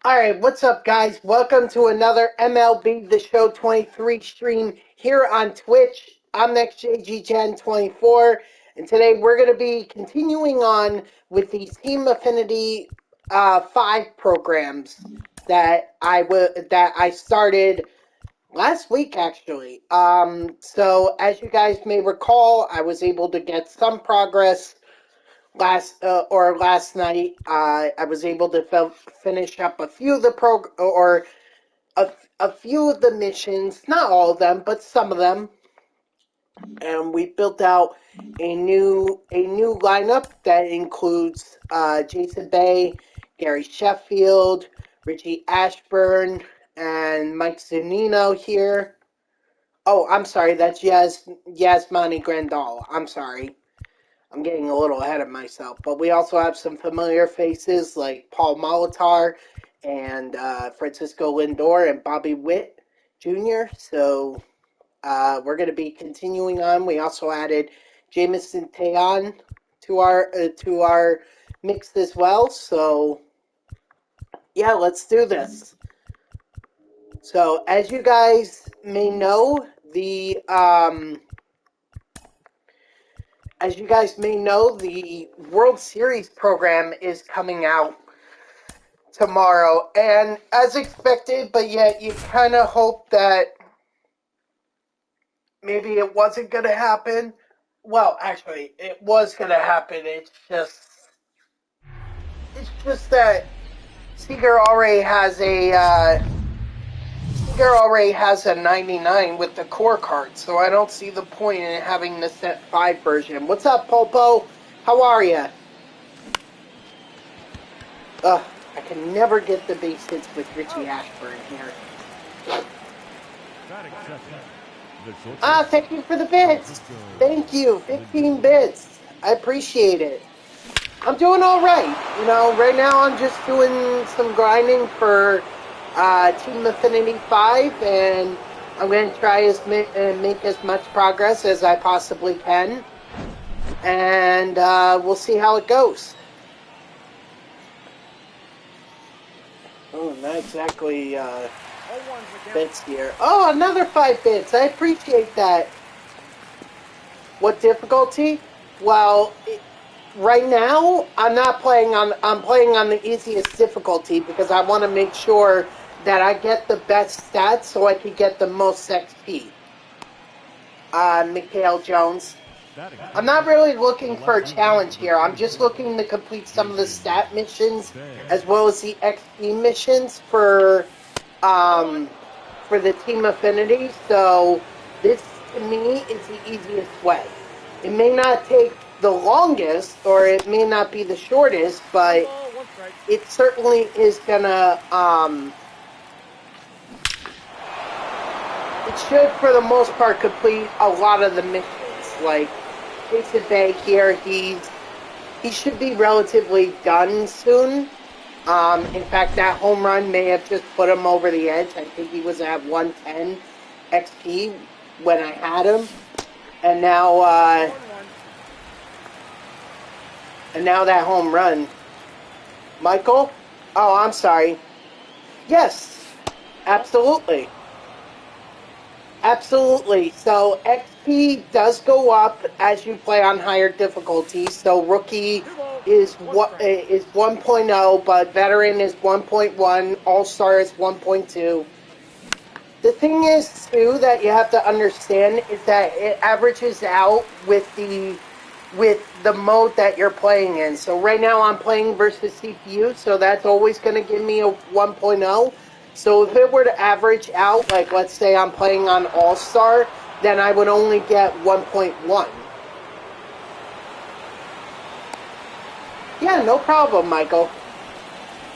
Alright, what's up guys? Welcome to another MLB The Show 23 stream here on Twitch. I'm NextJGGen24, and today we're going to be continuing on with these Team Affinity 5 programs that I started last week actually. So as you guys may recall, I was able to get some progress last night. I was able to finish up a few of the a few of the missions, not all of them, but some of them, and we built out a new lineup that includes Jason Bay, Gary Sheffield, Richie Ashburn, and Mike Zunino here. Oh, I'm sorry, that's Yasmani Grandal. I'm sorry. I'm getting a little ahead of myself, but we also have some familiar faces like Paul Molitor and Francisco Lindor and Bobby Witt Jr. So we're going to be continuing on. We also added Jamison Teon to our mix as well. So yeah, let's do this. So as you guys may know, the World Series program is coming out tomorrow, and as expected, but yet you kind of hope that maybe it wasn't going to happen. Well, actually, it was going to happen. It's just that Seager already has a 99 with the core card, so I don't see the point in having the set 5 version. What's up, Popo? How are you? Ugh, I can never get the base hits with Richie Ashburn here. Thank you for the bits. Thank you, 15 bits. I appreciate it. I'm doing all right. Right now I'm just doing some grinding for Team Affinity 5, and I'm going to try and make as much progress as I possibly can, and we'll see how it goes. Oh, not exactly bits here. Oh, another 5 bits. I appreciate that. What difficulty? Well, right now I'm playing on the easiest difficulty because I want to make sure that I get the best stats so I can get the most XP. Mikhail Jones. I'm not really looking for a challenge here. I'm just looking to complete some of the stat missions as well as the XP missions for the Team Affinity. So this, to me, is the easiest way. It may not take the longest, or it may not be the shortest, but it certainly is gonna, it should, for the most part, complete a lot of the missions. Like Jason Bay here, he should be relatively done soon. In fact, that home run may have just put him over the edge. I think he was at 110 XP when I had him, and now that home run. Michael? Oh, I'm sorry. Yes, absolutely. Absolutely. So XP does go up as you play on higher difficulty. So rookie is 1.0, but veteran is 1.1, all-star is 1.2. The thing is, too, that you have to understand is that it averages out with the mode that you're playing in. So right now I'm playing versus CPU, so that's always going to give me a 1.0. So if it were to average out, like let's say I'm playing on All-Star, then I would only get 1.1. Yeah, no problem, Michael.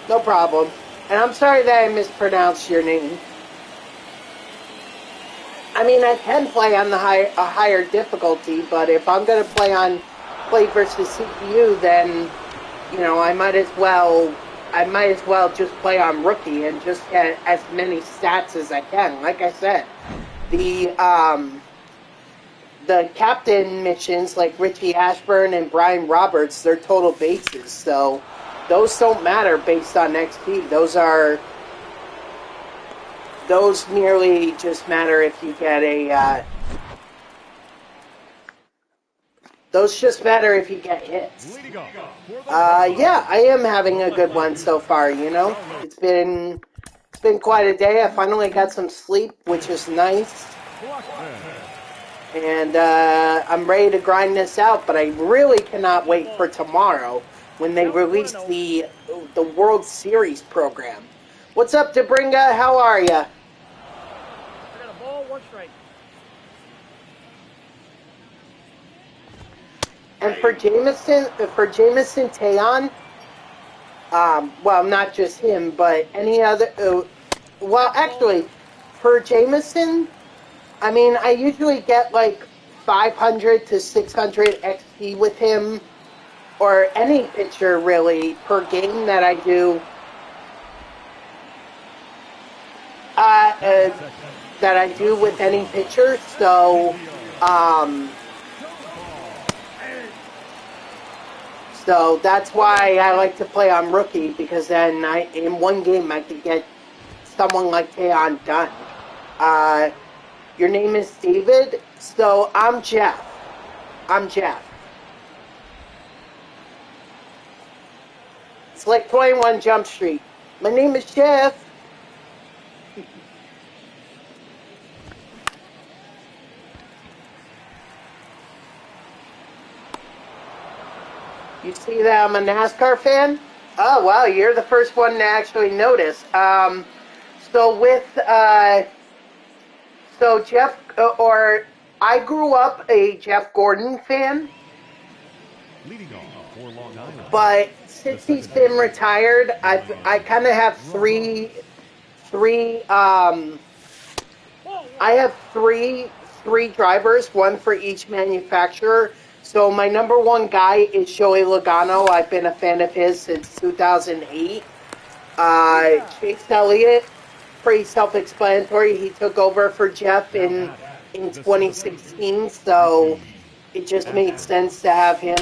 No problem. And I'm sorry that I mispronounced your name. I mean, I can play on a higher difficulty, but if I'm going to play versus CPU, then, I might as well just play on rookie and just get as many stats as I can. Like I said, the captain missions like Richie Ashburn and Brian Roberts, they're total bases, so those don't matter based on XP. Those merely just matter if you get a, those just matter if you get hits. Yeah, I am having a good one so far, you know? It's been quite a day. I finally got some sleep, which is nice. And I'm ready to grind this out, but I really cannot wait for tomorrow when they release the World Series program. What's up, Debringa? How are ya? I got a ball, 1 strike. And for Jameson Teon, well, not just him, but any other. Well, actually, for Jameson, I mean, I usually get like 500 to 600 XP with him, or any pitcher really, per game that I do. That I do with any pitcher. So, so that's why I like to play on rookie, because then in one game I could get someone like Teon done. Your name is David? So I'm Jeff. It's like 21 Jump Street. My name is Jeff. You see that I'm a NASCAR fan? Oh, wow, you're the first one to actually notice. So Jeff, I grew up a Jeff Gordon fan, but since he's been retired, I kind of have three, I have three drivers, one for each manufacturer. So my number one guy is Joey Logano. I've been a fan of his since 2008. Chase Elliott, pretty self-explanatory. He took over for Jeff in 2016, so it just made sense to have him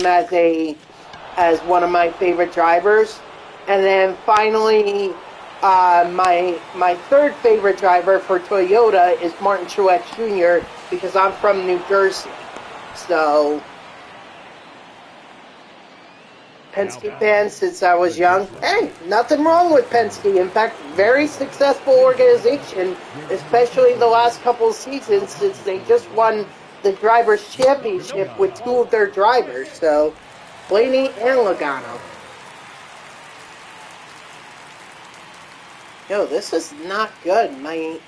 as one of my favorite drivers. And then finally, my third favorite driver for Toyota is Martin Truex Jr. because I'm from New Jersey. So Penske fan since I was young. Hey, nothing wrong with Penske. In fact, very successful organization, especially the last couple of seasons since they just won the Drivers' Championship with two of their drivers. So, Blaney and Logano. Yo, this is not good. My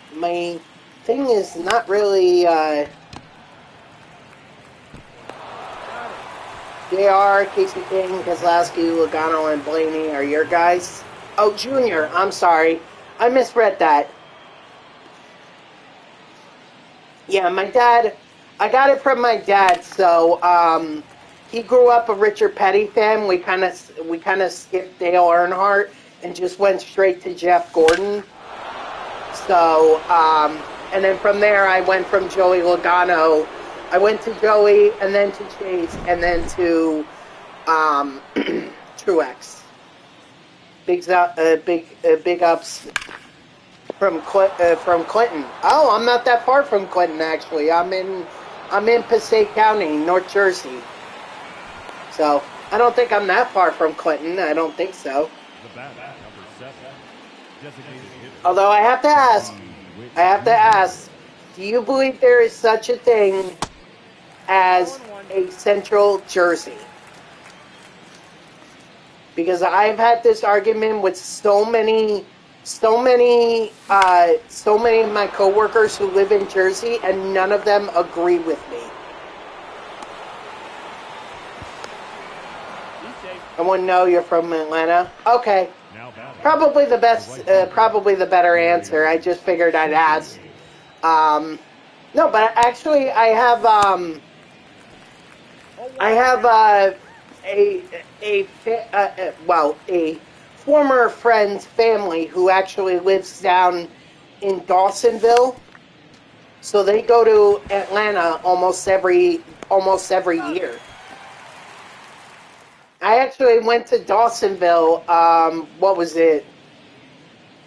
thing is not really, JR, Casey King, Kozlowski, Logano, and Blaney are your guys. Oh, Junior, I'm sorry. I misread that. Yeah, my dad, I got it from my dad, so, he grew up a Richard Petty fan. We kind of skipped Dale Earnhardt and just went straight to Jeff Gordon. So, and then from there, I went from Joey Logano. I went to Joey, and then to Chase, and then to Truex. Big ups from Clinton. Oh, I'm not that far from Clinton, actually. I'm in Passaic County, North Jersey. So I don't think I'm that far from Clinton. I don't think so. Although I have to ask, do you believe there is such a thing as a Central Jersey? Because I've had this argument with so many of my coworkers who live in Jersey, and none of them agree with me. I want to know you're from Atlanta. Okay, probably the better answer. I just figured I'd ask. No, but actually, I have a former friend's family who actually lives down in Dawsonville. So they go to Atlanta almost every year. I actually went to Dawsonville. What was it?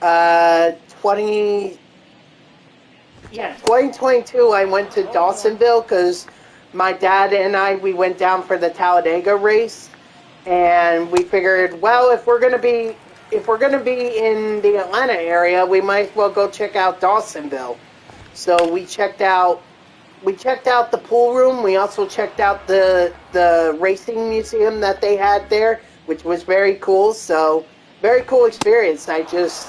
20. Yeah, 2022. I went to Dawsonville because my dad and we went down for the Talladega race, and we figured, well, if we're gonna be in the Atlanta area, we might as well go check out Dawsonville. So we checked out the pool room. We also checked out the racing museum that they had there, which was very cool. So very cool experience. I just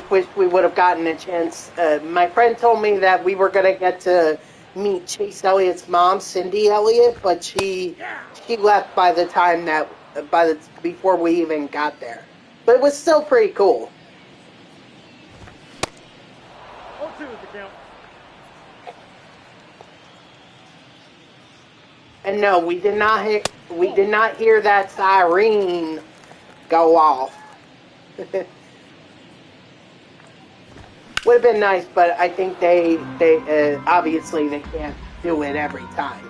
wish we would have gotten a chance. My friend told me that we were going to get to meet Chase Elliott's mom, Cindy Elliott, but she left by the time that before we even got there. But it was still pretty cool. 0-2 is the count. And no, we did not hear that siren go off. Would have been nice, but I think they obviously they can't do it every time.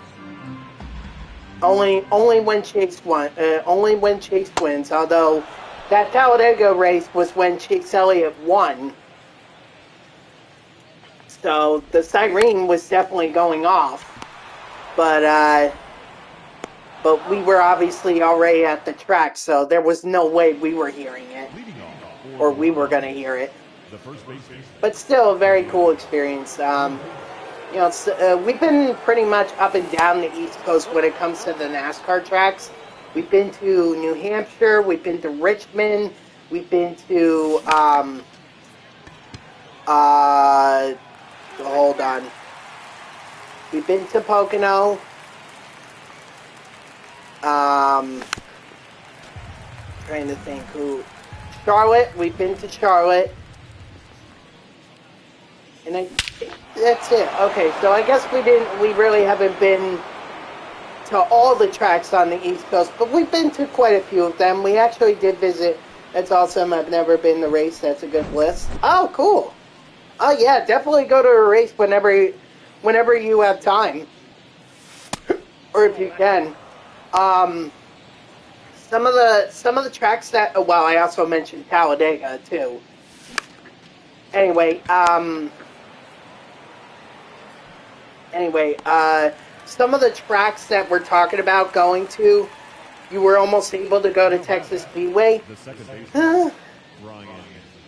Only when Chase won. Only when Chase wins. Although that Talladega race was when Chase Elliott won, so the siren was definitely going off. But we were obviously already at the track, so there was no way we were hearing it, or we were going to hear it. But still, a very cool experience. We've been pretty much up and down the East Coast when it comes to the NASCAR tracks. We've been to New Hampshire. We've been to Richmond. We've been to hold on. We've been to Pocono. Trying to think who. Charlotte. We've been to Charlotte. And that's it. Okay, so I guess we really haven't been to all the tracks on the East Coast, but we've been to quite a few of them. We actually did visit. That's awesome. I've never been to a race. That's a good list. Oh, cool. Oh yeah, definitely go to a race whenever you have time, or if you can. Some of the tracks that. Oh, well, I also mentioned Talladega too. Anyway, some of the tracks that we're talking about going to, you were almost able to go to Texas Speedway.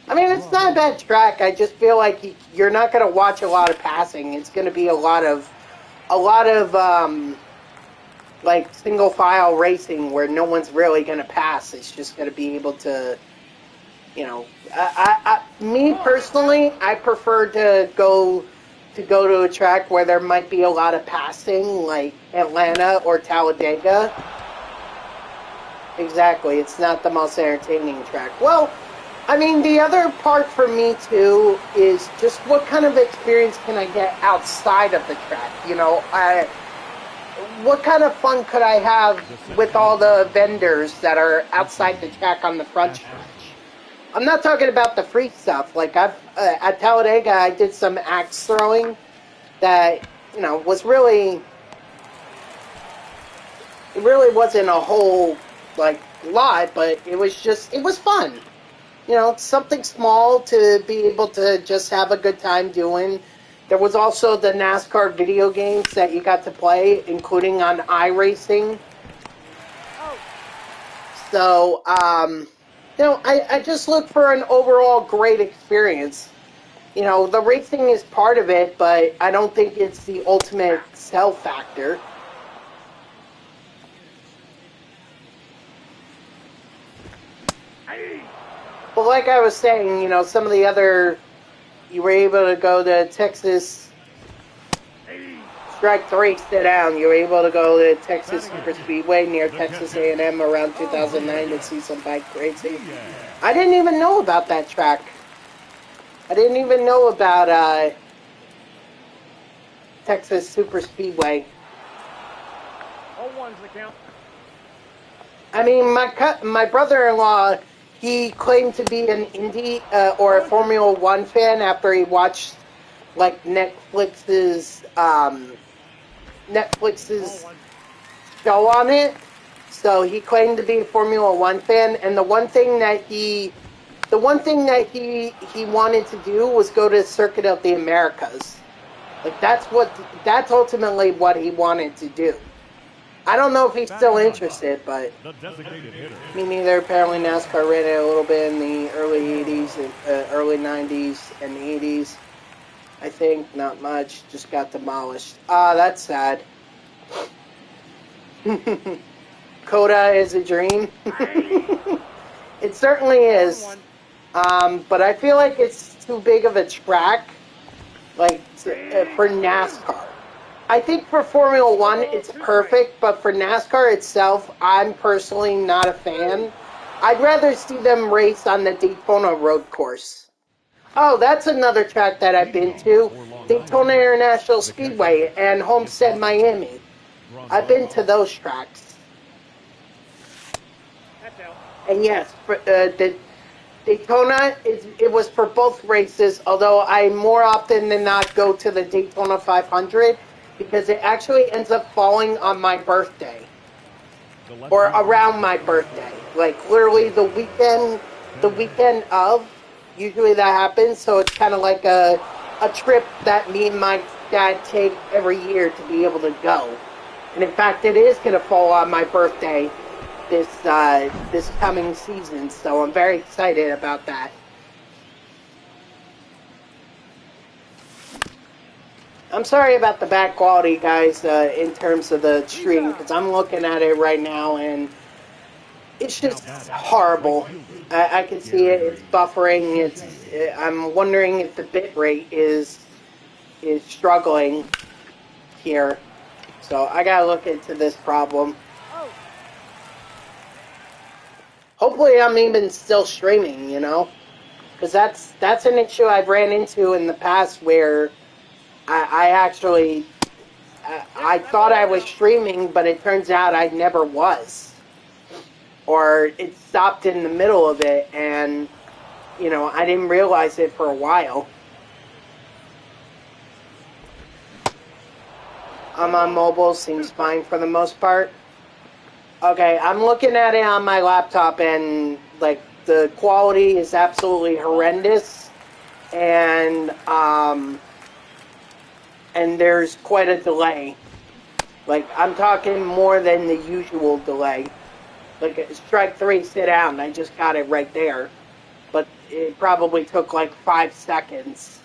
I mean, it's not a bad track. I just feel like you're not going to watch a lot of passing. It's going to be a lot of like single file racing where no one's really going to pass. It's just going to be able to, me personally, I prefer to go to a track where there might be a lot of passing, like Atlanta or Talladega. Exactly, it's not the most entertaining track. Well, I mean, the other part for me too is just what kind of experience can I get outside of the track? What kind of fun could I have with all the vendors that are outside the track on the front stretch? I'm not talking about the free stuff. Like at Talladega, I did some axe throwing that was really, it really wasn't a whole lot, but it was fun. Something small to be able to just have a good time doing. There was also the NASCAR video games that you got to play, including on iRacing. So, I just look for an overall great experience. The racing is part of it, but I don't think it's the ultimate sell factor. But like I was saying, some of the other, you were able to go to Texas, Strike 3, sit down. You were able to go to Texas Super Speedway near Texas A&M around 2009 to see some bike racing. I didn't even know about that track. I didn't even know about Texas Super Speedway. 0-1's the count. I mean, my brother-in-law, he claimed to be an Indy or a Formula One fan after he watched Netflix's show on it, So he claimed to be a Formula One fan, and the one thing that he wanted to do was go to the Circuit of the Americas. Like that's ultimately what he wanted to do. I don't know if he's still interested, but me neither. Apparently NASCAR ran it a little bit in the early 80s, and early 90s and 80s. I think not much. Just got demolished. Ah, that's sad. Coda is a dream. It certainly is. But I feel like it's too big of a track, like for NASCAR. I think for Formula One it's perfect, but for NASCAR itself, I'm personally not a fan. I'd rather see them race on the Daytona road course. Oh, that's another track that I've been to. Daytona International Speedway and Homestead, Miami. I've been to those tracks. And yes, the Daytona, it was for both races, although I more often than not go to the Daytona 500 because it actually ends up falling on my birthday. Or around my birthday. Like literally the weekend of, usually that happens, so it's kind of like a trip that me and my dad take every year to be able to go. And in fact, it is going to fall on my birthday this coming season, so I'm very excited about that. I'm sorry about the bad quality, guys, in terms of the stream, because I'm looking at it right now, and it's just horrible. I can see it. It's buffering. I'm wondering if the bit rate is struggling here. So I gotta look into this problem. Hopefully I'm even still streaming, you know? Because that's an issue I've ran into in the past where I actually... I thought I was streaming, but it turns out I never was. Or it stopped in the middle of it, and, you know, I didn't realize it for a while. I'm on mobile, seems fine for the most part. Okay, I'm looking at it on my laptop, and like the quality is absolutely horrendous, and there's quite a delay. Like I'm talking more than the usual delay. Like strike 3, sit down. I just got it right there, but it probably took like 5 seconds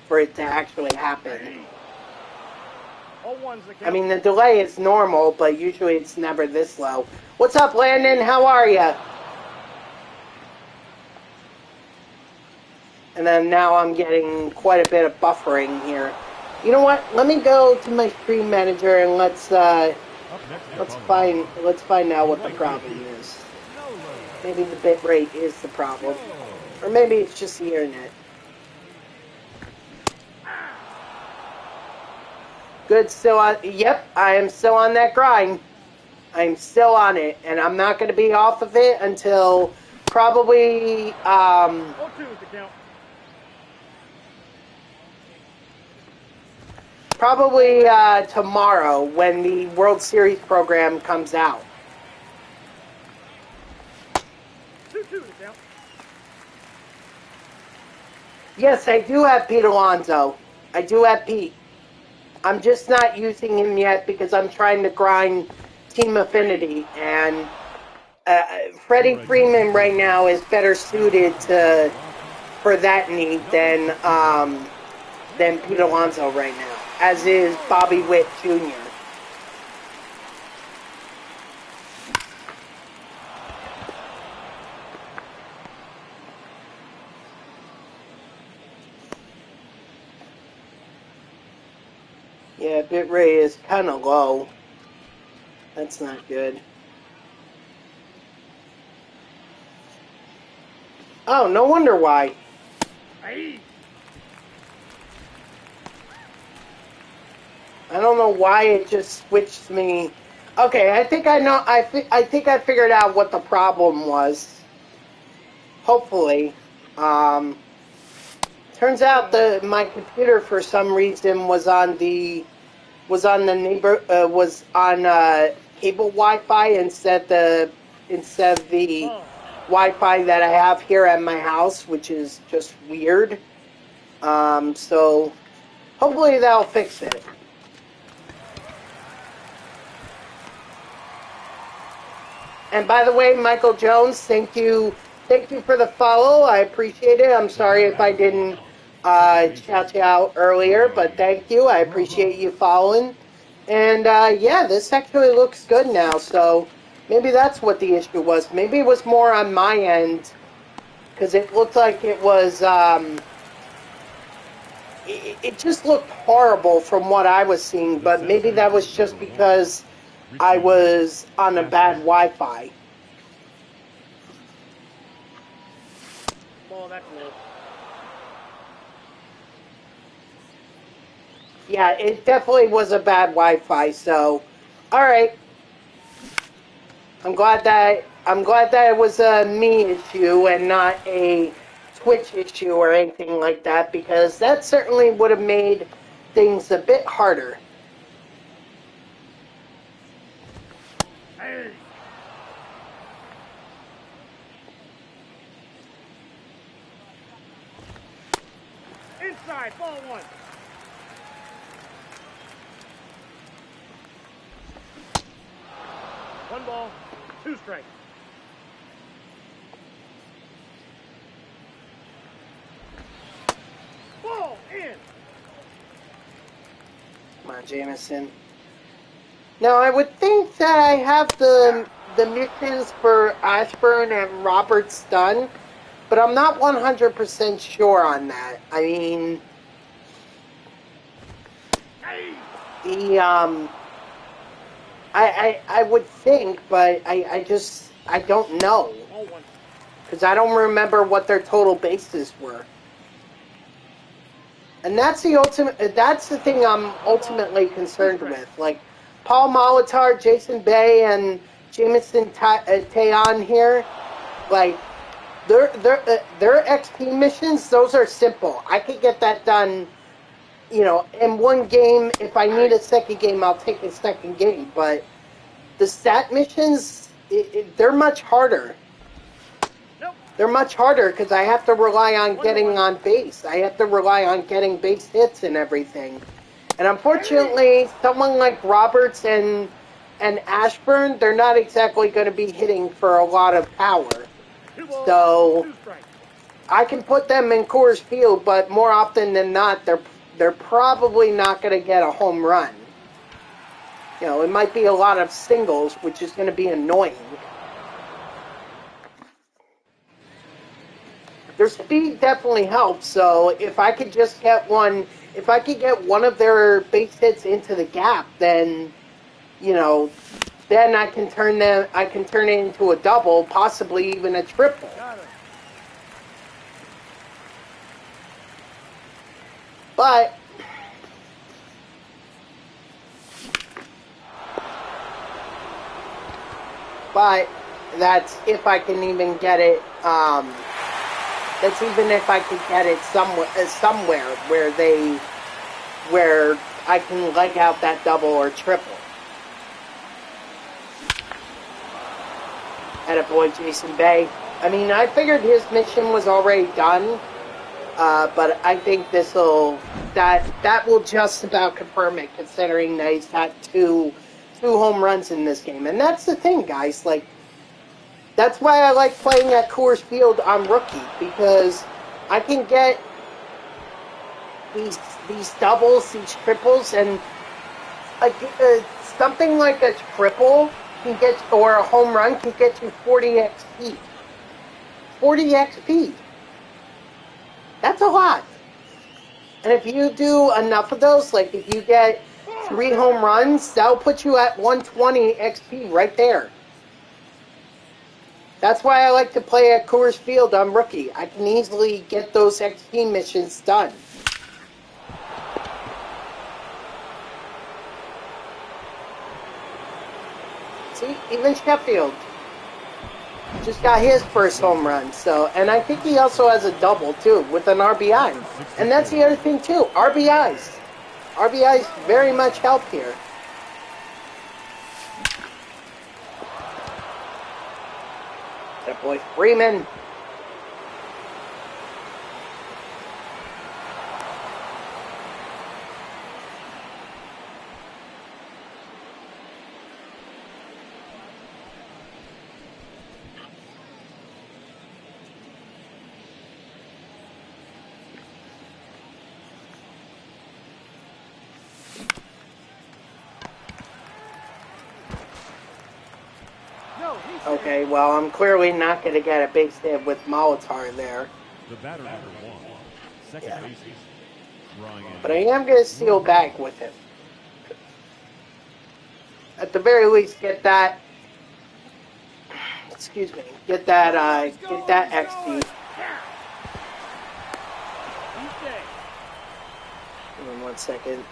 for it to actually happen. I mean, the delay is normal, but usually it's never this low. What's up, Landon? How are you? And then now I'm getting quite a bit of buffering here. You know what? Let me go to my stream manager and let's find out what the problem is. Maybe the bit rate is the problem, or maybe it's just the internet. Good, still on. Yep, I am still on that grind. I'm still on it, and I'm not going to be off of it until probably tomorrow when the World Series program comes out. Yes, I do have Pete Alonso. I do have Pete. I'm just not using him yet because I'm trying to grind Team Affinity, and Freddie Freeman right now is better suited for that need than Pete Alonso right now, as is Bobby Witt Jr. Yeah, bitrate is kind of low. That's not good. Oh, no wonder why. I don't know why it just switched me. Okay, I think I know. I think I figured out what the problem was. Hopefully, turns out my computer for some reason was on cable Wi-Fi instead of the Ball. Wi-Fi that I have here at my house, which is just weird. So hopefully that'll fix it. And by the way, Michael Jones, thank you for the follow. I appreciate it. I'm sorry if I didn't shout you out earlier, but thank you. I appreciate you following. And yeah, this actually looks good now. So maybe that's what the issue was. Maybe it was more on my end because it looked like it was. It just looked horrible from what I was seeing, but maybe that was just because I was on a bad Wi-Fi. Ball, that's low. Yeah, it definitely was a bad Wi-Fi. So, all right. I'm glad that it was a me issue and not a Twitch issue or anything like that, because that certainly would have made things a bit harder. Hey. Inside, ball one. One ball, two strikes. Ball in. Come on, Jameson. Now, I would think that I have the missions for Ashburn and Roberts done, but I'm not 100% sure on that. I mean, the I would think, but I don't know, Ball one. because I don't remember what their total bases were. And that's the thing I'm ultimately concerned with. Like, Paul Molitor, Jason Bay, and Jameson Tayon here, like, their XP missions, those are simple. I could get that done, in one game. If I need a second game, I'll take a second game. But the stat missions, they're much harder. Nope. They're much harder because I have to rely on getting on base. I have to rely on getting base hits and everything. And unfortunately, someone like Roberts and Ashburn, they're not exactly going to be hitting for a lot of power. So I can put them in Coors Field, but more often than not, they're probably not going to get a home run. It might be a lot of singles, which is going to be annoying. Their speed definitely helps, so if I could get one of their base hits into the gap, then, then I can turn it into a double, possibly even a triple. But that's if I can even get it. That's even if I could get it somewhere where I can leg out that double or triple. Attaboy, Jason Bay. I mean, I figured his mission was already done, but I think that will just about confirm it, considering that he's got two home runs in this game. And that's the thing, guys. Like, that's why I like playing at Coors Field on Rookie, because I can get these doubles, these triples, and something like a triple can get, or a home run can get you 40 XP. 40 XP. That's a lot. And if you do enough of those, like if you get 3 home runs, that'll put you at 120 XP right there. That's why I like to play at Coors Field on Rookie. I can easily get those XP missions done. See, even Sheffield just got his first home run. So, and I think he also has a double too with an RBI. And that's the other thing too, RBIs. RBIs very much help here. boy, Freeman. Okay, well, I'm clearly not going to get a base hit with Molitar there. The batter number 1, second baseman. But I am going to steal back with him. At the very least, get that. Excuse me. Get that XP. Give me 1 second.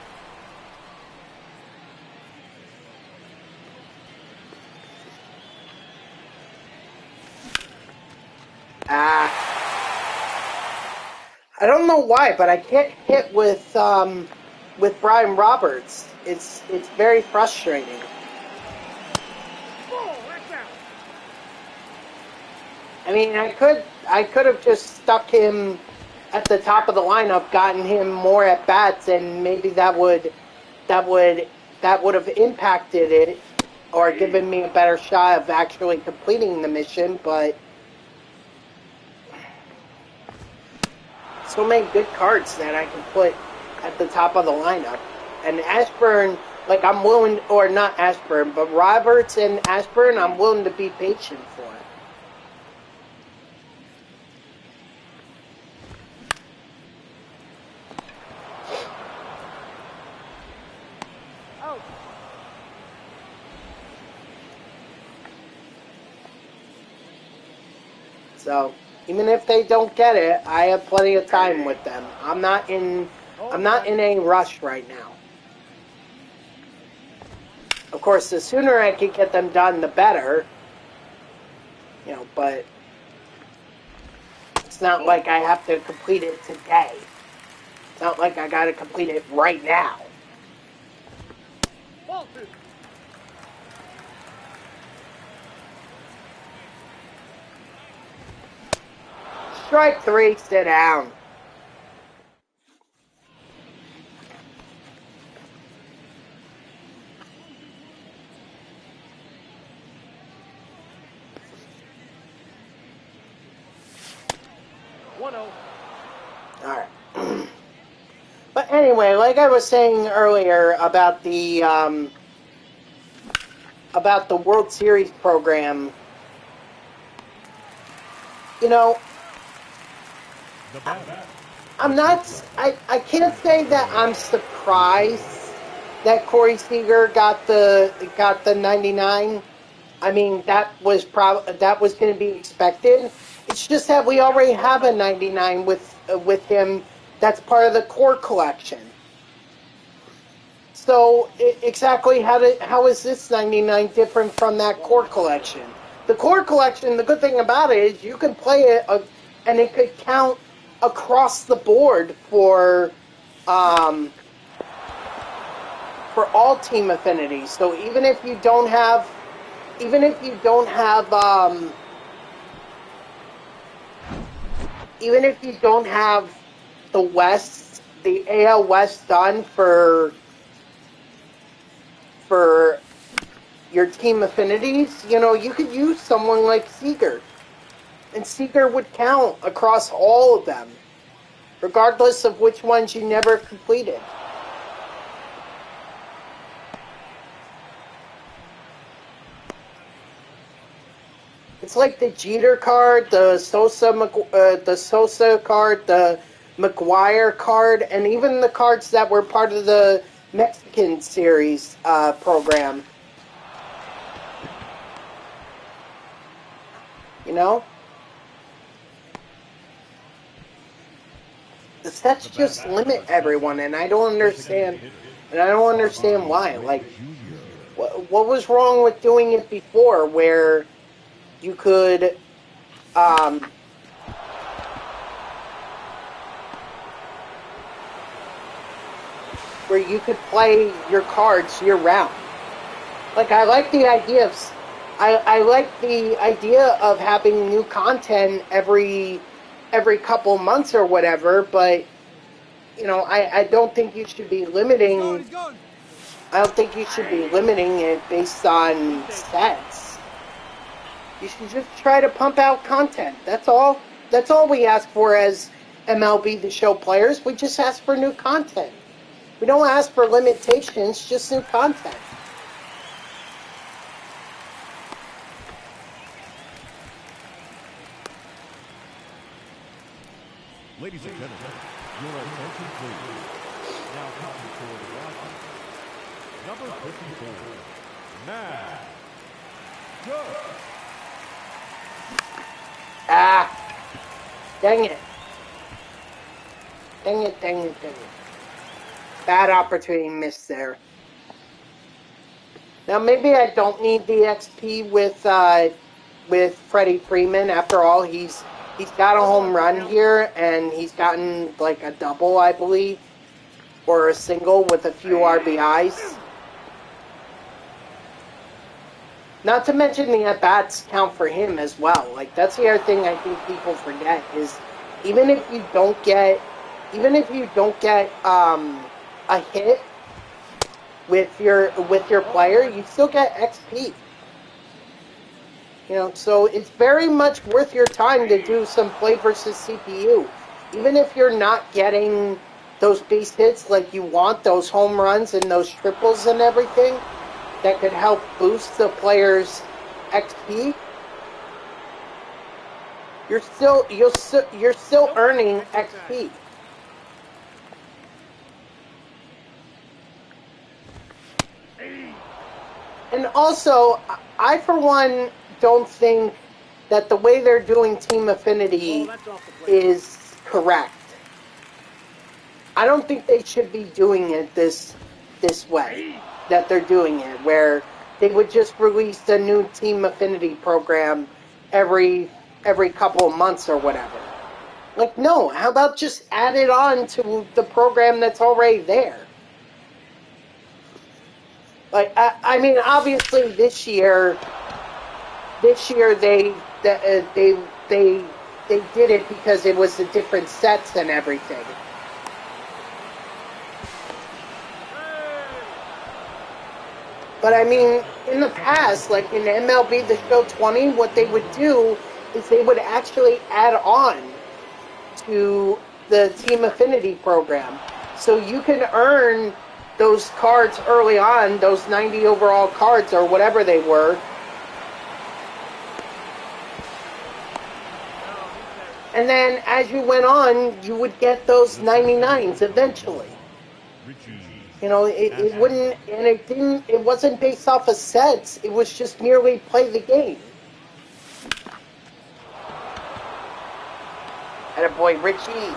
I don't know why, but I can't hit with Brian Roberts. It's very frustrating. I mean, I could have just stuck him at the top of the lineup, gotten him more at bats, and maybe that would have impacted it or given me a better shot of actually completing the mission, but so many good cards that I can put at the top of the lineup. And Ashburn, like, I'm willing, or not Ashburn, but Roberts and Ashburn, I'm willing to be patient for. So, even if they don't get it, I have plenty of time with them. I'm not in a rush right now. Of course, the sooner I can get them done, the better. You know, but it's not like I have to complete it today. It's not like I gotta complete it right now. Strike 3, sit down. Alright. But anyway, like I was saying earlier about the World Series program, you know, I can't say that I'm surprised that Corey Seager got the 99. I mean, that was going to be expected. It's just that we already have a 99 with him. That's part of the core collection. So exactly how is this 99 different from that core collection? The core collection, the good thing about it is you can play it and it could count across the board for all team affinities. So even if you don't have the West, the AL West done for your team affinities, you know, you could use someone like Seager. And Seager would count across all of them, regardless of which ones you never completed. It's like the Jeter card, the Sosa card, the McGuire card, and even the cards that were part of the Mexican series program. You know? The sets just limit everyone, and I don't understand. And I don't understand why. Like, what was wrong with doing it before, where you could, play your cards year round? Like, I like the idea I like the idea of having new content every couple months or whatever, but I don't think you should be limiting. I don't think you should be limiting it based on sets. You should just try to pump out content. That's all. That's all we ask for as MLB The Show players. We just ask for new content. We don't ask for limitations, just new content. Ladies and gentlemen, your attention please. Now coming for the Rockies. Number 54, Matt Good. Dang it. Dang it, dang it, dang it. Bad opportunity missed there. Now maybe I don't need the XP with Freddie Freeman. After all, he's got a home run here, and he's gotten like a double, I believe, or a single with a few RBIs. Not to mention the at-bats count for him as well. Like, that's the other thing I think people forget is even if you don't get a hit with your player, you still get XP. So it's very much worth your time to do some play versus CPU. Even if you're not getting those base hits like you want, those home runs and those triples and everything, that could help boost the player's XP. You're still earning XP. And also, I for one don't think that the way they're doing Team Affinity is correct. I don't think they should be doing it this way that they're doing it, where they would just release a new Team Affinity program every couple of months or whatever. Like, no, how about just add it on to the program that's already there? Like, I mean, obviously this year they did it because it was the different sets and everything. But I mean, in the past, like in MLB The Show 20, what they would do is they would actually add on to the Team Affinity program. So you can earn those cards early on, those 90 overall cards or whatever they were. And then as you went on, you would get those 99s eventually. It wouldn't, and it wasn't based off of sets. It was just merely play the game. Attaboy, Richie.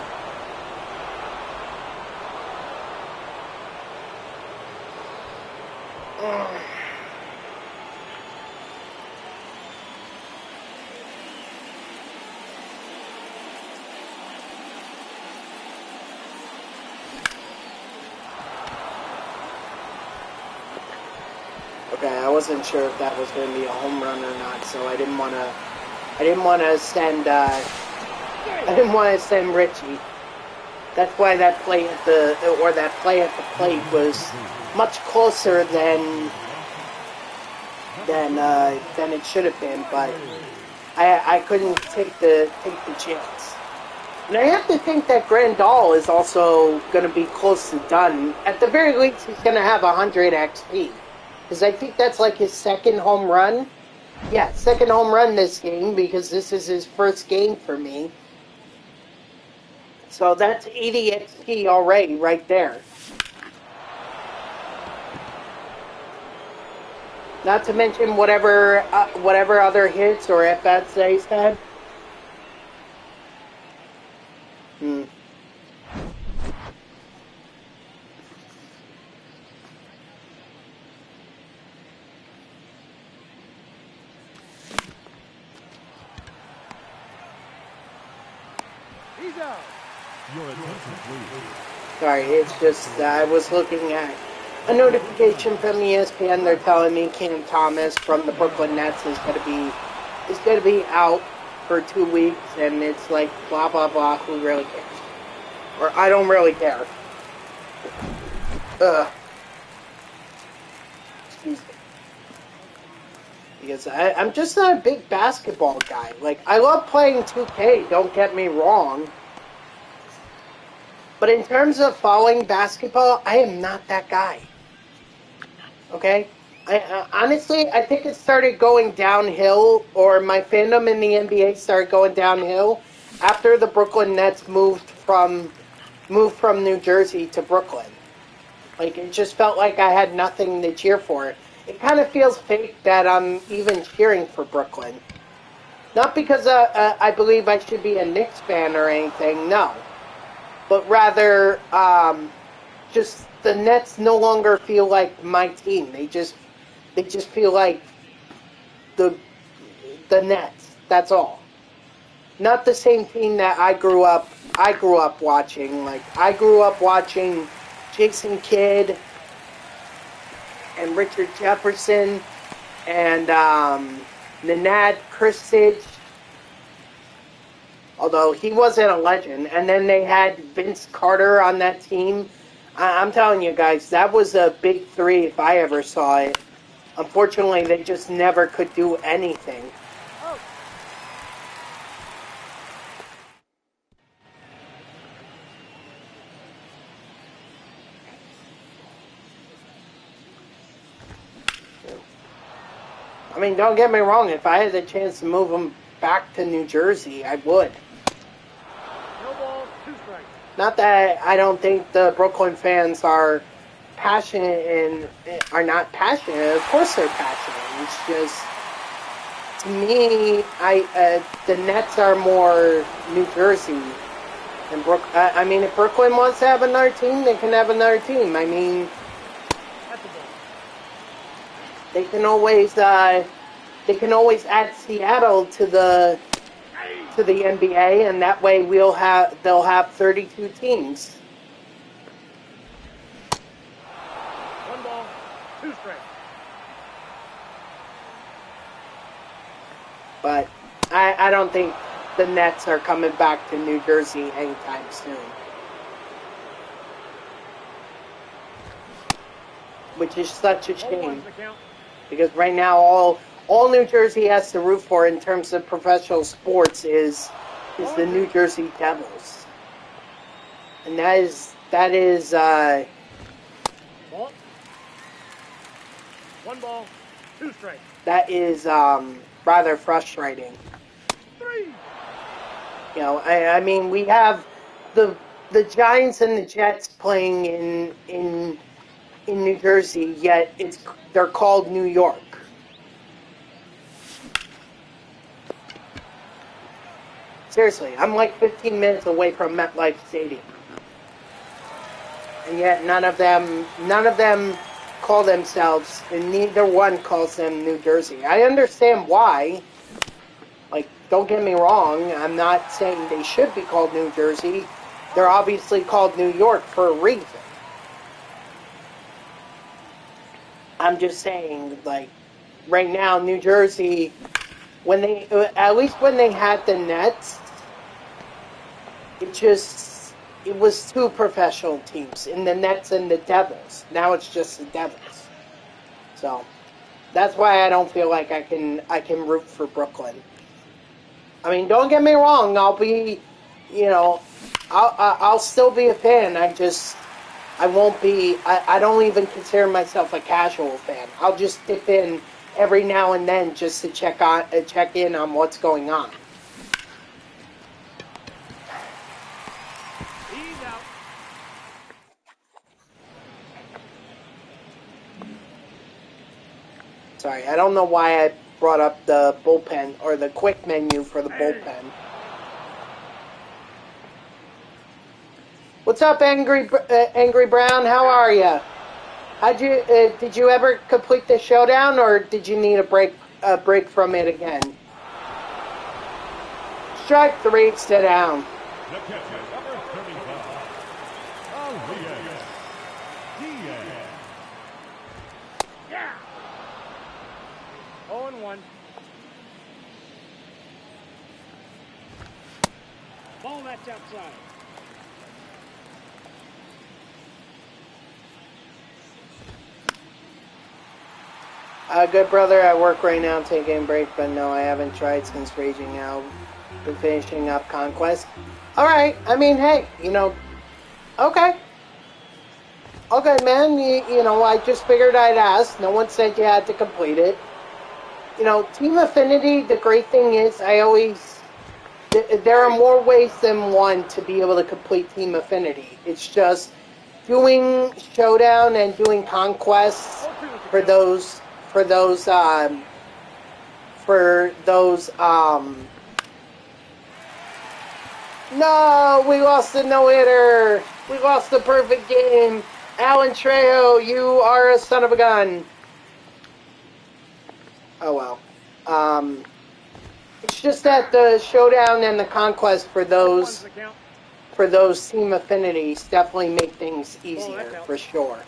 Okay, I wasn't sure if that was going to be a home run or not, so I didn't want to send Richie. That's why that play at the plate was much closer than it should have been, but I couldn't take the chance. And I have to think that Grandal is also going to be close to done. At the very least, he's going to have 100 XP. Because I think that's like his second home run. Yeah, second home run this game, because this is his first game for me. So that's 80 XP already, right there. Not to mention whatever other hits or at-bats that he's had. He's out. Your attention, please. Sorry, it's just I was looking at a notification from ESPN. They're telling me Cam Thomas from the Brooklyn Nets is going to be out for 2 weeks, and it's like blah blah blah. Who really cares? Or I don't really care. Excuse me. Because I'm just not a big basketball guy. Like, I love playing 2K, don't get me wrong. But in terms of following basketball, I am not that guy. Okay? Honestly, I think it started going downhill, or my fandom in the NBA started going downhill after the Brooklyn Nets moved from New Jersey to Brooklyn. Like, it just felt like I had nothing to cheer for. It kind of feels fake that I'm even cheering for Brooklyn. Not because I believe I should be a Knicks fan or anything, no. But rather, just the Nets no longer feel like my team. They just feel like the Nets. That's all. Not the same team that I grew up watching. Like, I grew up watching Jason Kidd and Richard Jefferson and Nenad Kristich, although he wasn't a legend. And then they had Vince Carter on that team. I'm telling you guys, that was a big three if I ever saw it. Unfortunately, they just never could do anything. I mean, don't get me wrong. If I had the chance to move them back to New Jersey, I would. No ball, 2 strikes. Not that I don't think the Brooklyn fans are passionate and are not passionate. Of course they're passionate. It's just, to me, the Nets are more New Jersey than Brooklyn. I mean, if Brooklyn wants to have another team, they can have another team. I mean, they can always add Seattle to the NBA, and that way they'll have 32 teams. 1 ball, 2 strikes. But I don't think the Nets are coming back to New Jersey anytime soon. Which is such a shame. Because right now all New Jersey has to root for in terms of professional sports is the New Jersey Devils. And that is Ball. 1 ball, 2 strikes. that is rather frustrating. 3. You know, I mean, we have the Giants and the Jets playing in New Jersey, yet they're called New York. Seriously, I'm like 15 minutes away from MetLife Stadium, and yet none of them call themselves, and neither one calls them New Jersey. I understand why. Like, don't get me wrong, I'm not saying they should be called New Jersey. They're obviously called New York for a reason. I'm just saying, like, right now, New Jersey, at least when they had the Nets, it was 2 professional teams, in the Nets and the Devils. Now it's just the Devils. So, that's why I don't feel like I can root for Brooklyn. I mean, don't get me wrong, I'll still be a fan. I won't be, I don't even consider myself a casual fan. I'll just dip in every now and then just to check in on what's going on. He's out. Sorry, I don't know why I brought up the bullpen, or the quick menu for the bullpen. What's up, Angry Brown? How are you? Did you ever complete the showdown, or did you need a break from it again? Strike 3, sit down. The catcher, number 35, Diaz. Ball that's outside. Good brother, at work right now, taking a break, but no, I haven't tried since Raging Out. Been finishing up Conquest. Alright, I mean, hey, okay. Okay, man, I just figured I'd ask. No one said you had to complete it. Team Affinity, the great thing is, there are more ways than one to be able to complete Team Affinity. It's just doing Showdown and doing Conquests for those, no, we lost the no-hitter. We lost the perfect game. Alan Trejo, you are a son of a gun. Oh well. It's just that the Showdown and the Conquest for those Team Affinities definitely make things easier for sure.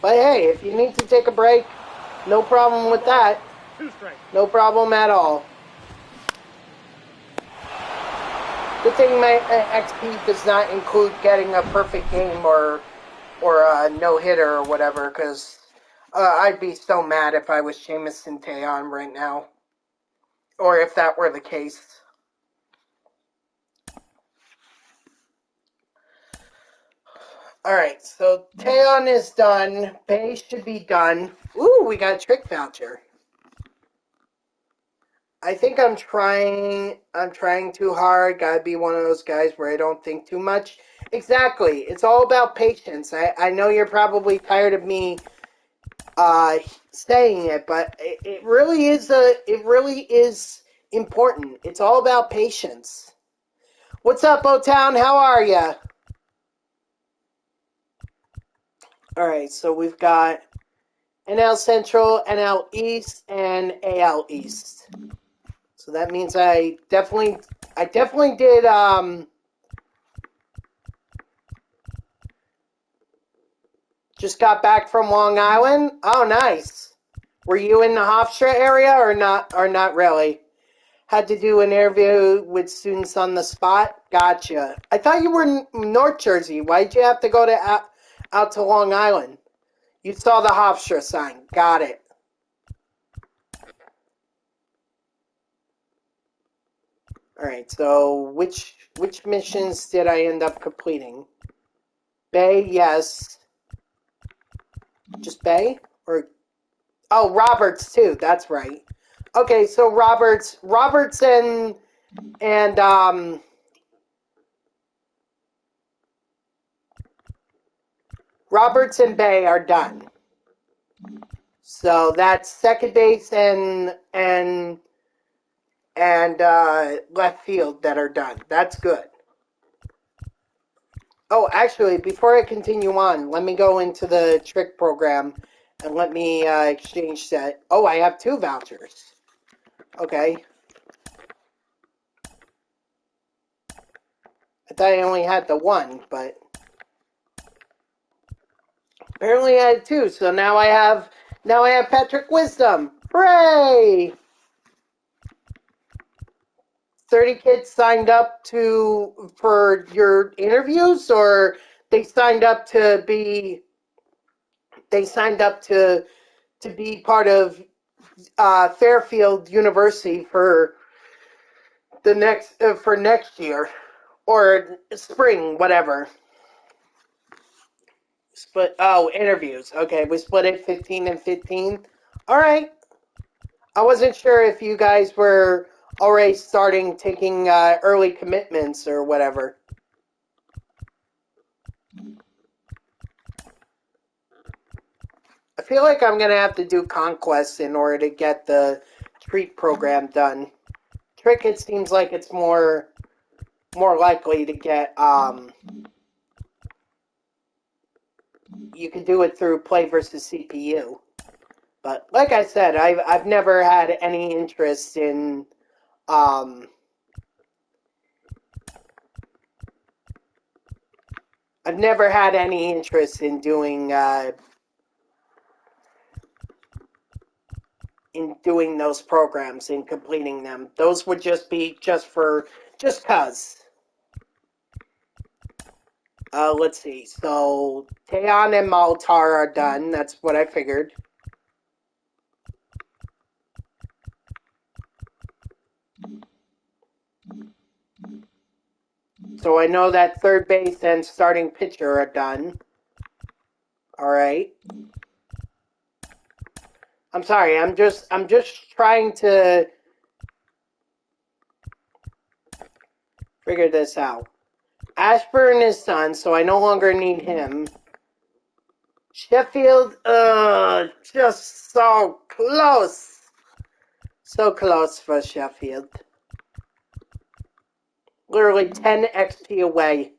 But hey, if you need to take a break, no problem with that. No problem at all. Good thing my XP does not include getting a perfect game or a no-hitter or whatever, because I'd be so mad if I was Jameson Teon right now. Or if that were the case. Alright, so Teon is done. Bay should be done. Ooh, we got a trick voucher. I think I'm trying too hard. Gotta be one of those guys where I don't think too much. Exactly. It's all about patience. I know you're probably tired of me saying it, but it really is important. It's all about patience. What's up, O-Town? How are ya? Alright, so we've got NL Central, NL East, and AL East. So that means I definitely did just got back from Long Island. Oh, nice. Were you in the Hofstra area or not really? Had to do an interview with students on the spot? Gotcha. I thought you were in North Jersey. Why'd you have to go out to Long Island? You saw the Hofstra sign. Got it. Alright, so which missions did I end up completing? Bay, yes. Just Bay? Or Roberts too, that's right. Okay, so Roberts and Roberts and Bay are done. So that's second base and left field that are done. That's good. Oh, actually, before I continue on, let me go into the trick program and let me exchange that. Oh, I have 2 vouchers. Okay. I thought I only had the 1, but apparently I had 2. So now I have Patrick Wisdom. Hooray! 30 kids signed up for your interviews, or they signed up to be part of Fairfield University for the next year or spring, whatever. Interviews. Okay, we split it 15 and 15. All right. I wasn't sure if you guys were already taking early commitments or whatever. I feel like I'm going to have to do Conquest in order to get the treat program done. Trick, it seems like it's more likely to get, you can do it through Play versus CPU. But like I said, I've never had any interest in, I've never had any interest in doing in doing those programs and completing them. Those would just be just cause. Let's see. So Teon and Maltar are done. That's what I figured. So I know that third base and starting pitcher are done. All right. I'm sorry. I'm just trying to figure this out. Ashburn is done, so I no longer need him. Sheffield, just so close. So close for Sheffield. Literally 10 XP away.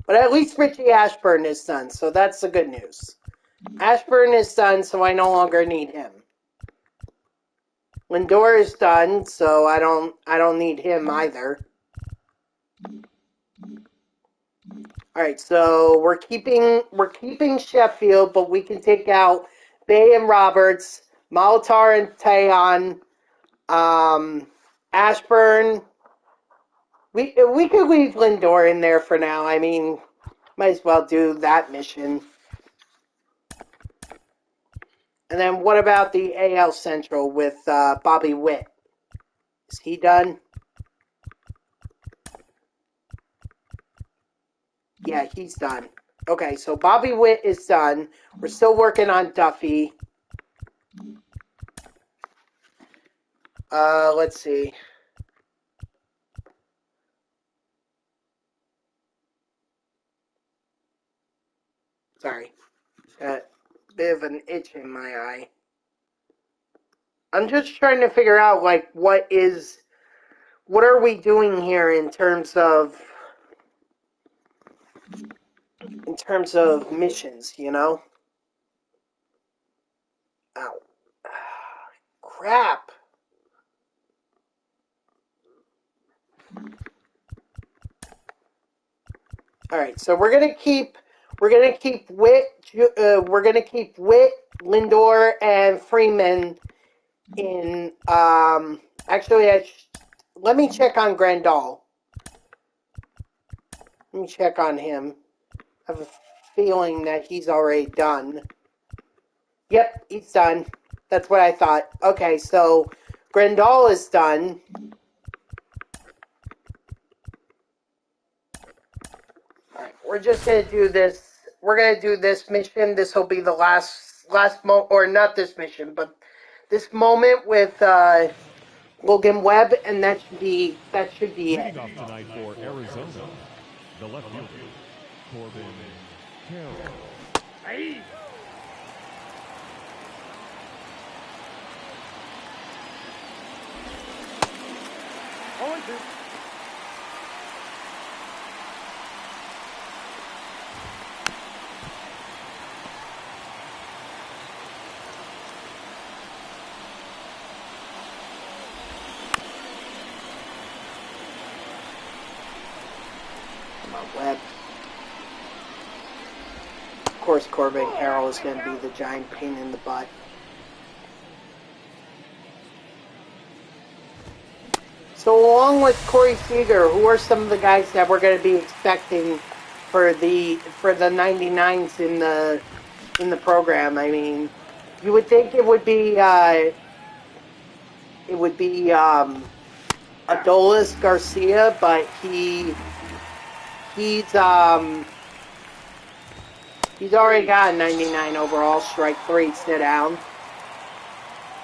But at least Richie Ashburn is done, so that's the good news. Ashburn is done, so I no longer need him. Lindor is done, so I don't need him either. Alright, so we're keeping Sheffield, but we can take out Bay and Roberts, Molitor and Teon, Ashburn. We could leave Lindor in there for now. I mean, might as well do that mission. And then what about the AL Central with Bobby Witt? Is he done? Yeah, he's done. Okay, so Bobby Witt is done. We're still working on Duffy. Let's see. Sorry. A bit of an itch in my eye. I'm just trying to figure out, like, what are we doing here in terms of missions, you know? Ow. Crap. All right, so we're gonna keep Witt, Lindor, and Freeman in. Actually, let me check on Grandal. Let me check on him. I have a feeling that he's already done. Yep, he's done. That's what I thought. Okay, so Grandal is done. Alright, we're just gonna do this. We're gonna do this mission. This will be the last or not this mission, but this moment with Logan Webb, and that should be it. Leading off tonight for Arizona, the left fielder, Corbin Carroll. Hey! On to. Come on, Webb. Of course, Corbin Carroll is going to be the giant pain in the butt. So along with Corey Seager, who are some of the guys that we're going to be expecting for the 99s in the program? I mean, you would think it would be Adolis Garcia, but he's already got a 99 overall, strike 3, sit down.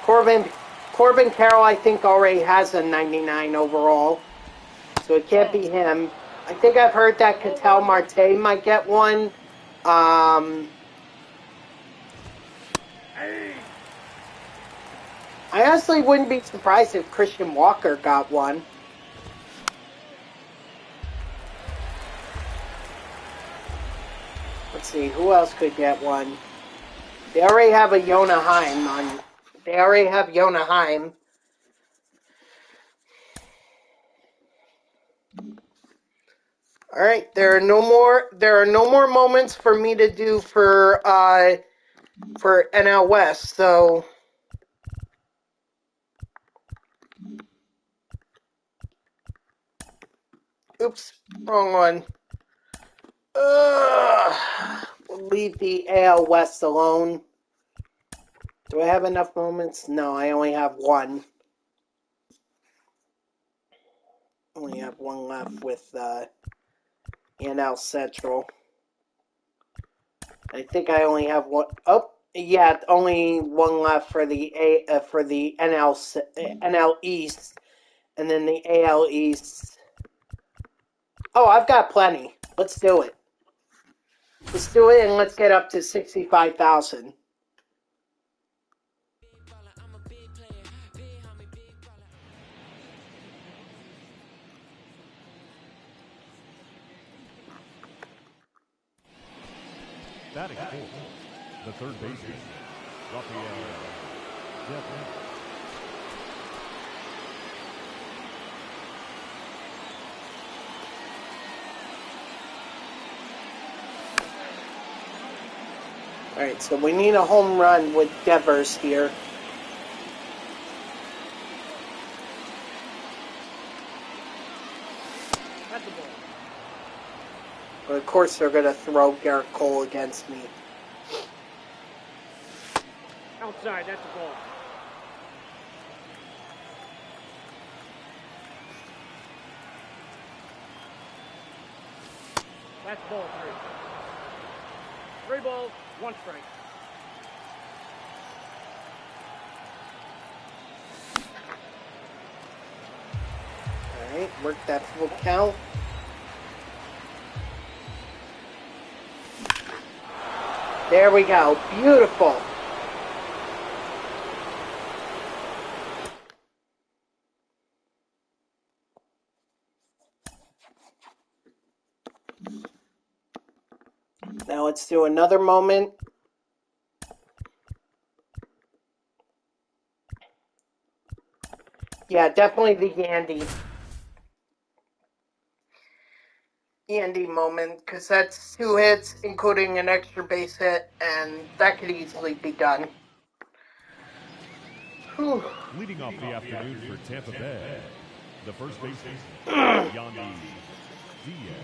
Corbin Carroll, I think, already has a 99 overall, so it can't be him. I think I've heard that Ketel Marte might get one. I honestly wouldn't be surprised if Christian Walker got one. Let's see, who else could get one? They already have a Yona Heim. They already have Yona Heim. All right, there are no more moments for me to do for for NL West. So, oops, wrong one. We'll leave the AL West alone. Do I have enough moments? No, I only have one. Only have one left with NL Central. I think I only have one. Oh, yeah, only one left for the NL East, and then the AL East. Oh, I've got plenty. Let's do it. Let's do it, and let's get up to 65,000. Batting fourth, the third baseman, Rafael Devlin. Alright, so we need a home run with Devers here. That's a ball. But of course they're going to throw Garrett Cole against me. Outside, that's a ball. That's ball 3. 3 balls, 1 strike. Alright, work that full count. There we go. Beautiful. Now let's do another moment. Yeah, definitely the Yandy moment, because that's 2 hits, including an extra base hit, and that could easily be done. Whew. Leading off the afternoon for Tampa Bay, the first baseman, Yandy Diaz.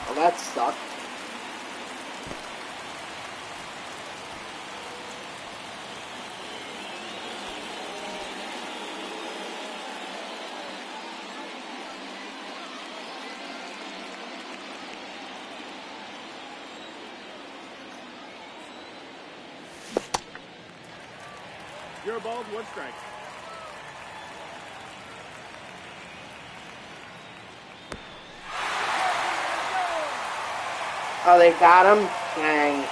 Well, that sucked. You're balled, 1 strike. Oh, they got him? Dang.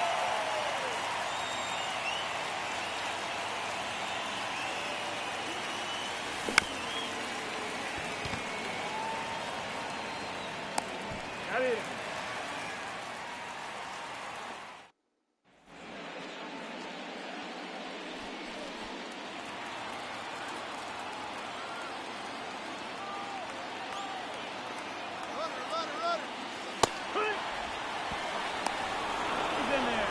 Got it. He's in there.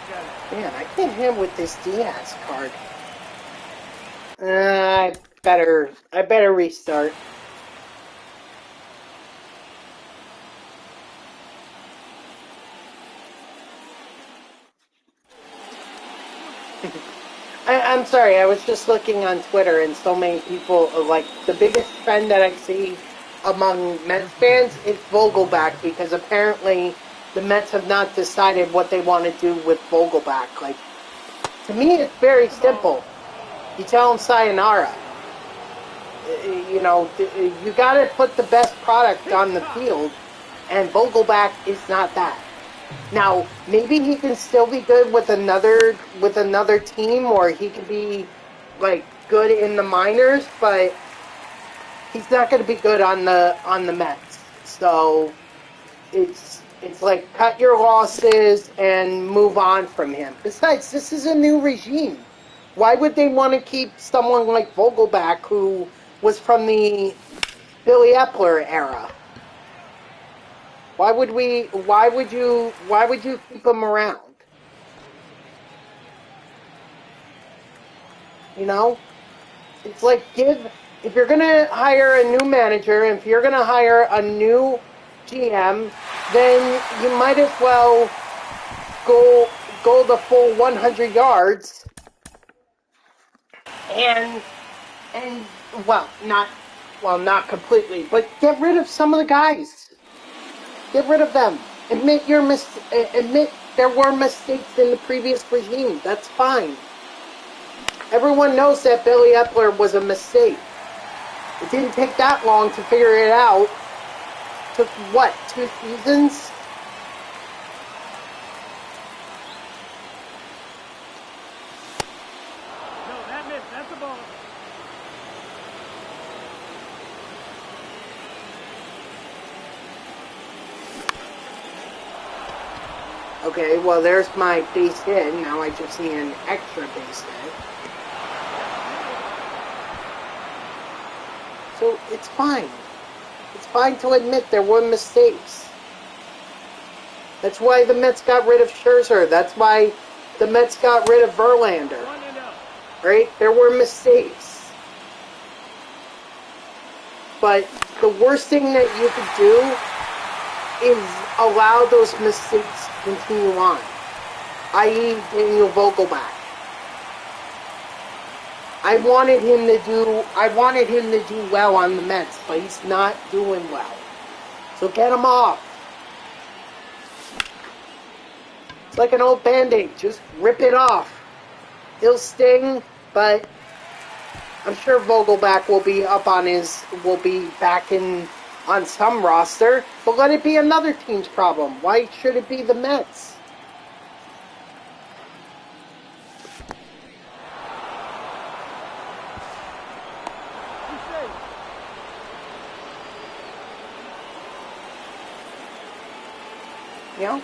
Got it. Man, I can't hit with this Diaz card. I better restart. I'm sorry, I was just looking on Twitter, and so many people, like, the biggest trend that I see among Mets fans is Vogelback, because apparently the Mets have not decided what they want to do with Vogelback. Like, to me, it's very simple. You tell him sayonara. You know, you got to put the best product on the field, and Vogelback is not that. Now, maybe he can still be good with another team, or he could be like good in the minors, but he's not going to be good on the Mets. So it's It's like cut your losses and move on from him. Besides, this is a new regime. Why would they want to keep someone like Vogelback, who was from the Billy Epler era? Why would you keep him around? You know? It's like if you're gonna hire a new manager, if you're gonna hire a new GM, then you might as well go the full 100 yards and not completely, but get rid of some of the guys. Get rid of them. Admit there were mistakes in the previous regime. That's fine. Everyone knows that Billy Epler was a mistake. It didn't take that long to figure it out. It took, what, 2 seasons? No, that missed. That's the ball. Okay, well, there's my base hit. Now I just need an extra base hit. So it's fine. It's fine to admit there were mistakes. That's why the Mets got rid of Scherzer. That's why the Mets got rid of Verlander. Right? There were mistakes. But the worst thing that you could do is allow those mistakes to continue on. I.e. Daniel Vogelback. I wanted him to do well on the Mets, but he's not doing well. So get him off. It's like an old Band-Aid. Just rip it off. He'll sting, but I'm sure Vogelback will be back on some roster, but let it be another team's problem. Why should it be the Mets? You know?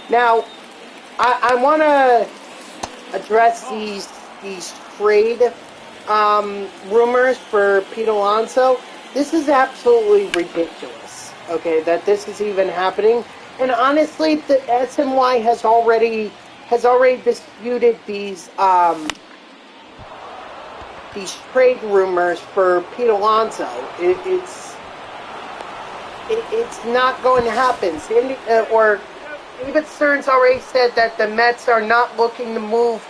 Now, I want to address these trade rumors for Pete Alonso. This is absolutely ridiculous. Okay, that this is even happening. And honestly, the SNY has already disputed these trade rumors for Pete Alonso. It's not going to happen. David Stern's already said that the Mets are not looking to move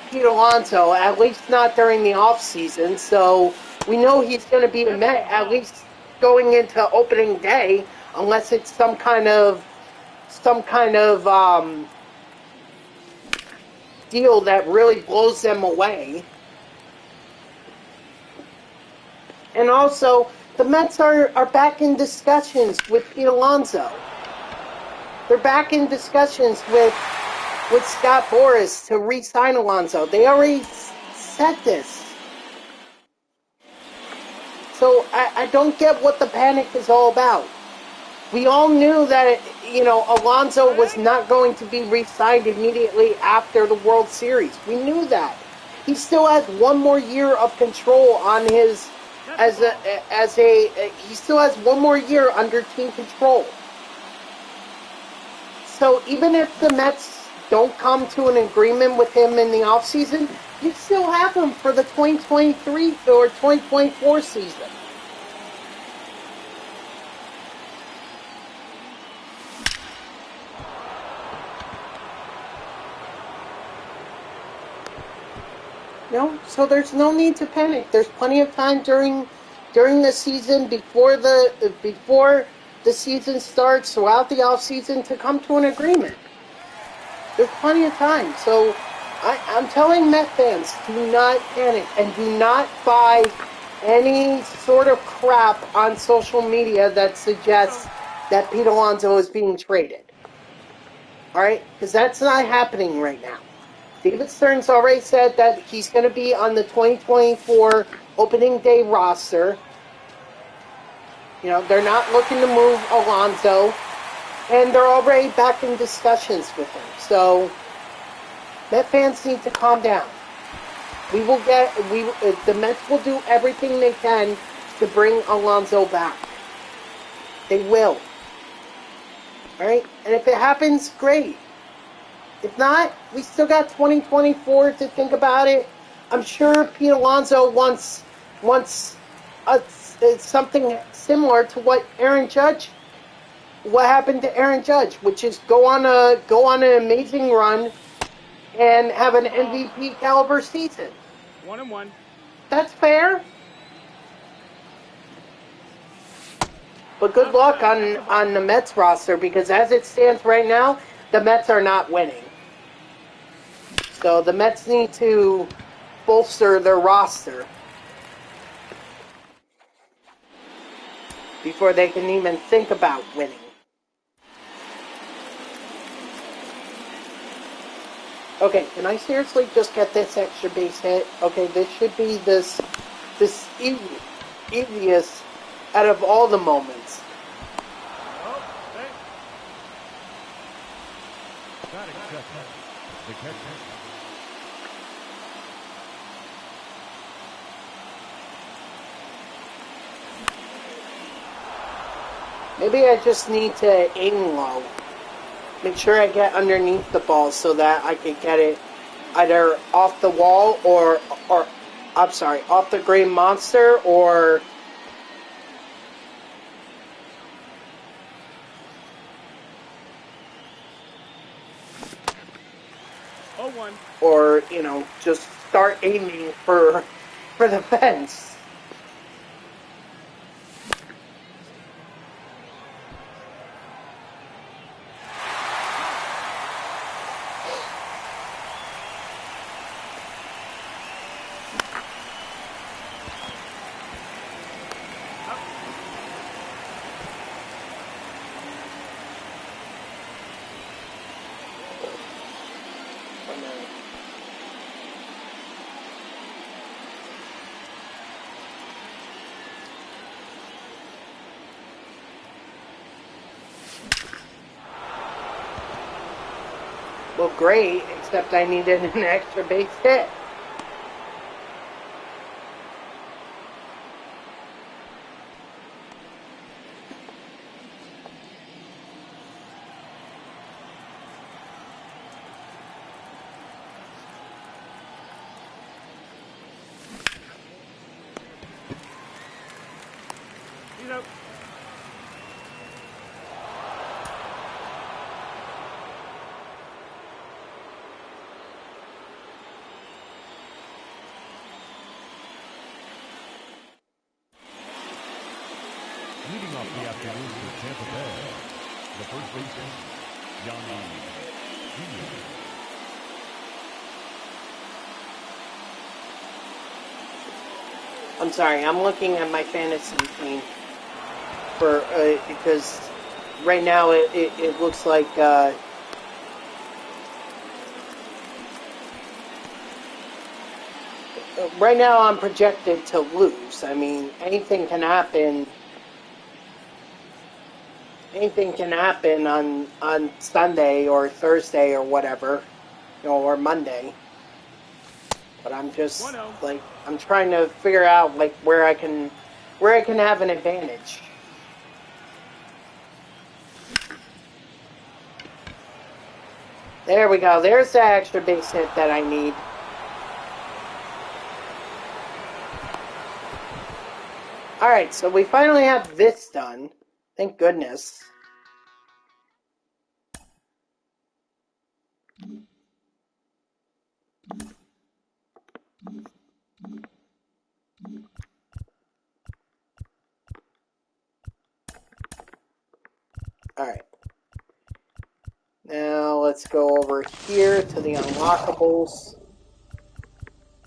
Pete Alonso, at least not during the off season. So we know he's going to be a Met at least going into opening day, unless it's some kind of deal that really blows them away. And also, the Mets are back in discussions with Pete Alonso. They're back in discussions with Scott Boras to re-sign Alonso. They already said this. So I don't get what the panic is all about. We all knew that, Alonso was not going to be re-signed immediately after the World Series. We knew that. He still has one more year of control on his... he still has one more year under team control. So even if the Mets don't come to an agreement with him in the offseason, you still have him for the 2023 or 2024 season. So there's no need to panic. There's plenty of time during the season, before the season starts, throughout the off season, to come to an agreement. There's plenty of time. So I'm telling Met fans, do not panic and do not buy any sort of crap on social media that suggests that Pete Alonso is being traded. All right, because that's not happening right now. David Stern's already said that he's going to be on the 2024 opening day roster. You know, they're not looking to move Alonso, and they're already back in discussions with him. So, Met fans need to calm down. The Mets will do everything they can to bring Alonso back. They will. Alright? And if it happens, great. If not, we still got 2024 to think about it. I'm sure Pete Alonso wants something similar to what happened to Aaron Judge, which is go on an amazing run and have an MVP caliber season. 1-1. That's fair. But good luck on the Mets roster, because as it stands right now, the Mets are not winning. So the Mets need to bolster their roster before they can even think about winning. Okay, can I seriously just get this extra base hit? Okay, this should be this easiest out of all the moments. The catcher. Maybe I just need to aim low. Make sure I get underneath the ball so that I can get it either off the wall or I'm sorry, off the green monster or you know, just start aiming for the fence. Well, great, except I needed an extra base hit. Leading off the afternoon for Tampa Bay, the first baseman, Yandy Diaz. I'm sorry, I'm looking at my fantasy team for because right now it looks like right now I'm projected to lose. I mean, anything can happen. Anything can happen on Sunday or Thursday or whatever, you know, or Monday. But I'm just like I'm trying to figure out like where I can have an advantage. There we go. There's the extra base hit that I need. Alright, so we finally have this done. Thank goodness. Alright. Now let's go over here to the unlockables.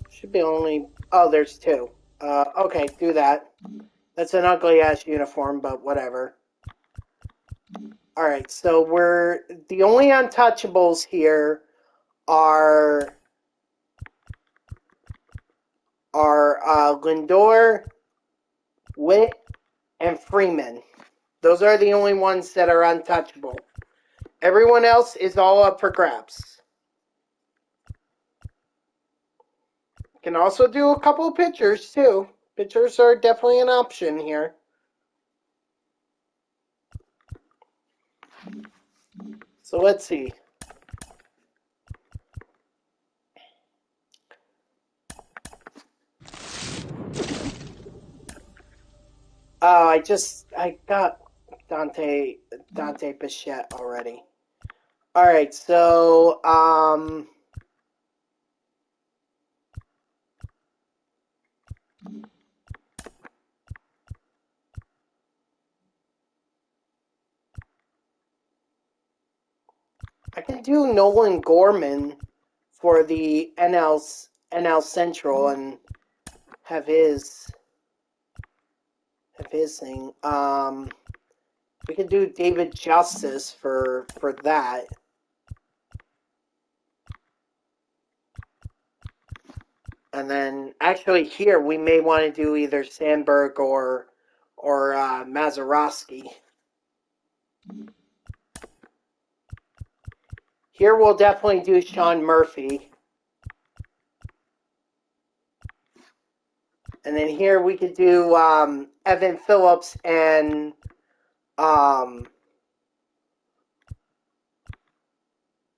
Should be only... Oh, there's two. Okay, do that. That's an ugly-ass uniform, but whatever. Alright, so the only untouchables here are Lindor, Witt, and Freeman. Those are the only ones that are untouchable. Everyone else is all up for grabs. Can also do a couple of pitchers too. Pitchers are definitely an option here. So let's see. Oh, I got Dante Bichette already. All right, so I can do Nolan Gorman for the NL Central and have his thing. We could do David Justice for that. And then actually here we may want to do either Sandberg or Mazeroski. Here we'll definitely do Sean Murphy. And then here we could do Evan Phillips and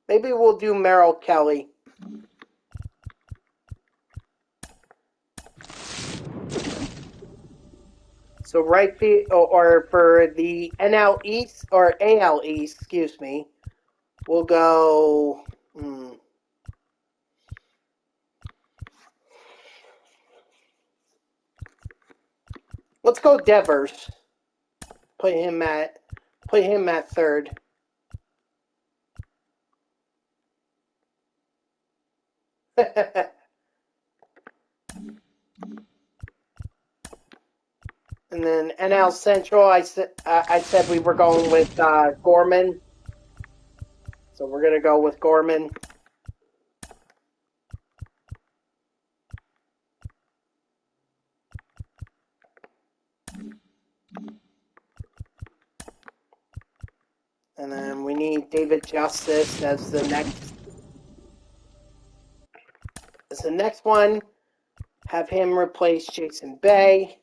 maybe we'll do Merrill Kelly. So right field, or for the NL East or AL East, excuse me, we'll go. Let's go Devers. Put him at third. And then NL Central, I said we were going with Gorman. So we're going to go with Gorman. And then we need David Justice as the next. As the next one, have him replace Jason Bay.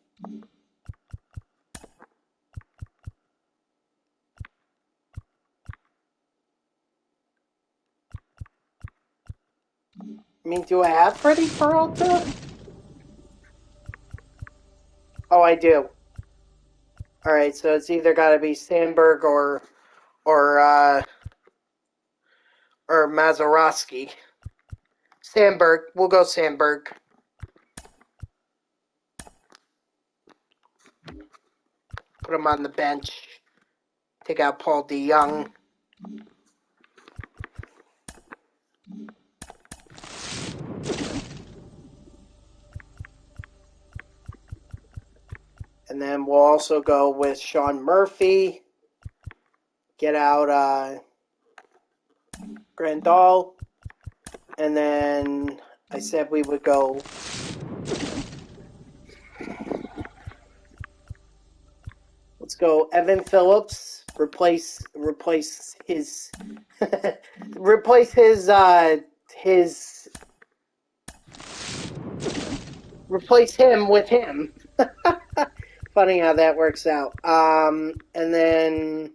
I mean, do I have Freddie Peralta? Oh, I do. All right, so it's either got to be Sandberg or Mazeroski. Sandberg. We'll go Sandberg. Put him on the bench. Take out Paul DeYoung. And then we'll also go with Sean Murphy. Get out Grandal. And then I said we would go. Let's go Evan Phillips. Replace his replace his replace him with him. Funny how that works out. And then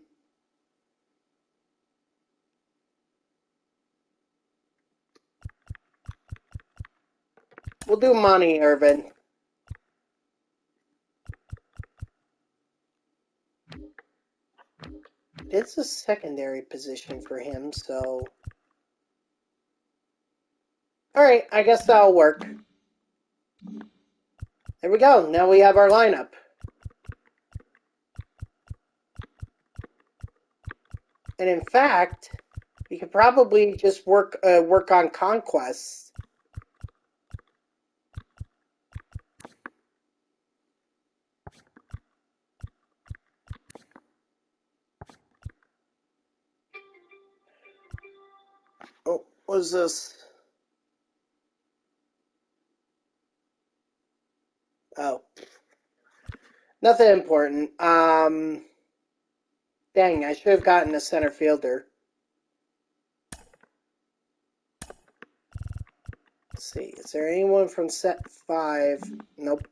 we'll do Monty Irvin. It's a secondary position for him, so. Alright, I guess that'll work. There we go. Now we have our lineup. And in fact, we could probably just work on conquests. Oh, what is this? Oh. Nothing important. Dang, I should have gotten a center fielder. Let's see. Is there anyone from set 5? Nope.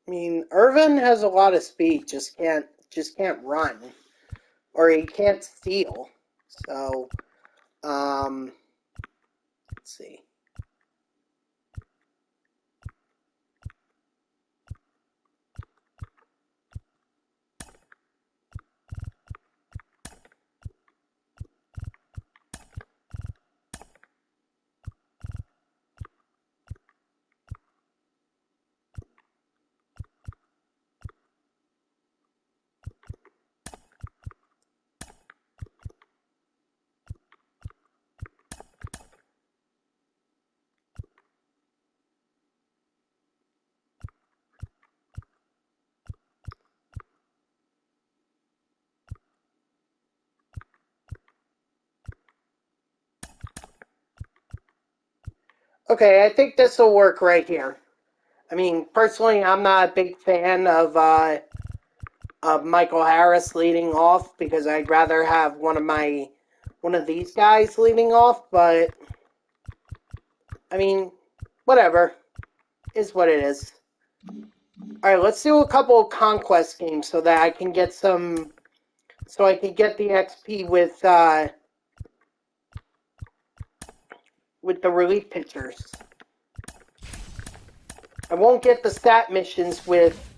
I mean, Irvin has a lot of speed, just can't run, or he can't steal. So, let's see. Okay, I think this will work right here. I mean, personally, I'm not a big fan of Michael Harris leading off because I'd rather have one of these guys leading off. But I mean, whatever is what it is. All right, let's do a couple of conquest games so that I can get some, so I can get the XP with the relief pitchers. I won't get the stat missions with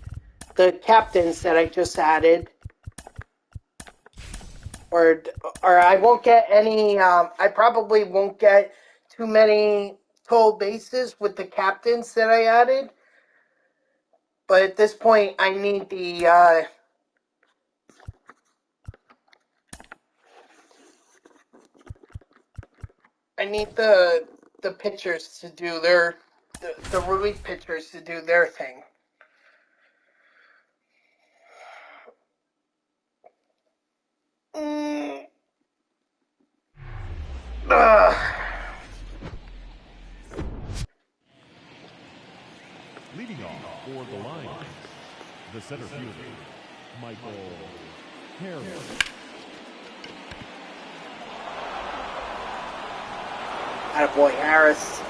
the captains that I just added, or I won't get any. I probably won't get too many total bases with the captains that I added. But at this point, I need the the pitchers to do the relief pitchers to do their thing. Leading off for the Lions, the center fielder, Michael Harris. Attaboy, Harris.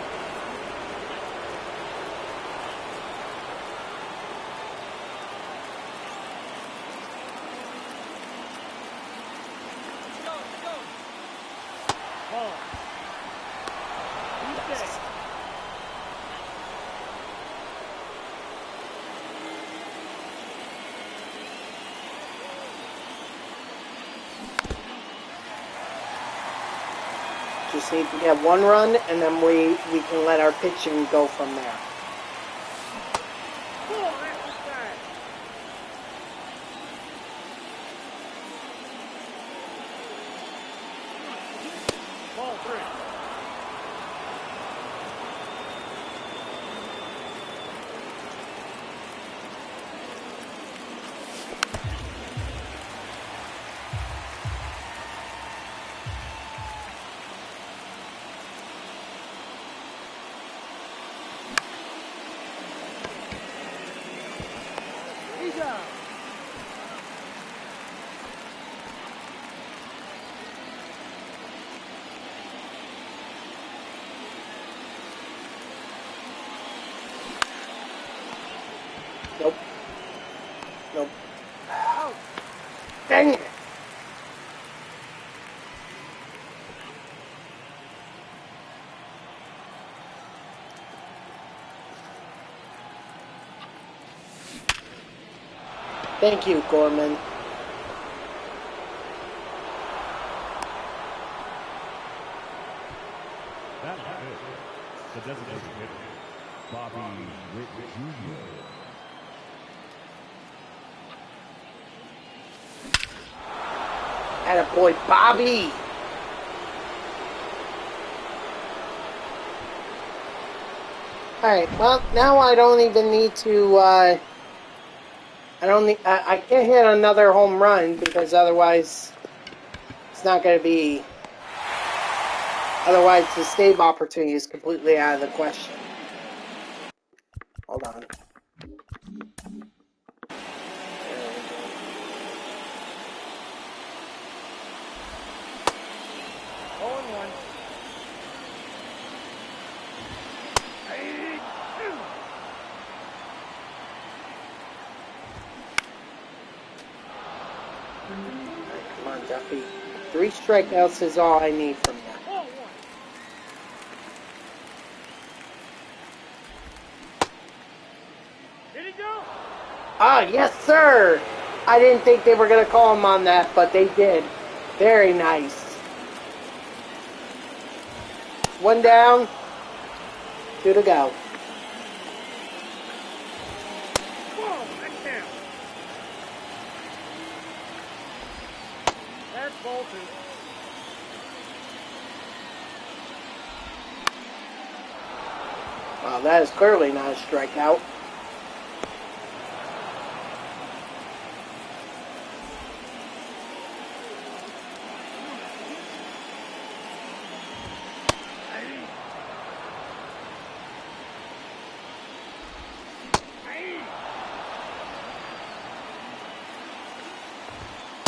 Just need to get one run, and then we can let our pitching go from there. Ball 3. He's out. Nope. Nope. Dang it! Thank you, Gorman. That hit. The designated hitter, Bobby Witt Jr. Attaboy, Bobby! Alright, well, now I don't even need to, I can't hit another home run because otherwise it's not going to be. Otherwise, the save opportunity is completely out of the question. Hold on. Come on, Duffy. 3 strikeouts is all I need from you. Did he go? Ah, yes, sir! I didn't think they were going to call him on that, but they did. Very nice. 1 down, 2 to go. Whoa, that's down. That's ball 2. Wow, that is clearly not a strikeout.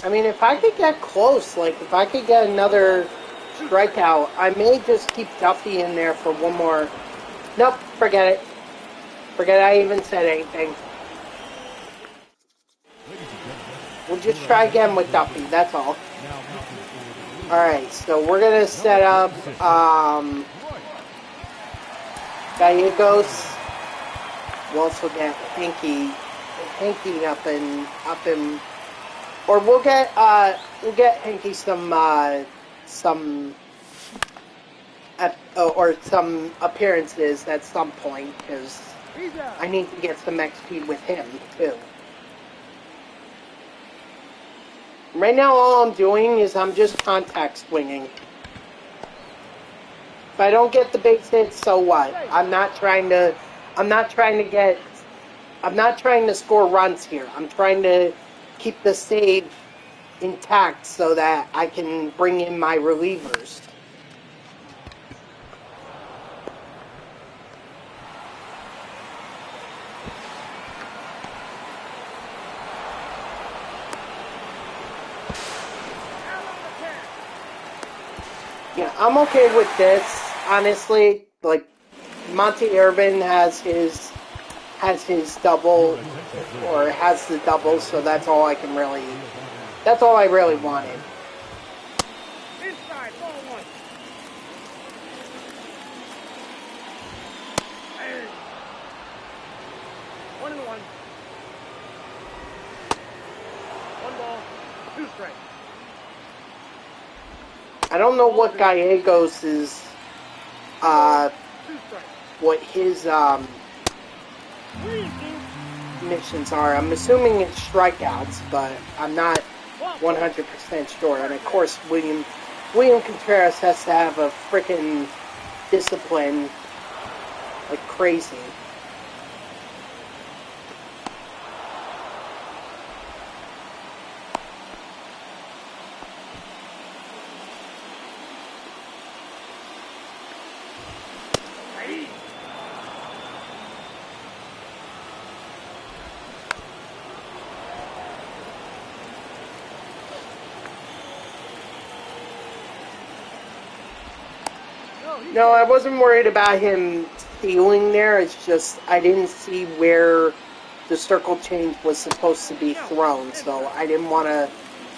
I mean, if I could get close, like if I could get another strikeout, I may just keep Duffy in there for one more. Nope, forget it. Forget I even said anything. We'll just try again with Duffy, that's all. Alright, so we're going to set up Gallegos. We'll also get Hanky up and or we'll get Hanky some appearances at some point because I need to get some XP with him too. Right now, all I'm doing is I'm just contact swinging. If I don't get the base hit, so what? I'm not trying to score runs here. I'm trying to keep the save intact so that I can bring in my relievers. Yeah, I'm okay with this, honestly. Like, Monty Irvin has his double, or has the double, so that's all I really wanted. Inside, ball 1. One and 1. 1 ball, 2 strikes. I don't know what Gallegos is, what his missions are. I'm assuming it's strikeouts, but I'm not 100% sure. And of course, William Contreras has to have a freaking discipline like crazy. No, I wasn't worried about him stealing there. It's just I didn't see where the circle change was supposed to be thrown, so I didn't want to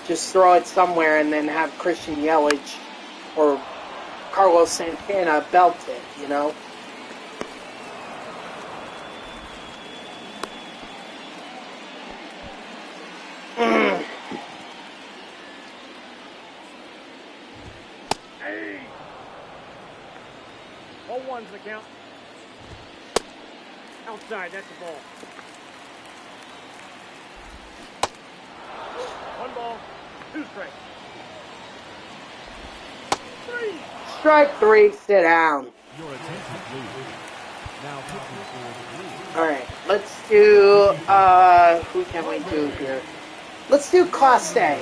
just throw it somewhere and then have Christian Yelich or Carlos Santana belt it, you know? Ball 1's the count. Outside, that's the ball. 1 ball, 2 strikes. 3. Strike 3, sit down. Your attention, please. Now pitching for the Blues. Alright, let's do who can we do here? Let's do Class A.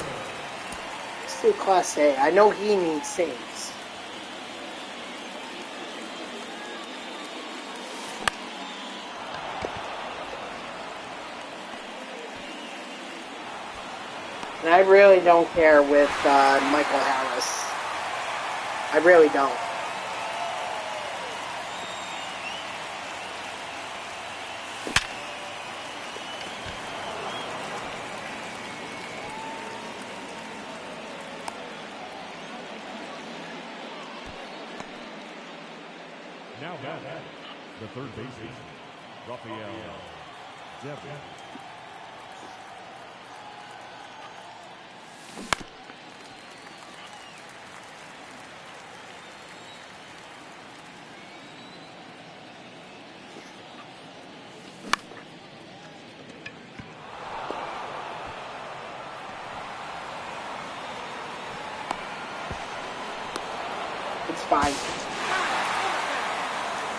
Let's do Class A. I know he needs saves. And I really don't care with Michael Harris. I really don't. Now back, the third baseman, Rafael Devon. It's fine.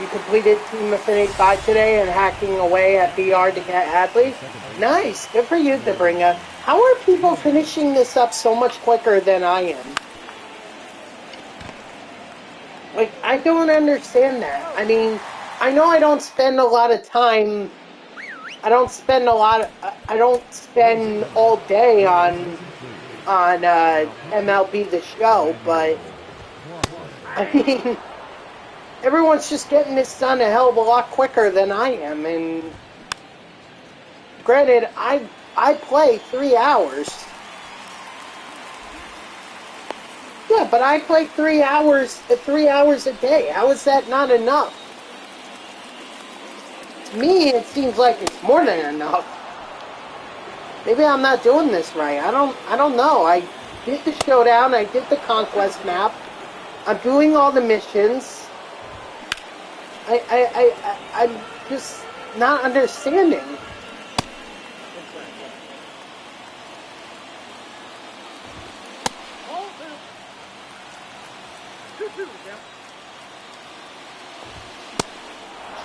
You completed Team Affinity 5 today and hacking away at VR to get Hadley? Nice! Good for you, Debringa. How are people finishing this up so much quicker than I am? Like, I don't understand that. I mean, I know I don't spend a lot of time... I don't spend all day on MLB The Show, but... I mean... Everyone's just getting this done a hell of a lot quicker than I am, and granted, I play 3 hours. Yeah, but I play 3 hours a day. How is that not enough? To me, it seems like it's more than enough. Maybe I'm not doing this right. I don't know. I did the showdown. I did the conquest map. I'm doing all the missions. I'm just not understanding.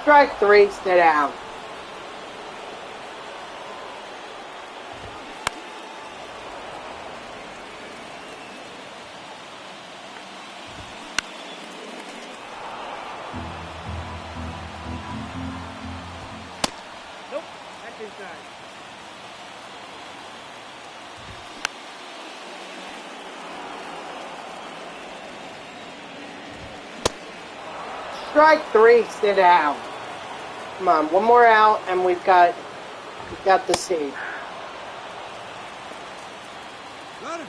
Strike 3, stay down. Strike 3, sit down. Come on, one more out, and we've got the save. Got him.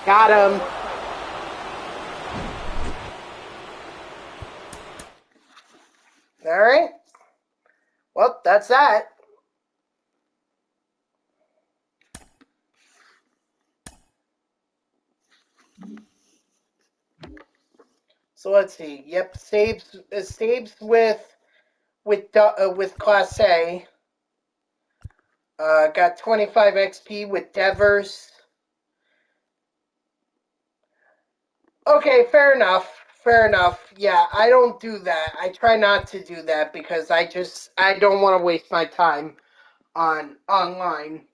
Got him. All right. Well, that's that. So let's see. Yep, saves with Class A. Got 25 XP with Devers. Okay, fair enough. Fair enough. Yeah, I don't do that. I try not to do that because I don't want to waste my time online.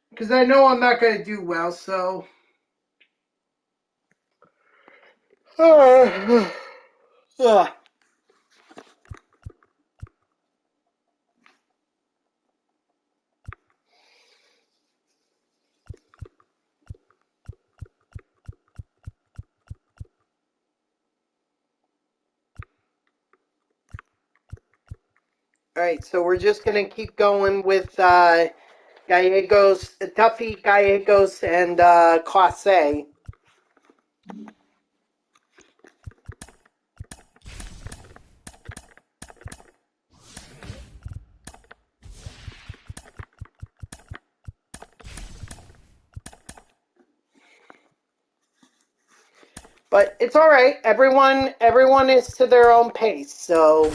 Because I know I'm not going to do well, so... Alright, so we're just going to keep going with Gallegos, Duffy, Gallegos, and Class A. But it's all right. Everyone is to their own pace. So,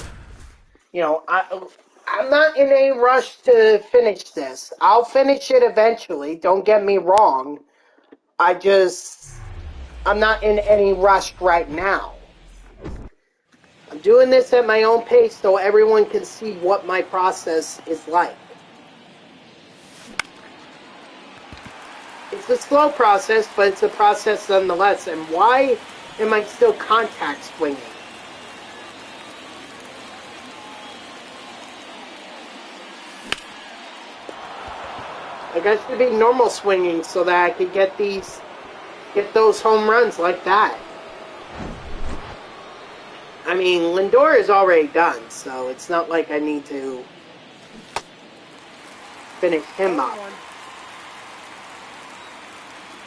you know, I'm not in a rush to finish this. I'll finish it eventually. Don't get me wrong. I'm not in any rush right now. I'm doing this at my own pace so everyone can see what my process is like. It's a slow process, but it's a process nonetheless. And why am I still contact swinging? Like, I should be normal swinging so that I could get those home runs like that. I mean, Lindor is already done, so it's not like I need to finish him up.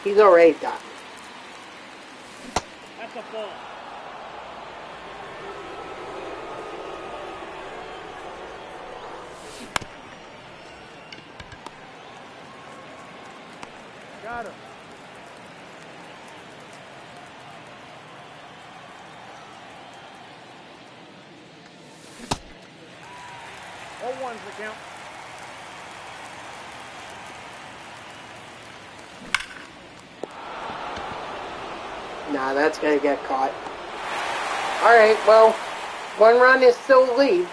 He's already done. That's a ball. Got him. All one's the count. Nah, that's gonna get caught. Alright, well, 1 run is still a lead.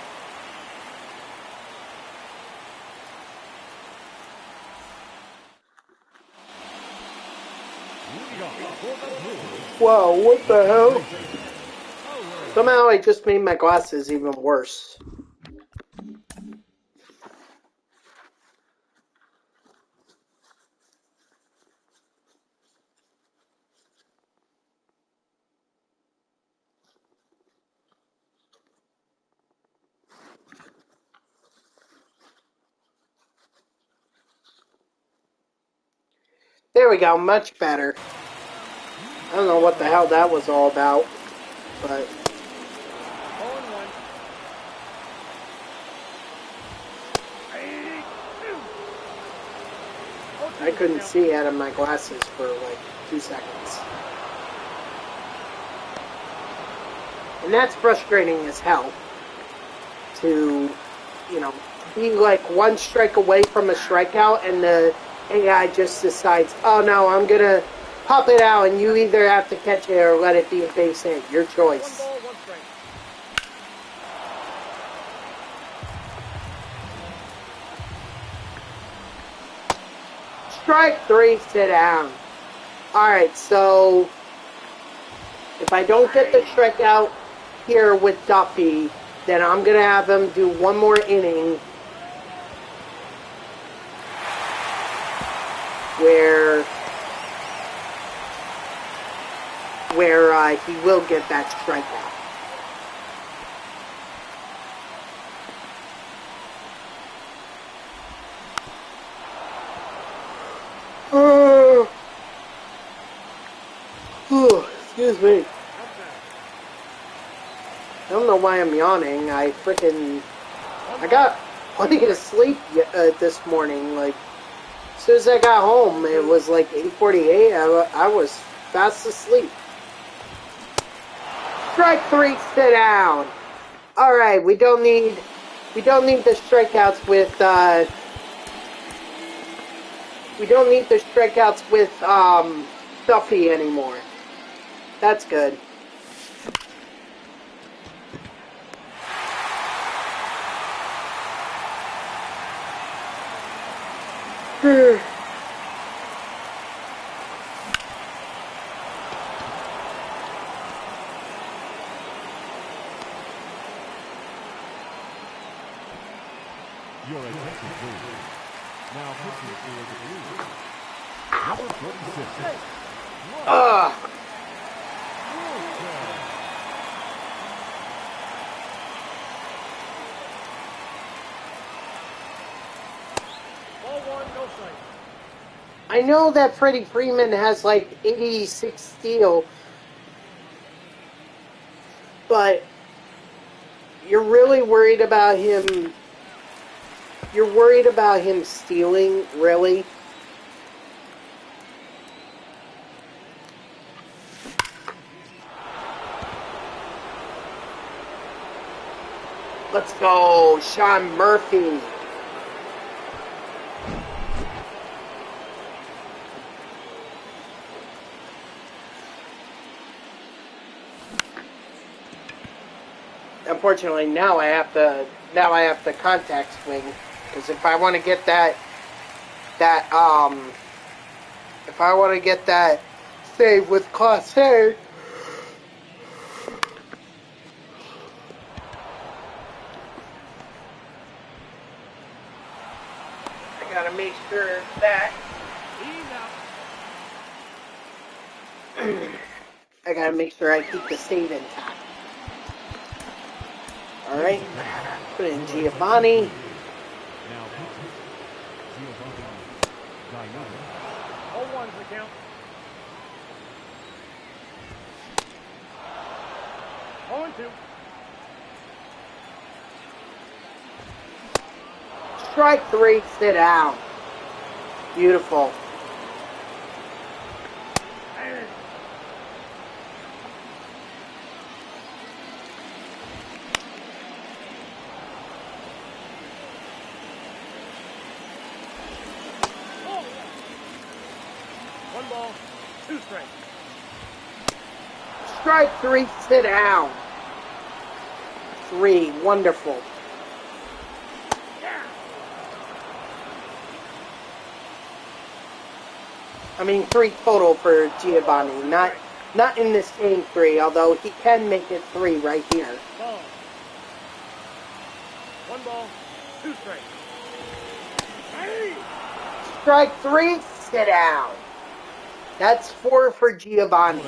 Whoa, what the hell? Somehow I just made my glasses even worse. There we go, much better. I don't know what the hell that was all about, but... I couldn't see out of my glasses for like 2 seconds. And that's frustrating as hell. To, you know, be like 1 strike away from a strikeout and the AI just decides, oh no, I'm gonna pop it out and you either have to catch it or let it be a base hit. Your choice. 1 ball, 1 strike. Strike 3, sit down. Alright, so if I don't get the strikeout here with Duffy, then I'm going to have him do 1 more inning where he will get that strikeout. Excuse me. I don't know why I'm yawning. I got plenty of sleep this morning. Like, as soon as I got home, it was like 8:48. I was fast asleep. Strike 3, sit down. All right, we don't need the strikeouts with Duffy anymore. That's good. Your attention, please. Now pitching for the Blues. Number 46. Ugh. Ball 1, no strike. I know that Freddie Freeman has like 86 steal, but you're really worried about him. You're worried about him stealing, really? Let's go, Sean Murphy. unfortunately, now I have to contact swing, because if I want to get that save with Class A, I gotta make sure that I gotta make sure I keep the save intact. All right, put in Giovanni. Now pitches Giovanni Gallegos. 0-1's the count. 0-2. Strike 3, sit down. Beautiful. One ball, 2 strikes. Strike 3, sit down. 3, wonderful. I mean 3 total for Giovanni, not in this game 3, although he can make it 3 right here. Ball. 1 ball, 2 strikes. Strike 3, sit down. That's 4 for Giovanni.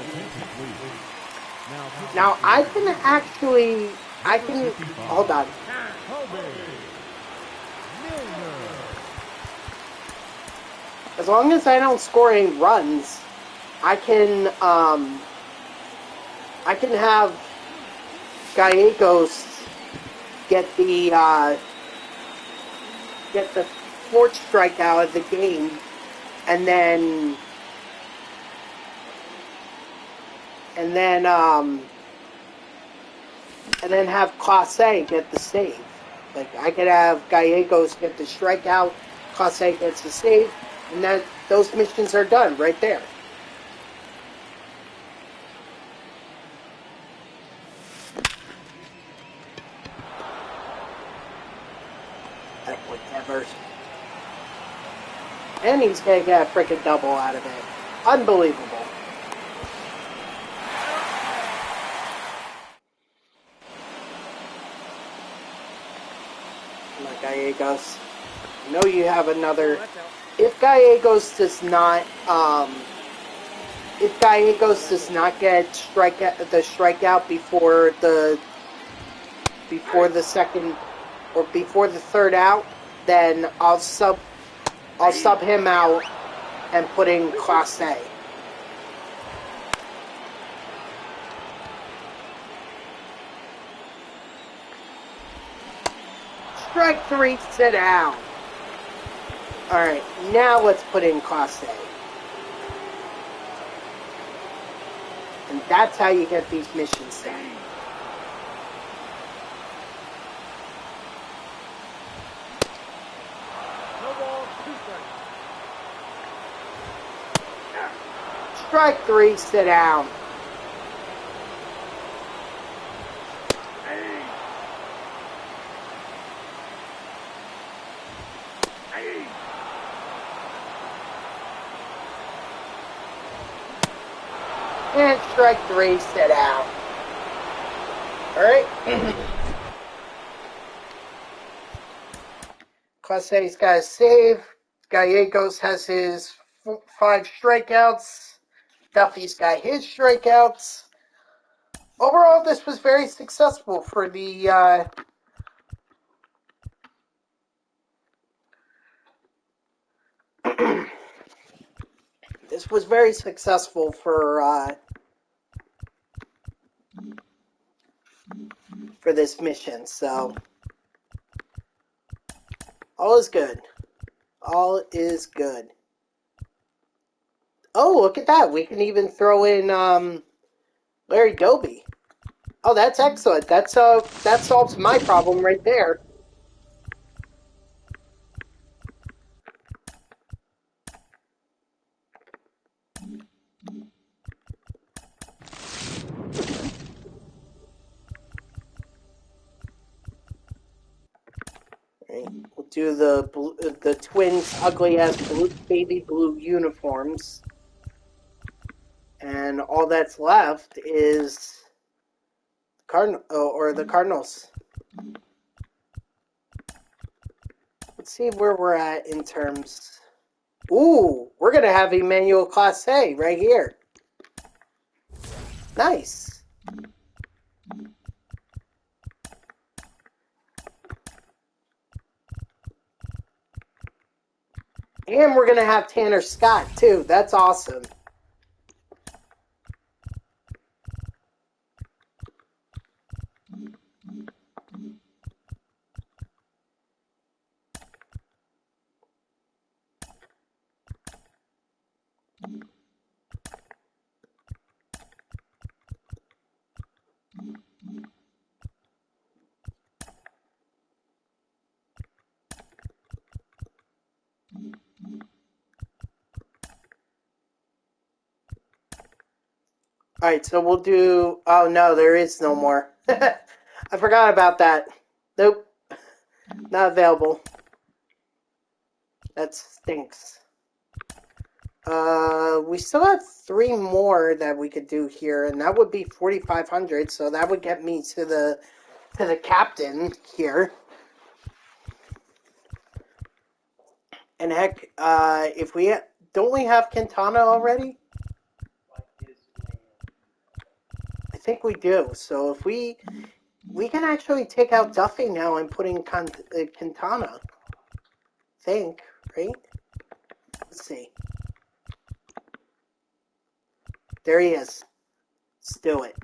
Now I can hold on. As long as I don't score any runs, I can have Gallegos get the 4th strikeout of the game, and then have Class A get the save. Like, I could have Gallegos get the strikeout, Class A gets the save, and those missions are done right there. Whatever. And he's gonna get a freaking double out of it. Unbelievable. Come on, Gallegos. I know you have another. If Gallegos does not get the strikeout before the second or before the 3rd out, then I'll sub him out and put in Class A. Strike 3, sit down. Alright, now let's put in Class A. And that's how you get these missions done. No ball, 2 strikes. Strike 3, sit down. And strike 3, sit down. Alright. Class A's got a save. Gallegos has his 5 strikeouts. Duffy's got his strikeouts. Overall, this was very successful for the this was very successful for this mission. So all is good. All is good. Oh, look at that. We can even throw in Larry Doby. Oh, that's excellent. That solves my problem right there. Right. We'll do the twins' ugly-ass baby blue uniforms. And all that's left is the Cardinals. Let's see where we're at in terms. Ooh, we're gonna have Emmanuel Clase right here. Nice. And we're gonna have Tanner Scott too. That's awesome. Alright, so we'll do... Oh, no, there is no more. I forgot about that. Nope. Not available. That stinks. We still have 3 more that we could do here, and that would be 4,500, so that would get me to the captain here. And heck, if we... Don't we have Quintana already? I think we do. So if we can actually take out Duffy now and put in Quintana. I think, right? Let's see. There he is. Let's do it.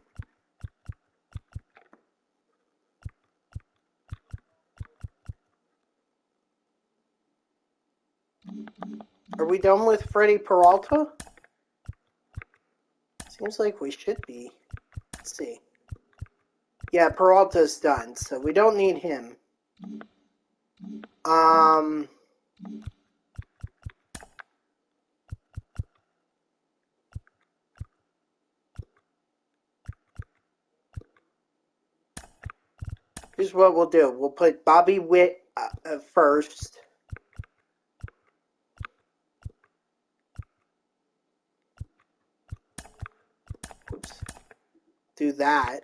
Are we done with Freddie Peralta? Seems like we should be. Let's see. Yeah, Peralta's done, so we don't need him. Here's what we'll do. We'll put Bobby Witt first. Oops. Do that.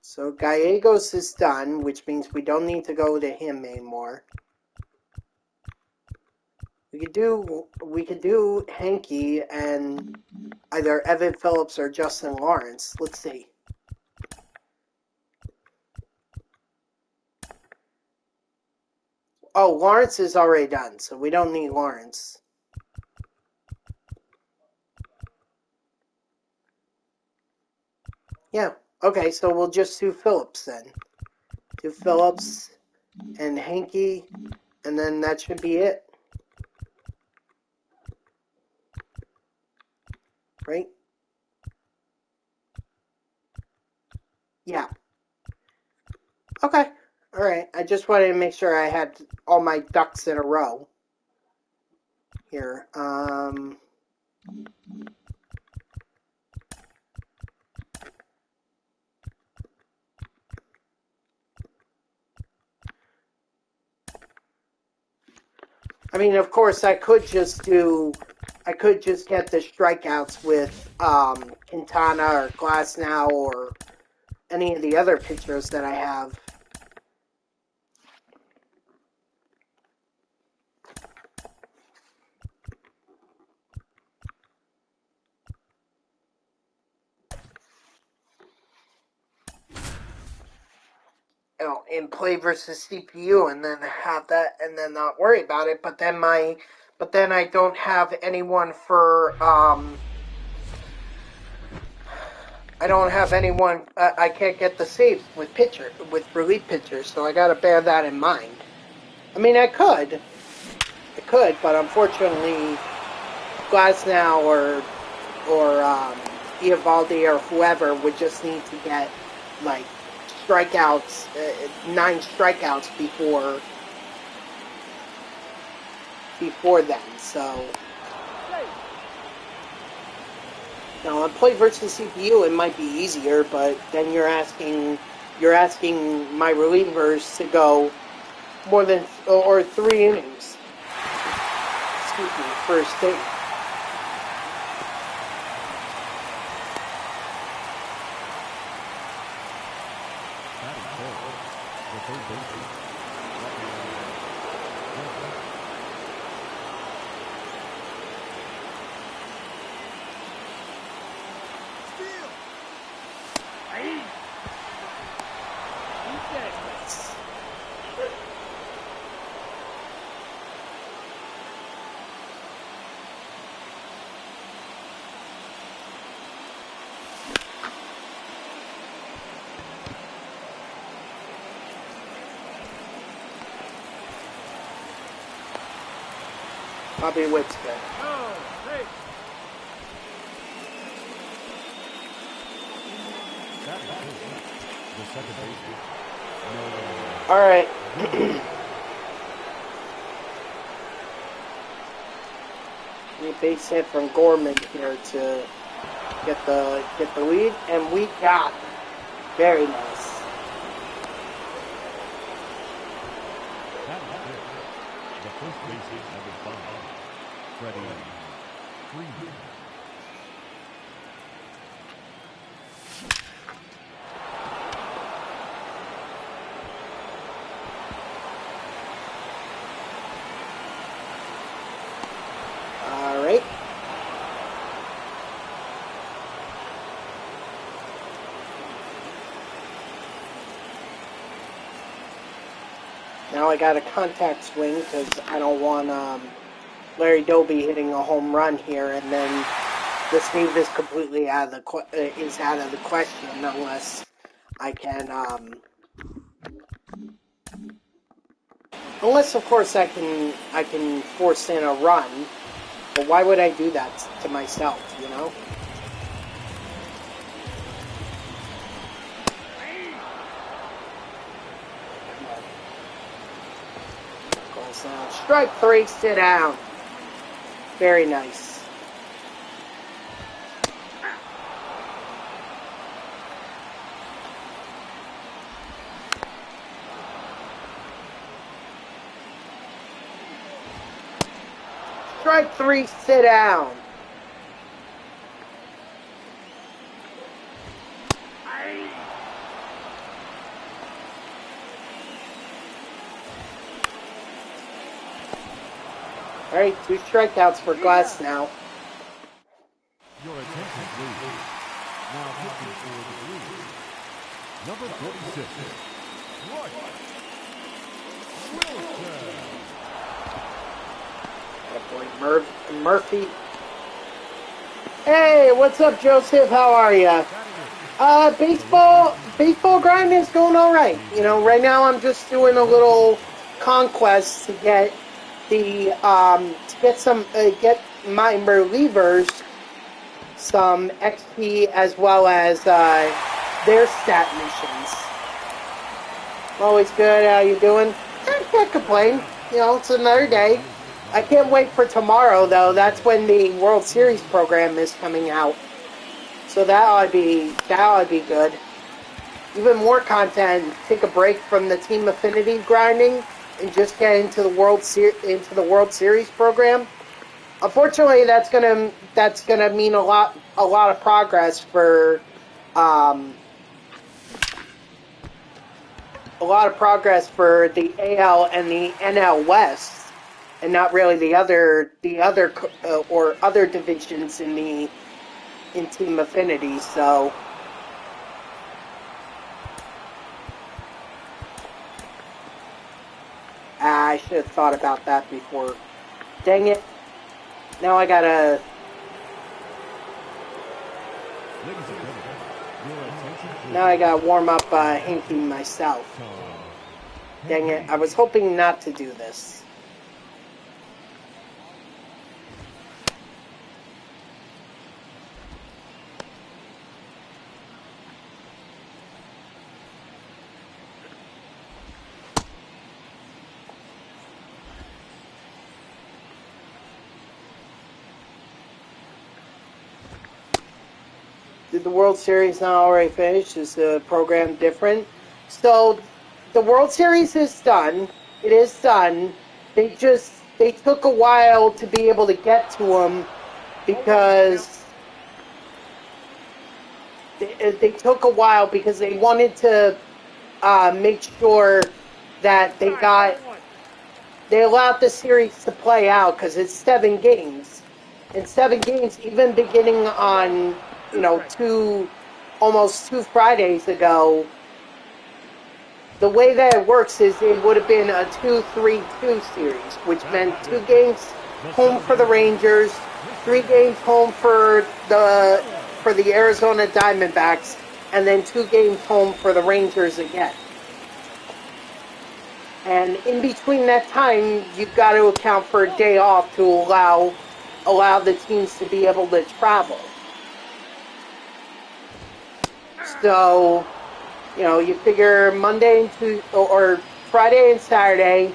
So Gallegos is done, which means we don't need to go to him anymore. We could do Hanky and either Evan Phillips or Justin Lawrence. Let's see. Oh, Lawrence is already done, so we don't need Lawrence. Yeah. Okay, so we'll just do Phillips then. Do Phillips and Hanky, and then that should be it. Right? Yeah. Okay. All right. I just wanted to make sure I had all my ducks in a row. Here. I mean, of course, I could just get the strikeouts with Quintana or Glasnow or any of the other pitchers that I have. You know, and play versus CPU, and then have that, and then not worry about it. But then I don't have anyone for I don't have anyone. I can't get the saves with relief pitchers, so I got to bear that in mind. I mean, I could, but unfortunately, Glasnow or Eovaldi or whoever would just need to get like strikeouts, 9 strikeouts before then, so. Now, on play versus CPU, it might be easier, but then you're asking my relievers to go more than or 3 innings. Excuse me, for a state. Bobby Witt's good. Oh, hey. The second baseman. All right. Need a base hit from Gorman here to get the lead, and we got it. Very nice. The first baseman, number 5, Freddie Freeman. All right. Now I got a contact swing because I don't want Larry Doby hitting a home run here, and then the save is completely out of the question unless I can unless of course I can force in a run. But why would I do that to myself? You know. Strike 3, sit down. Very nice. Strike 3, sit down. All right, 2 strikeouts for Glass now. Your attention, please. Now pitching for the Blues, number 46, Rush Wilson. That boy Murphy. Hey, what's up, Joseph? How are ya? Baseball grind is going all right. You know, right now I'm just doing a little conquest to get the get my relievers some XP as well as their stat missions. Always good. How you doing? I can't complain. You know, it's another day. I can't wait for tomorrow though. That's when the World Series program is coming out. So that ought to be good. Even more content. Take a break from the Team Affinity grinding and just get into the World Series program. Unfortunately, that's gonna mean a lot of progress for the AL and the NL West, and not really the other divisions in Team Affinity. So. I should have thought about that before. Dang it. Now I gotta... Now I gotta warm up Hinky myself. Dang it. I was hoping not to do this. the World Series not already finished? Is the program different? So the World Series is done. It is done. They took a while to be able to get to them because they took a while because they wanted to make sure that they allowed the series to play out because it's 7 games. And 7 games, even beginning on, almost 2 Fridays ago, the way that it works is it would have been a 2-3-2 series, which meant 2 games home for the Rangers, 3 games home for the Arizona Diamondbacks, and then 2 games home for the Rangers again. And in between that time, you've got to account for a day off to allow the teams to be able to travel. So, you figure Monday and Tuesday, or Friday and Saturday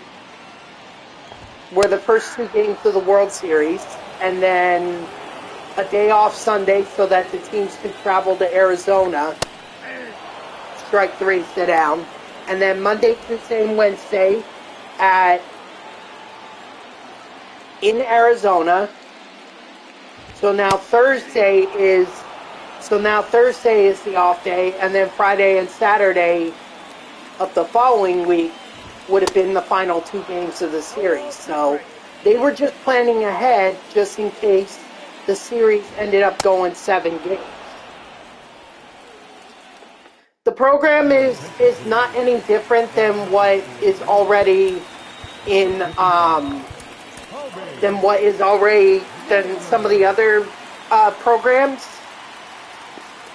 were the first 2 games of the World Series, and then a day off Sunday so that the teams could travel to Arizona, strike 3, sit down, and then Monday, Tuesday, and Wednesday in Arizona. So now Thursday is the off day, and then Friday and Saturday of the following week would have been the final 2 games of the series. So they were just planning ahead just in case the series ended up going 7 games. The program is not any different than what is already than some of the other programs,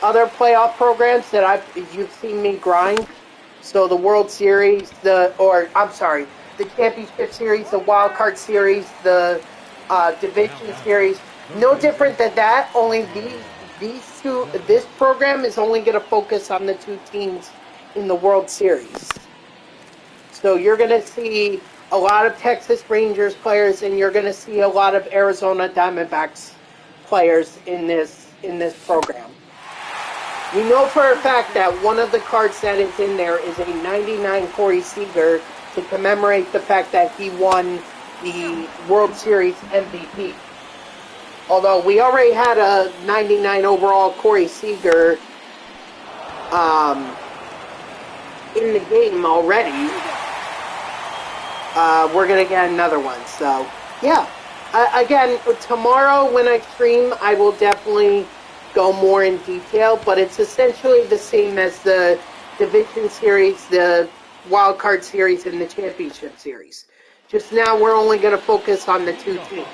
other playoff programs that you've seen me grind. So the World Series, the Championship Series, the Wild Card Series, the Division Series. No different than that. Only this program is only going to focus on the 2 teams in the World Series. So you're going to see a lot of Texas Rangers players, and you're going to see a lot of Arizona Diamondbacks players in this program. We know for a fact that one of the cards that is in there is a 99 Corey Seager to commemorate the fact that he won the World Series MVP. Although we already had a 99 overall Corey Seager in the game already, we're going to get another one. So, yeah. Again, tomorrow when I stream, I will definitely go more in detail, but it's essentially the same as the Division Series, the Wild Card Series, and the Championship Series. Just now we're only going to focus on the 2 teams.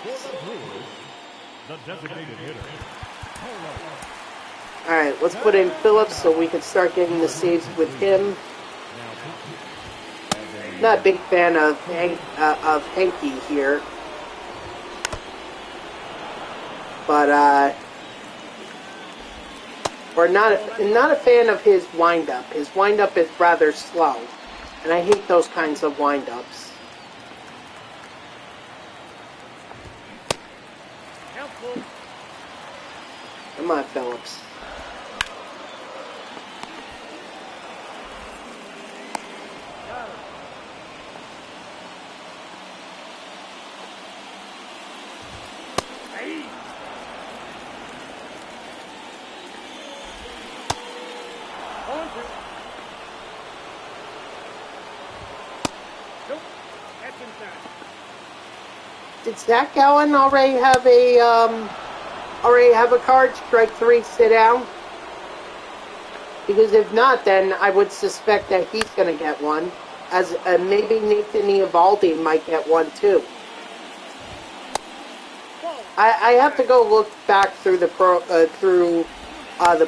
Alright, let's put in Phillips so we can start getting the saves with him. Not a big fan of Hanky here. But, or not a fan of his windup. His windup is rather slow, and I hate those kinds of windups. Come on, Phillips. Did Zach Allen already have a card? Strike 3, sit down. Because if not, then I would suspect that he's going to get one. As maybe Nathan Eovaldi might get one too. I have to go look back through the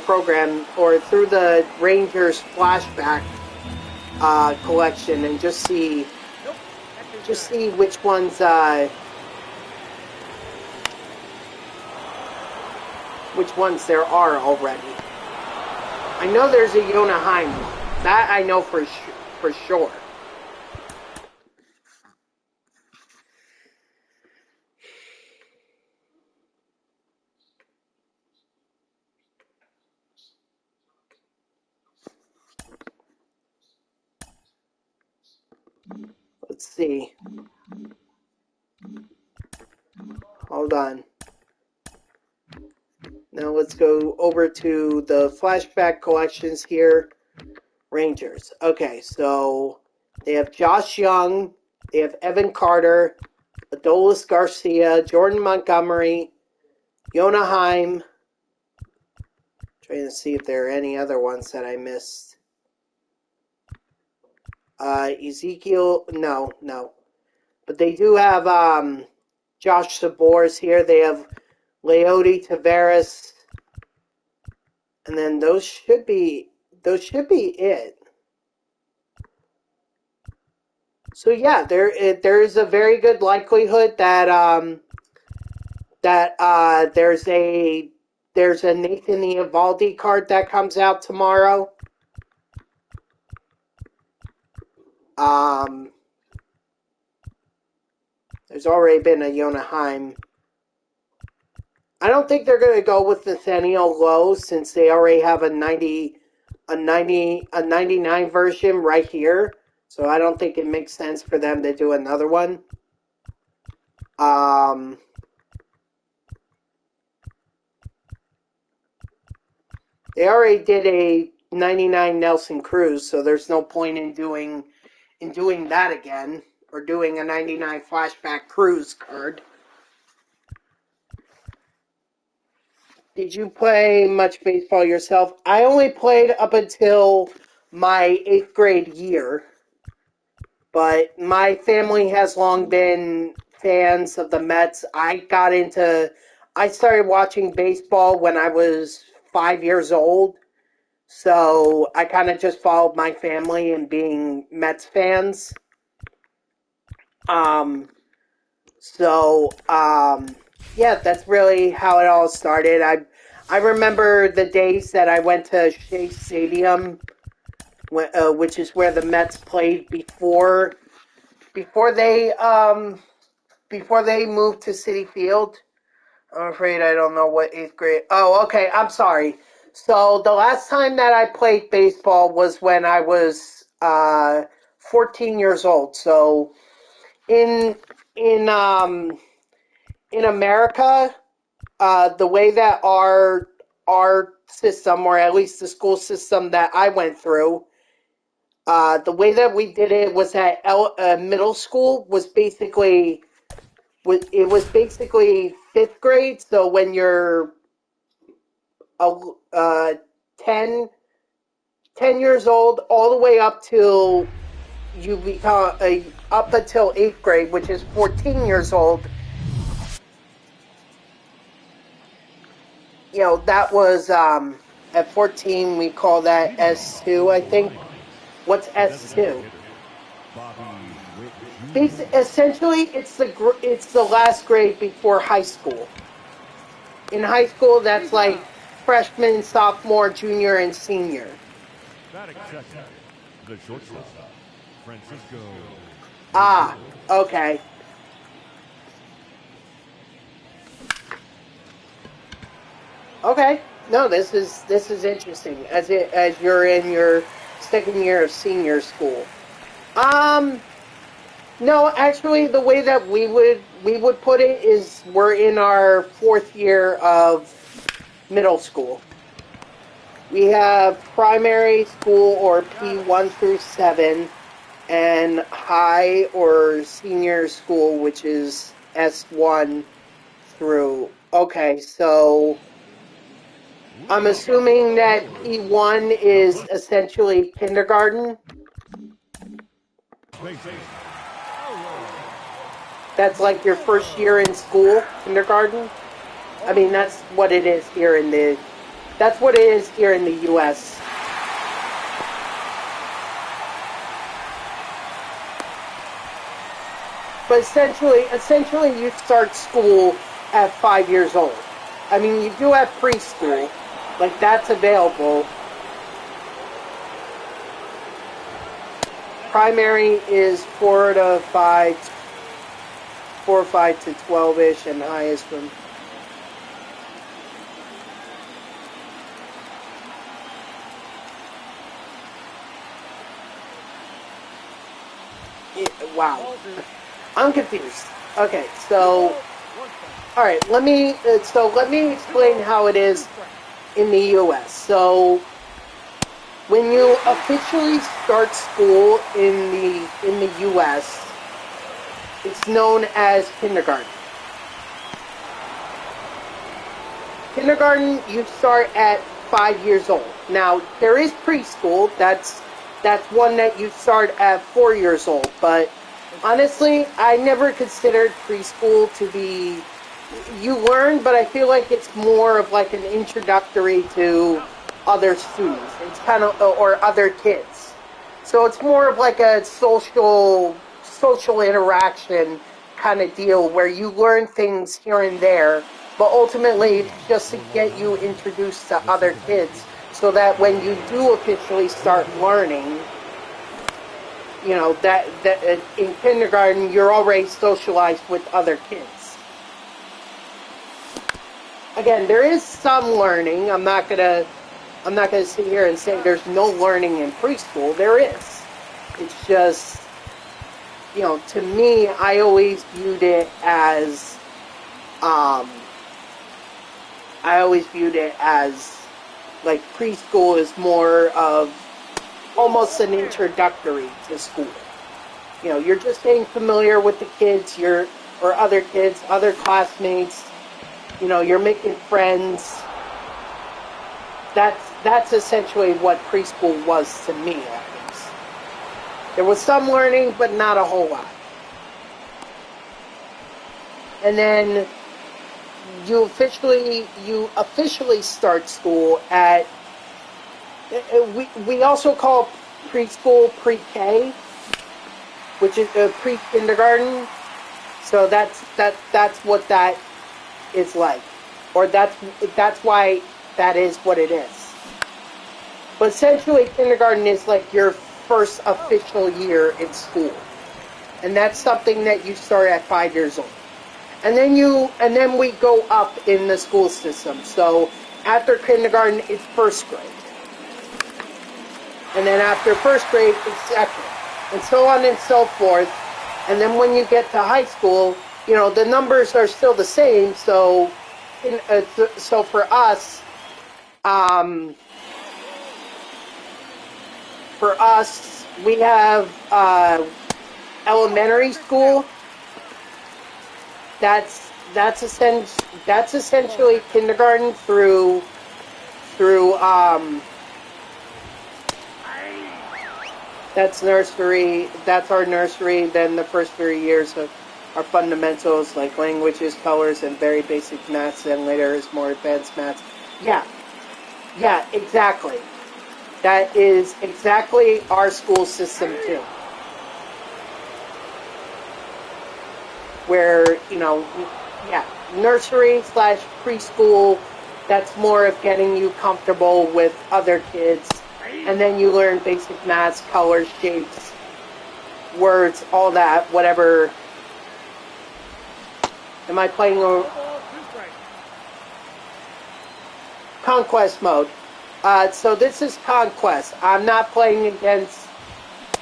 program or through the Rangers flashback collection and just see which ones there are already. I know there's a Yona Heim one. That I know for sure. Let's see. Hold on. Now let's go over to the flashback collections here. Rangers. Okay, so they have Josh Young, they have Evan Carter, Adolis Garcia, Jordan Montgomery, Yona Heim. Trying to see if there are any other ones that I missed. Ezekiel, no. But they do have Josh Sabors here. They have Leody Tavares. And then those should be it. So yeah, there is a very good likelihood that there's a Nathan Eovaldi card that comes out tomorrow. There's already been a Yona Heim. I don't think they're going to go with Nathaniel Lowe since they already have a 99 version right here. So I don't think it makes sense for them to do another one. They already did a 99 Nelson Cruz, so there's no point in doing that again, or doing a 99 flashback Cruz card. Did you play much baseball yourself? I only played up until my 8th grade year, but my family has long been fans of the Mets. I started watching baseball when I was 5 years old. So I kind of just followed my family in being Mets fans. Yeah, that's really how it all started. I remember the days that I went to Shea Stadium, which is where the Mets played before they moved to Citi Field. I'm afraid I don't know what 8th grade. Oh, okay. I'm sorry. So the last time that I played baseball was when I was 14 years old. So in America, the way that our system, or at least the school system that I went through, the way that we did it was that middle school was basically 5th grade. So when you're 10 years old, all the way up till you become up until 8th grade, which is 14 years old. You know, that was at 14 we call that S2, I think. What's S2? Essentially, it's the last grade before high school. In high school, that's like freshman, sophomore, junior, and senior. Batting second, the shortstop, Francisco. Ah, okay. Okay. No, this is interesting. As you're in your second year of senior school. No, actually, the way that we would put it is we're in our 4th year of middle school. We have primary school, or P1 through 7, and high or senior school, which is S1 through. Okay, so I'm assuming that P1 is essentially kindergarten. That's like your first year in school, kindergarten. I mean, that's what it is here in the U.S. But essentially, you start school at 5 years old. I mean, you do have preschool, like that's available. Primary is 4 or 5 to 12-ish, and high is from. Wow. Ball 2. I'm confused. Okay, so... 1 strike. Alright, let me explain how it 2 is strikes. in the U.S. So, when you officially start school in the U.S., it's known as kindergarten. Kindergarten, you start at 5 years old. Now, there is preschool. That's one that you start at 4 years old. But honestly, I never considered preschool to be... You learn, but I feel like it's more of like an introductory to other students. It's kind of... or other kids. So it's more of like a social interaction kind of deal where you learn things here and there, but ultimately it's just to get you introduced to other kids so that when you do officially start learning, you know, that in kindergarten you're already socialized with other kids. Again, there is some learning. I'm not gonna sit here and say there's no learning in preschool. There is. It's just, you know, to me, I always viewed it as, like, preschool is more of almost an introductory to school. You know, you're just getting familiar with the kids, or other kids, other classmates. You know, you're making friends. That's essentially what preschool was to me, at least. There was some learning, but not a whole lot. And then you officially start school at... We also call preschool pre-K, which is pre-kindergarten. So that's what that is like, or that's why that is what it is. But essentially, kindergarten is like your first official year in school, and that's something that you start at 5 years old. And then we go up in the school system. So after kindergarten, it's first grade. And then after first grade, it's second. And so on and so forth. And then when you get to high school, you know, the numbers are still the same. So, so for us, we have elementary school. That's essentially kindergarten through that's nursery. That's our nursery. Then the first 3 years of our fundamentals, like languages, colors, and very basic maths. And later is more advanced maths. Yeah, exactly. That is exactly our school system too. Where, you know, yeah, nursery / preschool, that's more of getting you comfortable with other kids. And then you learn basic maths, colors, shapes, words, all that, whatever. Am I playing a... Conquest mode. So this is Conquest. I'm not playing against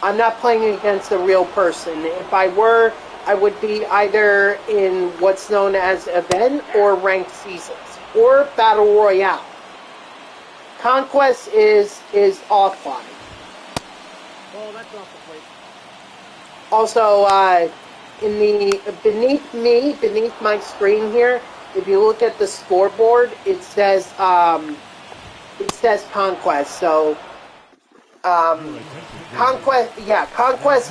a real person. If I were, I would be either in what's known as event or ranked seasons or battle royale. Conquest is offline. Oh, that's off the plate. Also, in the beneath my screen here, if you look at the scoreboard, it says Conquest. So Conquest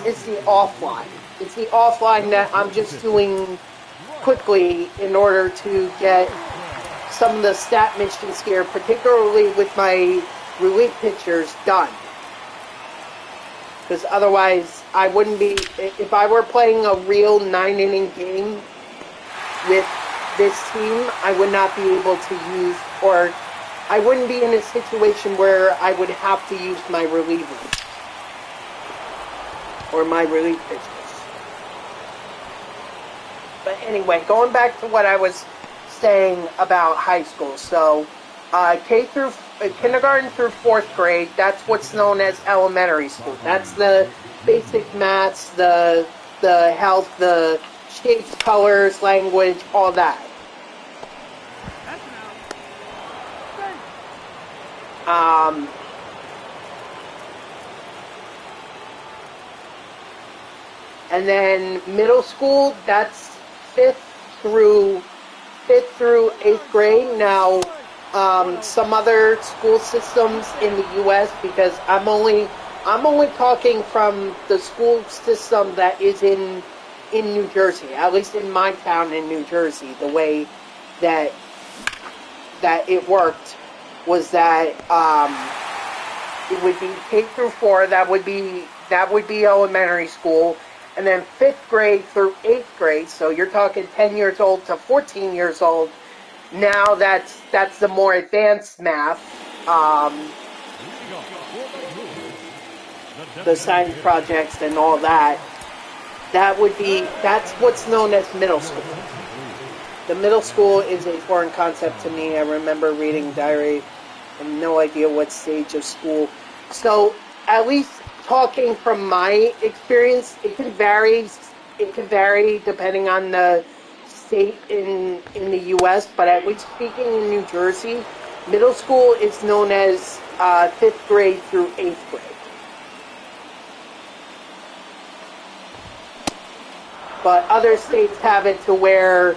is the offline. It's the offline that I'm just doing quickly in order to get some of the stat missions here, particularly with my relief pitchers, done. Because otherwise, I wouldn't be... If I were playing a real 9-inning game with this team, I would not be able to use... Or I wouldn't be in a situation where I would have to use my relievers. Or my relief pitchers. But anyway, going back to what I was saying about high school. So, kindergarten through 4th grade, that's what's known as elementary school. That's the basic maths, the health, the shapes, colors, language, all that. That's an out. And then middle school, that's fifth through 8th grade. Now, some other school systems in the U.S., because I'm only talking from the school system that is in New Jersey, at least in my town in New Jersey. The way that it worked was that it would be K through 4. That would be elementary school. And then 5th grade through 8th grade, so you're talking 10 years old to 14 years old. Now that's the more advanced math, the science projects and all that. That's what's known as middle school. The middle school is a foreign concept to me. I remember reading diary. I have no idea what stage of school. So at least talking from my experience, it can vary. It can vary depending on the state in the U.S. But at least speaking in New Jersey, middle school is known as 5th grade through 8th grade. But other states have it to where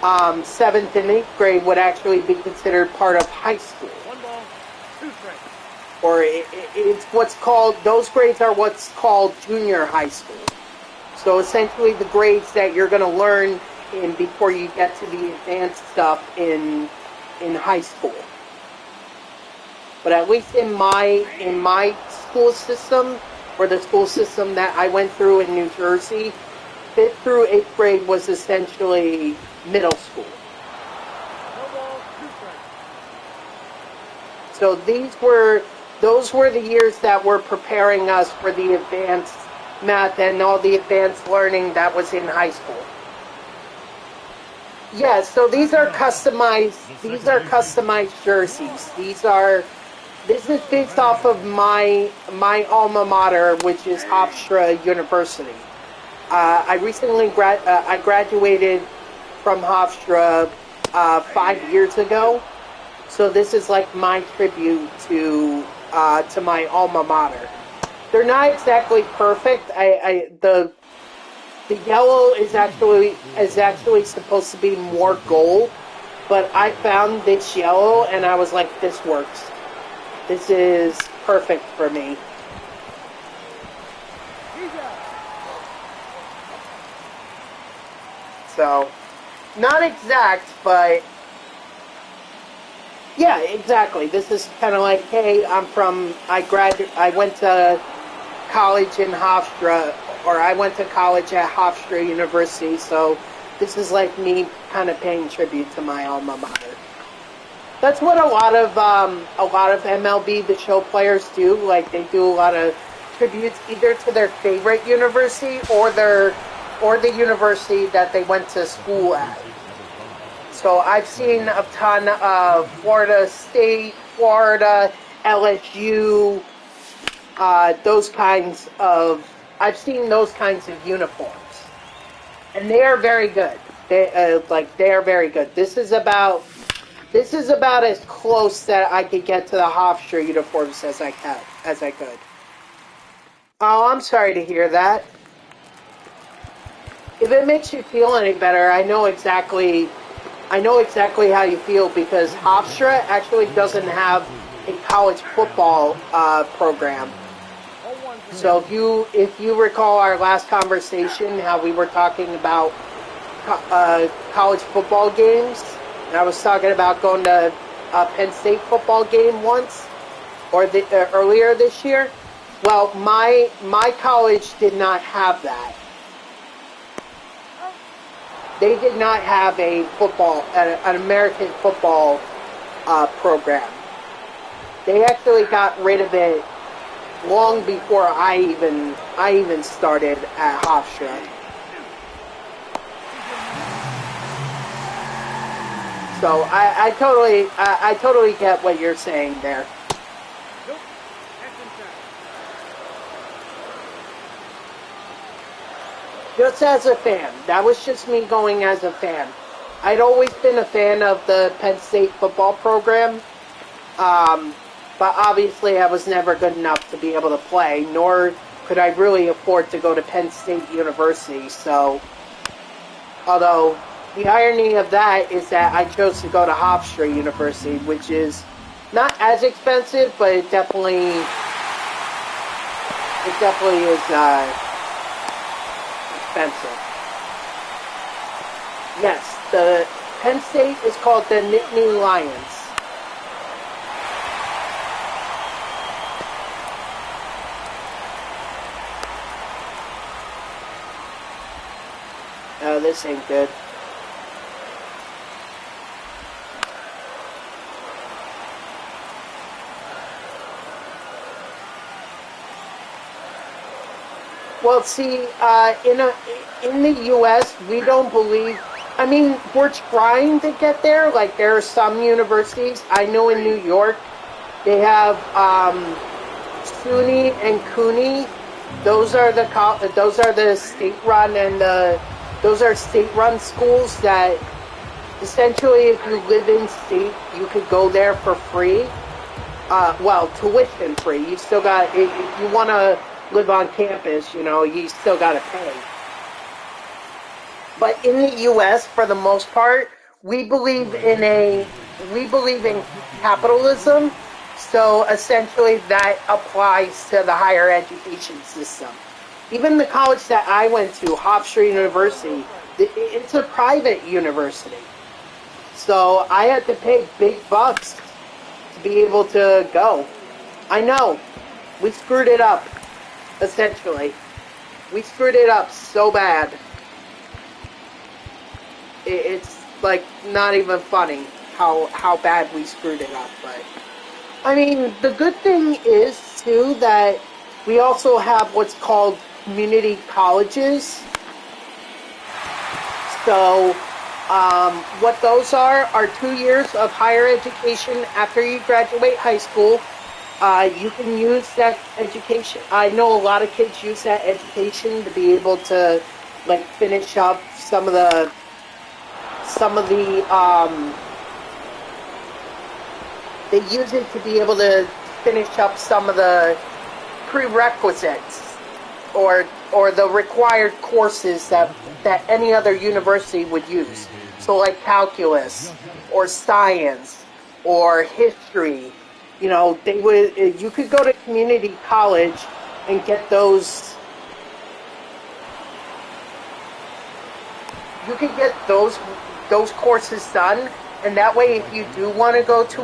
7th and 8th grade would actually be considered part of high school. 1 ball, 2 strikes. Or it's what's called, those grades are what's called junior high school. So essentially the grades that you're going to learn in before you get to the advanced stuff in high school. But at least in my school system, or the school system that I went through in New Jersey, 5th through 8th grade was essentially middle school. 1 ball, 2 strikes. So those were the years that were preparing us for the advanced math and all the advanced learning that was in high school. Yeah, so these are customized jerseys. This is based off of my alma mater, which is Hofstra University. I recently I graduated from Hofstra 5 years ago, so this is like my tribute to my alma mater. They're not exactly perfect. The yellow is actually supposed to be more gold, but I found this yellow and I was like, this works. This is perfect for me. So, not exact, but yeah, exactly. This is kind of like, hey, I went to college in Hofstra, or I went to college at Hofstra University, so this is like me kind of paying tribute to my alma mater. That's what a lot of MLB The Show players do. Like, they do a lot of tributes either to their favorite university or the university that they went to school at. So I've seen a ton of Florida State, Florida, LSU, I've seen those kinds of uniforms, and they are very good. They are very good. This is about as close that I could get to the Hofstra uniforms as I could. Oh, I'm sorry to hear that. If it makes you feel any better, I know exactly how you feel, because Hofstra actually doesn't have a college football program. So if you recall our last conversation, how we were talking about college football games, and I was talking about going to a Penn State football game once, or earlier this year. Well, my college did not have that. They did not have an American football program. They actually got rid of it long before I even started at Hofstra. So I totally get what you're saying there. Just as a fan. That was just me going as a fan. I'd always been a fan of the Penn State football program, but obviously I was never good enough to be able to play, nor could I really afford to go to Penn State University. So, although the irony of that is that I chose to go to Hofstra University, which is not as expensive, but it definitely is expensive. Yes, the Penn State is called the Nittany Lions. Oh, this ain't good. Well, see, in the U.S., we don't believe. I mean, we're trying to get there. Like, there are some universities. I know in New York, they have SUNY and CUNY. Those are the state-run and those are state-run schools that essentially, if you live in state, you could go there for free. Well, tuition free. You still got if you want to live on campus, you still got to pay. But in the U.S., for the most part, we believe in capitalism. So essentially, that applies to the higher education system. Even the college that I went to, Hofstra University, it's a private university. So I had to pay big bucks to be able to go. I know, we screwed it up. Essentially, we screwed it up so bad. It's like not even funny how bad we screwed it up. But I mean, the good thing is too that we also have what's called community colleges. So what those are 2 years of higher education after you graduate high school. You can use that education. I know a lot of kids use that education to be able to like finish up some of the they use it to be able to finish up some of the prerequisites or the required courses that any other university would use. So like calculus or science or history. You could go to community college and get those. You could get those courses done, and that way, if you do want to go to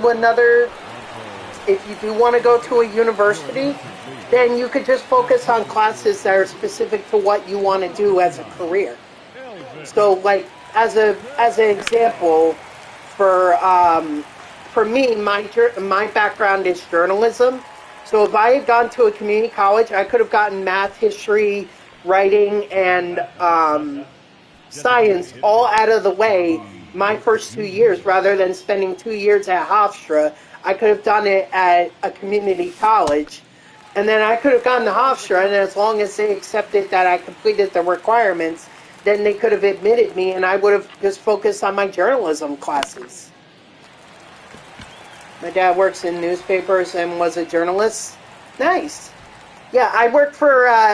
a university, then you could just focus on classes that are specific to what you want to do as a career. So, like as an example, for me, my background is journalism. So if I had gone to a community college, I could have gotten math, history, writing, and science all out of the way my first 2 years, rather than spending 2 years at Hofstra. I could have done it at a community college, and then I could have gone to Hofstra, and as long as they accepted that I completed the requirements, then they could have admitted me, and I would have just focused on my journalism classes. My dad works in newspapers and was a journalist. Nice. Yeah, I worked for a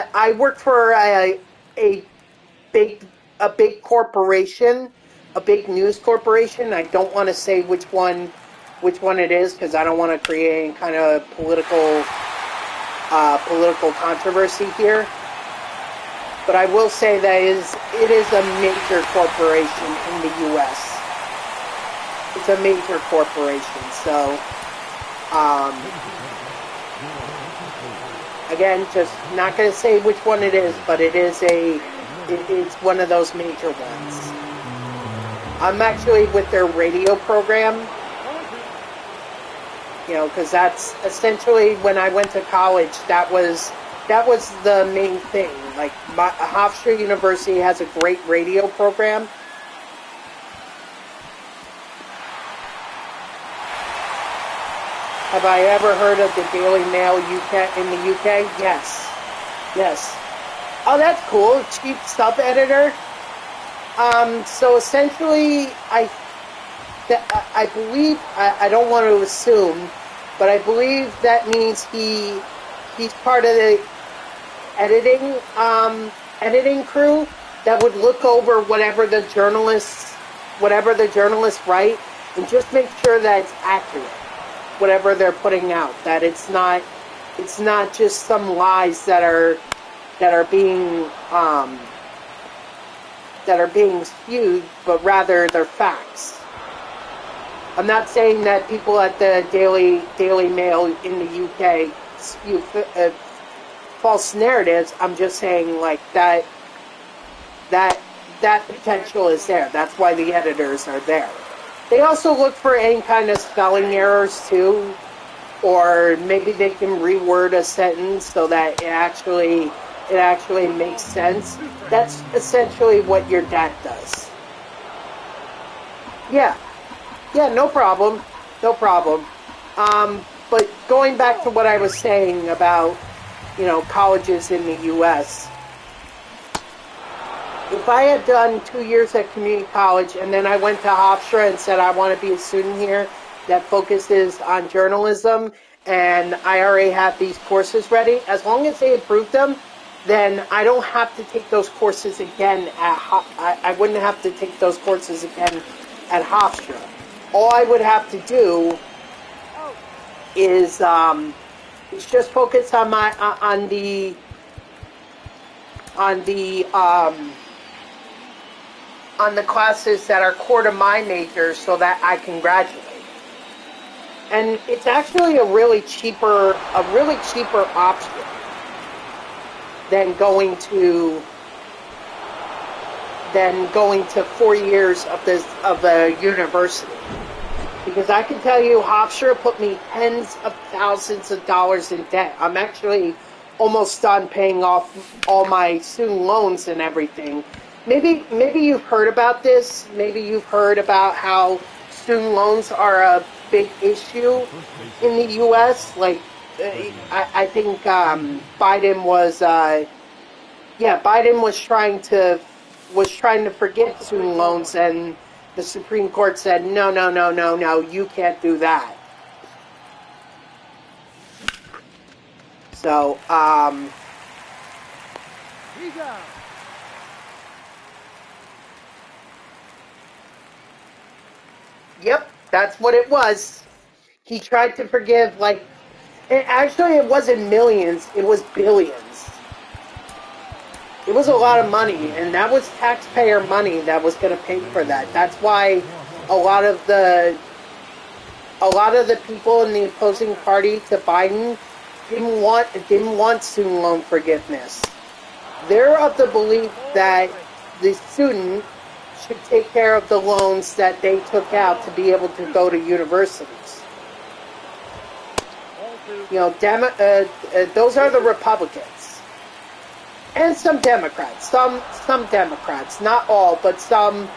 big corporation, a big news corporation. I don't want to say which one it is because I don't want to create any kind of political controversy here. But I will say that it is a major corporation in the U.S. It's a major corporation, so again, just not going to say which one it is, but it's one of those major ones. I'm actually with their radio program, because that's essentially when I went to college. That was the main thing. Like, Hofstra University has a great radio program. Have I ever heard of the Daily Mail UK in the UK? Yes. Oh, that's cool. Chief sub-editor. So essentially, I believe, I don't want to assume, but I believe that means he's part of the editing editing crew that would look over whatever the journalists write and just make sure that it's accurate, whatever they're putting out, that it's not just some lies that are being spewed, but rather they're facts. I'm not saying that people at the Daily Mail in the UK spew false narratives. I'm just saying like that potential is there. That's why the editors are there. They also look for any kind of spelling errors too, or maybe they can reword a sentence so that it actually makes sense. That's essentially what your dad does. Yeah, no problem. But going back to what I was saying about, colleges in the U.S., if I had done 2 years at community college and then I went to Hofstra and said I want to be a student here that focuses on journalism and I already have these courses ready, as long as they approve them, then I don't have to take those courses again I wouldn't have to take those courses again at Hofstra. All I would have to do is just focus on the classes that are core to my major so that I can graduate. And it's actually a really cheaper option than going to 4 years of the university. Because I can tell you, Hofstra put me tens of thousands of dollars in debt. I'm actually almost done paying off all my student loans and everything. Maybe you've heard about this. Maybe you've heard about how student loans are a big issue in the U.S. Like, I think Biden was trying to forget student loans, and the Supreme Court said, no, you can't do that. So, yep, that's what it was. He tried to forgive, actually it wasn't millions, it was billions. It was a lot of money, and that was taxpayer money that was going to pay for that. That's why a lot of the people in the opposing party to Biden didn't want student loan forgiveness. They're of the belief that the student should take care of the loans that they took out to be able to go to universities. Those are the Republicans. And some Democrats, some Democrats, not all, but some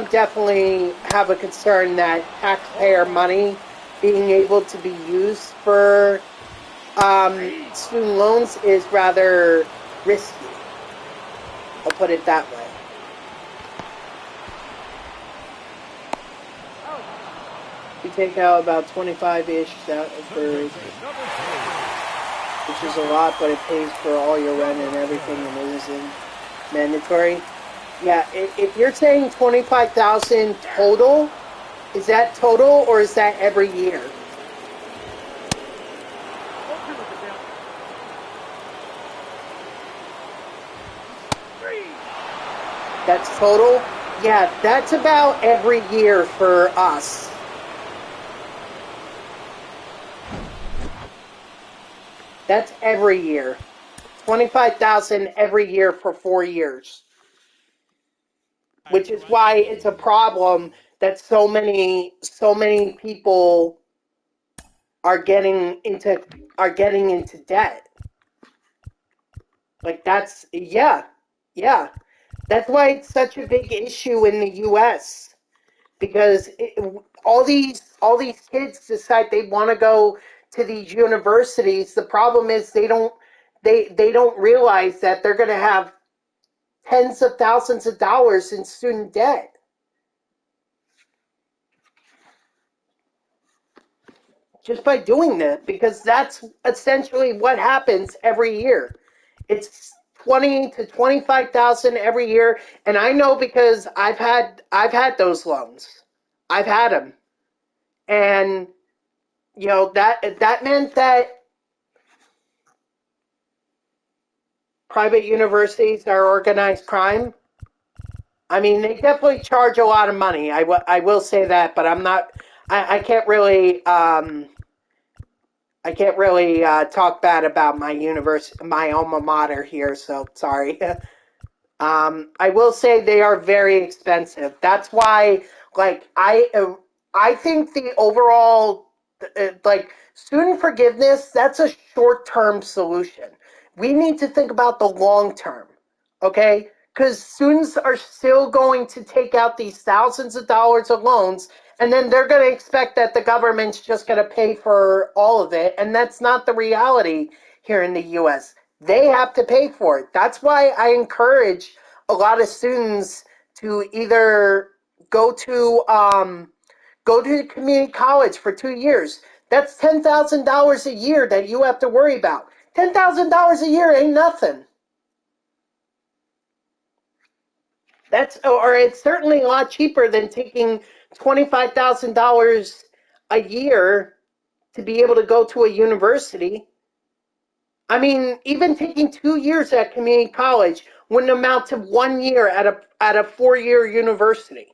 definitely have a concern that taxpayer money being able to be used for student loans is rather risky. I'll put it that way. We take out about 25-ish for, which is a lot, but it pays for all your rent and everything, and it isn't mandatory. Yeah, if you're saying 25,000 total, is that total or is that every year? That's total? Yeah, that's about every year for us. That's every year. 25,000 every year for 4 years. Which is why it's a problem that so many people are getting into debt. Like that's That's why it's such a big issue in the U.S. because all these kids decide they want to go to these universities. The problem is they don't they don't realize that they're going to have tens of thousands of dollars in student debt. Just by doing that, because that's essentially what happens every year. It's 20 to 25,000 every year, and I know because I've had those loans. I've had them, and that meant that private universities are organized crime. I mean, they definitely charge a lot of money. I will say that, but I'm not. I can't really. I can't really talk bad about my alma mater here. So sorry. I will say they are very expensive. That's why, like, I think the overall, like, student forgiveness, that's a short-term solution. We need to think about the long term, okay? Because students are still going to take out these thousands of dollars of loans, and then they're going to expect that the government's just going to pay for all of it, and that's not the reality here in the U.S. They have to pay for it. That's why I encourage a lot of students to either go to community college for 2 years. That's $10,000 a year that you have to worry about. $10,000 a year ain't nothing. Or it's certainly a lot cheaper than taking $25,000 a year to be able to go to a university. I mean, even taking 2 years at community college wouldn't amount to 1 year at a 4-year university.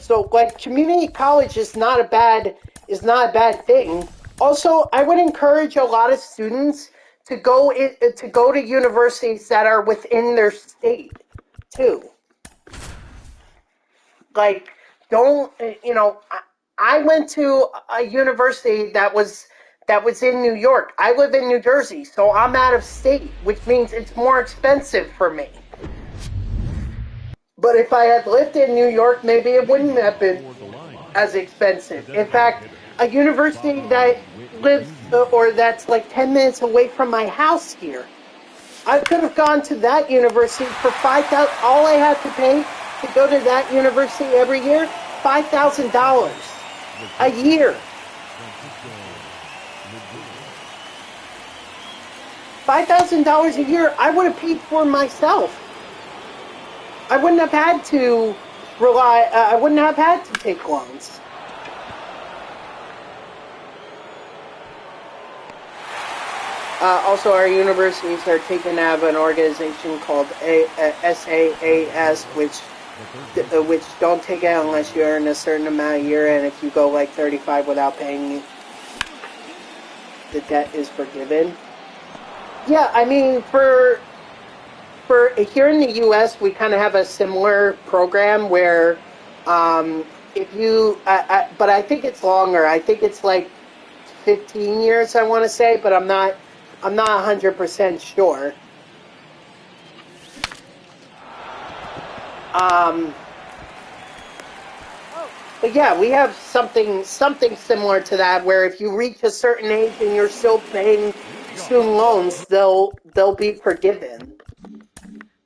So, like, community college is not a bad thing. Also, I would encourage a lot of students to go to universities that are within their state too. Like, don't I went to a university that was in New York. I live in New Jersey, so I'm out of state, which means it's more expensive for me. But if I had lived in New York, maybe it wouldn't have been as expensive. In fact, a university that lives or that's like 10 minutes away from my house here, I could have gone to that university for 5,000. All I had to pay to go to that university every year, $5,000 a year. $5,000 a year, I would have paid for myself. I wouldn't have had to I wouldn't have had to take loans. Also, our universities are taken out of an organization called SAAS, which don't take it unless you earn a certain amount a year, and if you go like 35 without paying, the debt is forgiven. Yeah, I mean, for here in the U.S., we kind of have a similar program where if you, but I think it's longer. I think it's like 15 years, I want to say, but I'm not 100% sure. But yeah, we have something similar to that, where if you reach a certain age and you're still paying student loans, they'll be forgiven.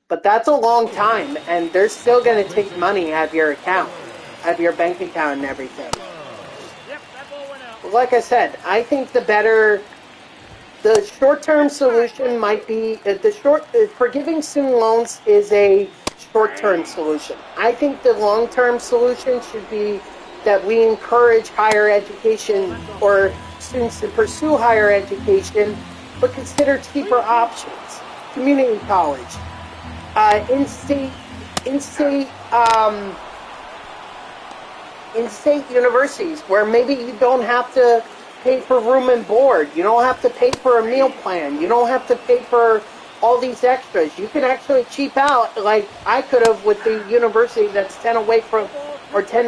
But that's a long time, and they're still going to take money out of your account, out of your bank account and everything. Like I said, I think the short-term solution might be forgiving student loans is a short-term solution. I think the long-term solution should be that we encourage higher education or students to pursue higher education, but consider cheaper options. Community college, in-state universities where maybe you don't have to pay for room and board. You don't have to pay for a meal plan. You don't have to pay for all these extras. You can actually cheap out, like I could have with the university that's 10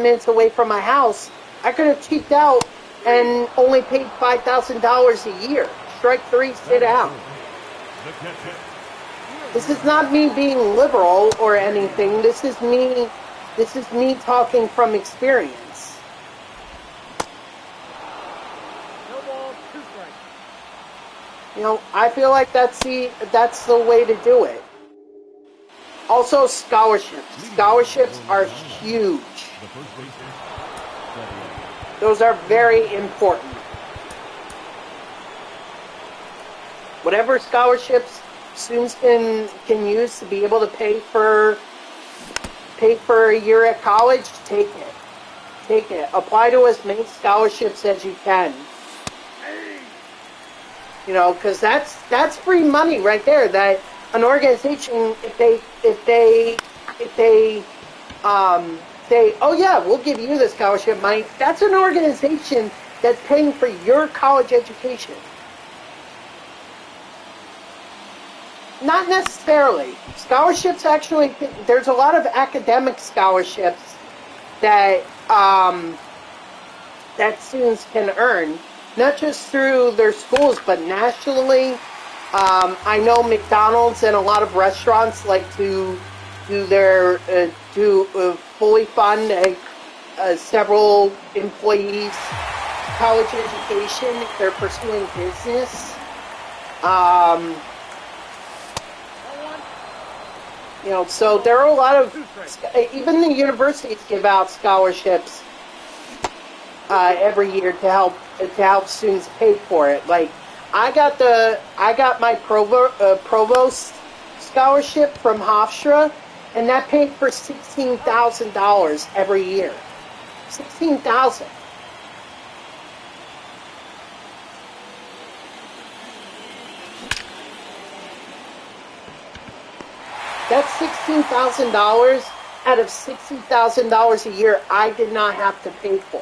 minutes away from my house. I could have cheaped out and only paid $5,000 a year. Strike three, sit out. This is not me being liberal or anything. This is me This is me talking from experience. No ball, 2 strikes. You know, I feel like that's the way to do it. Also, scholarships. Scholarships are huge. The first baseman, Freddie. Those are very important. Whatever scholarships students can use to be able to pay for a year at college, take it. Take it. Apply to as many scholarships as you can. You know, because that's free money right there. That an organization, if they say, oh yeah, we'll give you the scholarship money. That's an organization that's paying for your college education. Not necessarily. Scholarships actually, there's a lot of academic scholarships that that students can earn, not just through their schools, but nationally. I know McDonald's and a lot of restaurants like to fully fund several employees' college education if they're pursuing business. You know, so there are a lot of, even the universities give out scholarships every year to help students pay for it. Like, I got my provost scholarship from Hofstra, and that paid for $16,000 every year. $16,000. That's $16,000 out of $60,000 a year I did not have to pay for.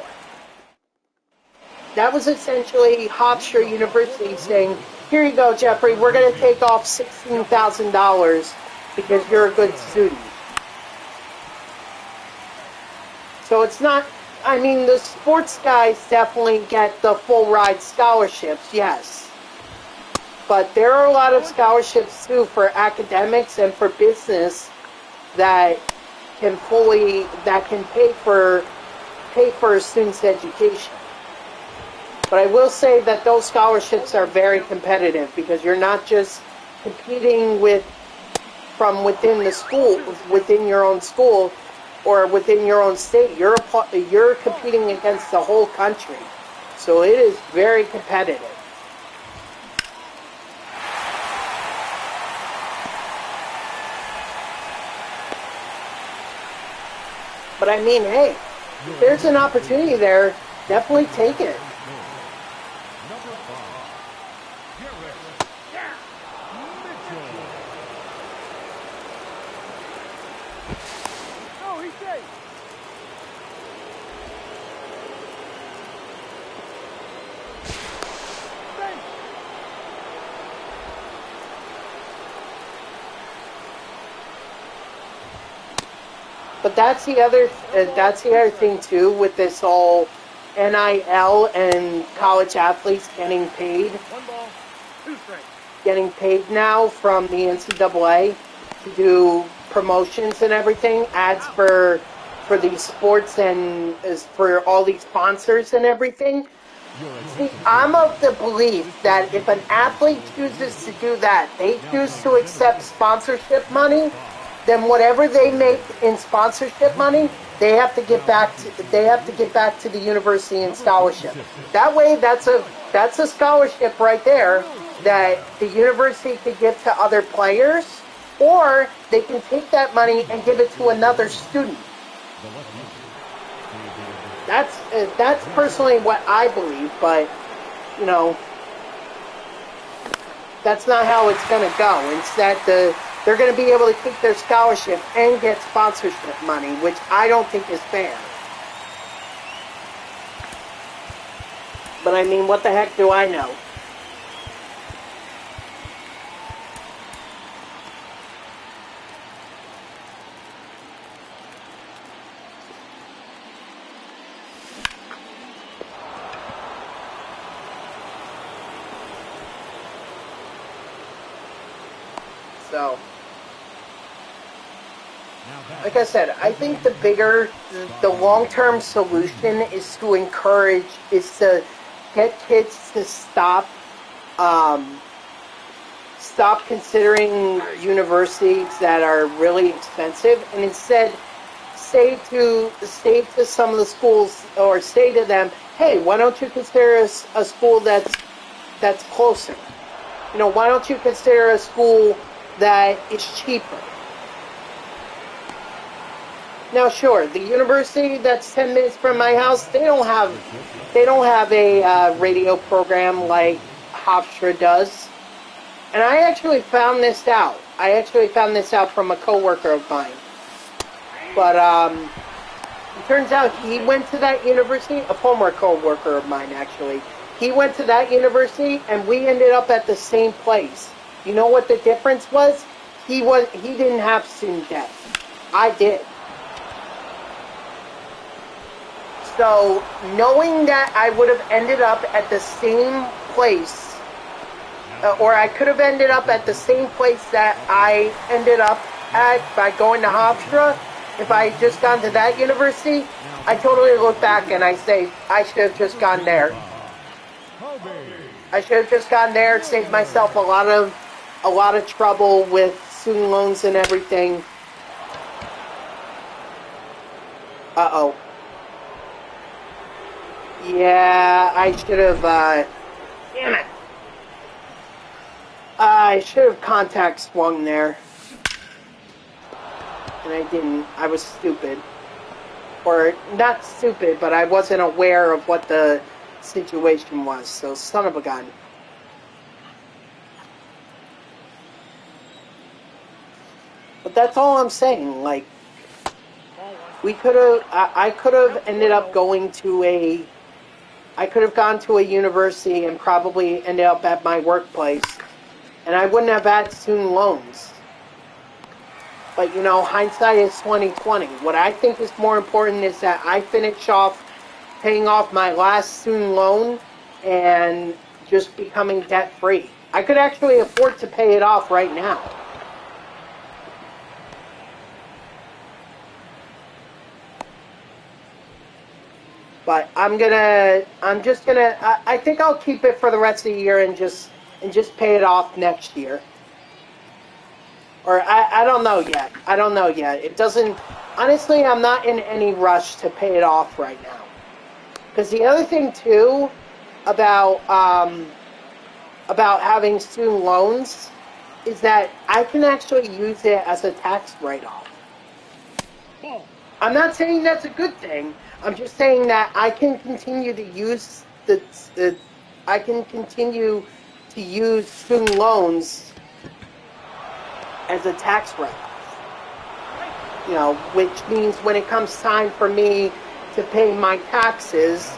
That was essentially Hofstra University saying, here you go, Jeffrey, we're going to take off $16,000 because you're a good student. So it's not, I mean, the sports guys definitely get the full ride scholarships, yes. But there are a lot of scholarships too for academics and for business that can pay for a student's education. But I will say that those scholarships are very competitive because you're not just competing from within the school, within your own school, or within your own state. You're competing against the whole country, so it is very competitive. But I mean, hey, if there's an opportunity there, definitely take it. Number 5, Garrett Mitchell. No, he's safe. Safe. But that's the other thing too with this whole NIL and college athletes getting paid. 1 ball, 2 strikes. Getting paid now from the NCAA to do promotions and everything, ads for these sports and for all these sponsors and everything. See, I'm of the belief that if an athlete chooses to do that, they choose to accept sponsorship money, then whatever they make in sponsorship money, they have to get back to the university in scholarship. That way, that's a scholarship right there that the university could give to other players, or they can take that money and give it to another student. That's personally what I believe, but you know, that's not how it's going to go. Instead, they're going to be able to keep their scholarship and get sponsorship money, which I don't think is fair. But I mean, what the heck do I know? So, Now like I said, I think the long-term solution is to get kids to stop considering universities that are really expensive, and instead say to some of the schools, or say to them, hey, why don't you consider a school that's closer? Why don't you consider a school that is cheaper? Now, sure, the university that's 10 minutes from my house, they don't have a radio program like Hofstra does. And I actually found this out. From a coworker of mine. But it turns out he went to that university, a former coworker of mine actually. He went to that university, and we ended up at the same place. You know what the difference was? He didn't have student debt. I did. So, knowing that I would have ended up at the same place, or I could have ended up at the same place that I ended up at by going to Hofstra, if I had just gone to that university, I totally look back and I say, I should have just gone there. I should have just gone there, saved myself a lot of trouble with student loans and everything. Uh-oh. Yeah, I should have, damn it. I should have contact swung there. And I didn't. I was stupid. Or, not stupid, but I wasn't aware of what the situation was. So, son of a gun. But that's all I'm saying. Like, I could have ended up going to I could have gone to a university and probably ended up at my workplace. And I wouldn't have had student loans. But, hindsight is 20/20. What I think is more important is that I finish off paying off my last student loan and just becoming debt-free. I could actually afford to pay it off right now. But I think I'll keep it for the rest of the year and just pay it off next year. Or I don't know yet. It doesn't, honestly, I'm not in any rush to pay it off right now. Because the other thing too about having student loans is that I can actually use it as a tax write-off. I'm not saying that's a good thing. I'm just saying that I can continue to use student loans as a tax write-off. Which means when it comes time for me to pay my taxes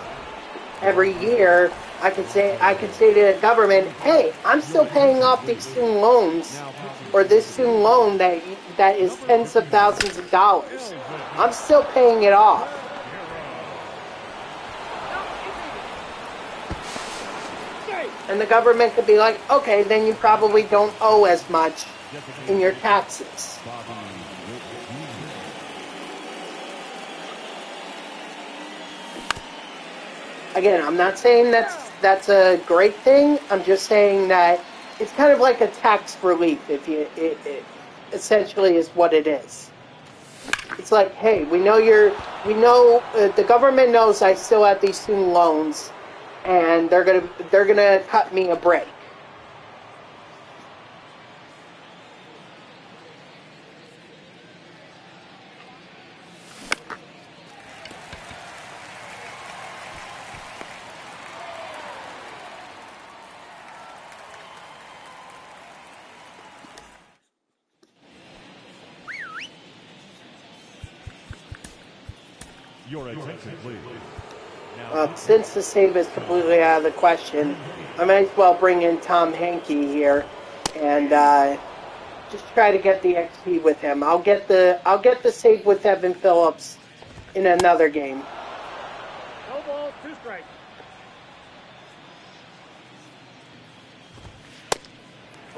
every year, I could say to the government, hey, I'm still paying off these student loans, or this student loan that is tens of thousands of dollars. I'm still paying it off. And the government could be like, okay, then you probably don't owe as much in your taxes. Again, I'm not saying that's a great thing. I'm just saying that it's kind of like a tax relief. It essentially is what it is. It's like, hey, the government knows I still have these student loans, and they're gonna cut me a break. Your attention, please. Since the save is completely out of the question, I might as well bring in Tom Hankey here and just try to get the XP with him. I'll get the save with Evan Phillips in another game. No balls, 2 strikes.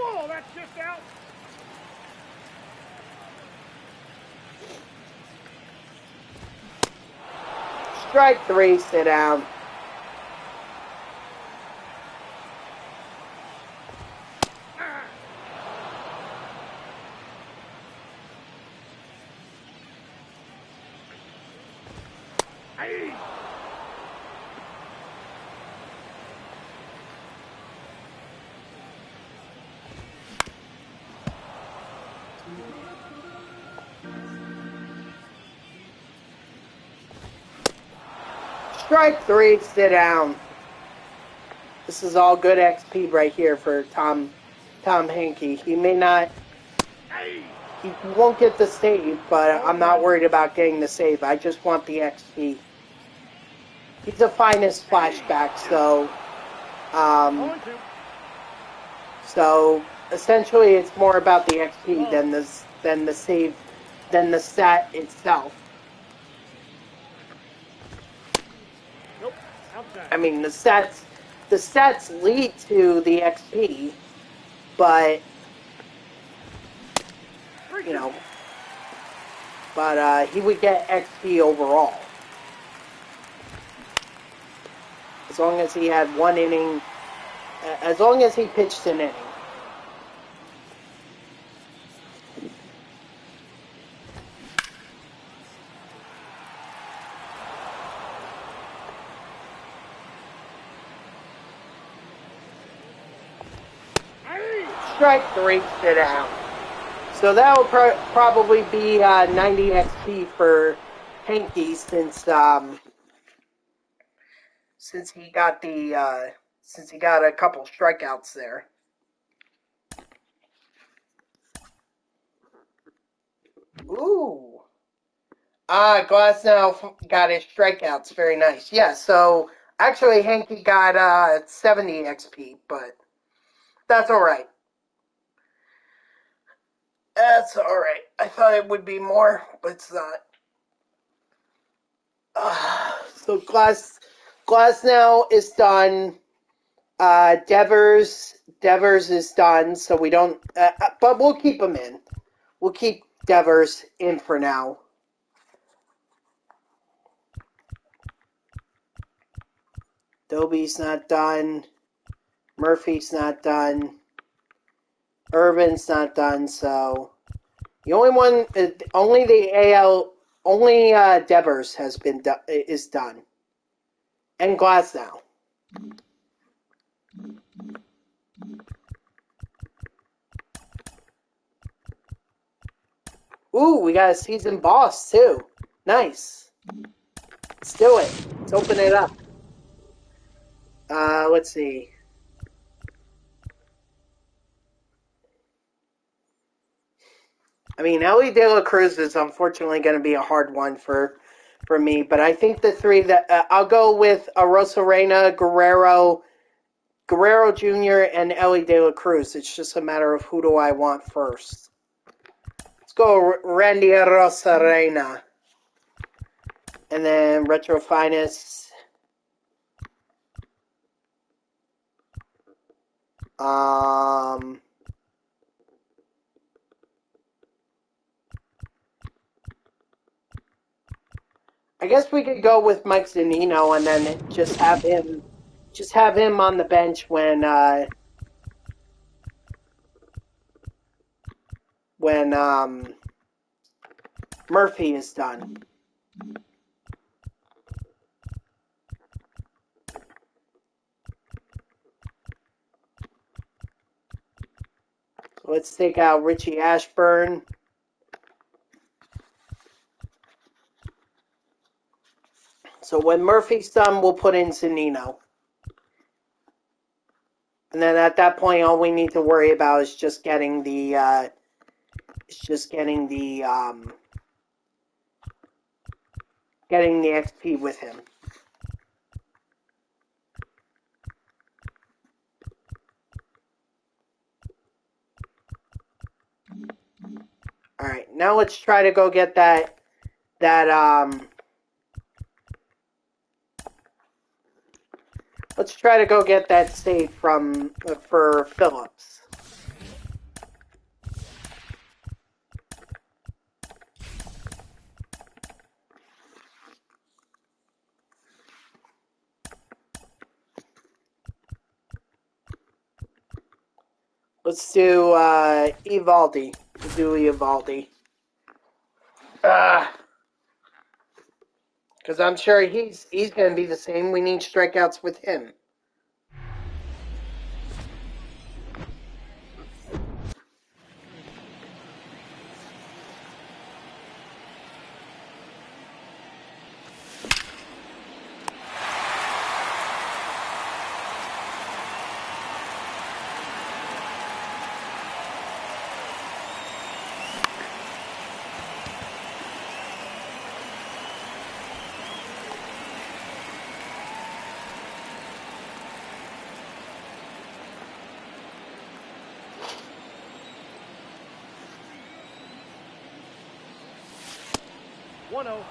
Oh, that's just out. Strike 3, sit down. Strike 3, sit down. This is all good XP right here for Tom Hankey. He may not, he won't get the save, but I'm not worried about getting the save. I just want the XP. He's a finest flashback, so essentially it's more about the XP than the save, than the stat itself. Nope. Outside. I mean, the stats lead to the XP, but you know, he would get XP overall as long as he had one inning, as long as he pitched an inning. Strike 3, sit down. So that will probably be 90 XP for Hanky since he got a couple strikeouts there. Ooh. Glass now got his strikeouts. Very nice. Yeah, so actually Hanky got 70 XP, but that's alright. That's alright. I thought it would be more, but it's not. So Glass now is done. Devers is done, so we don't. But we'll keep him in. We'll keep Devers in for now. Dobie's not done. Murphy's not done. Irvin's not done. So the only one, only the AL, only Devers is done, and Glasnow. Ooh, we got a season boss too. Nice. Let's do it. Let's open it up. Let's see. I mean, Ellie De La Cruz is unfortunately going to be a hard one for me, but I think the three that I'll go with Rosarena, Guerrero Jr., and Ellie De La Cruz. It's just a matter of who do I want first. Let's go Randy Rosarena. And then Retro Finest. I guess we could go with Mike Zunino and then just have him on the bench when Murphy is done. Let's take out Richie Ashburn. So when Murphy's done, we'll put in Zunino. And then at that point, all we need to worry about is just getting the XP with him. All right, now let's try to go get that let's try to go get that save for Phillips. Let's do Evaldi. We'll do Evaldi. Because I'm sure he's going to be the same. We need strikeouts with him. One zero.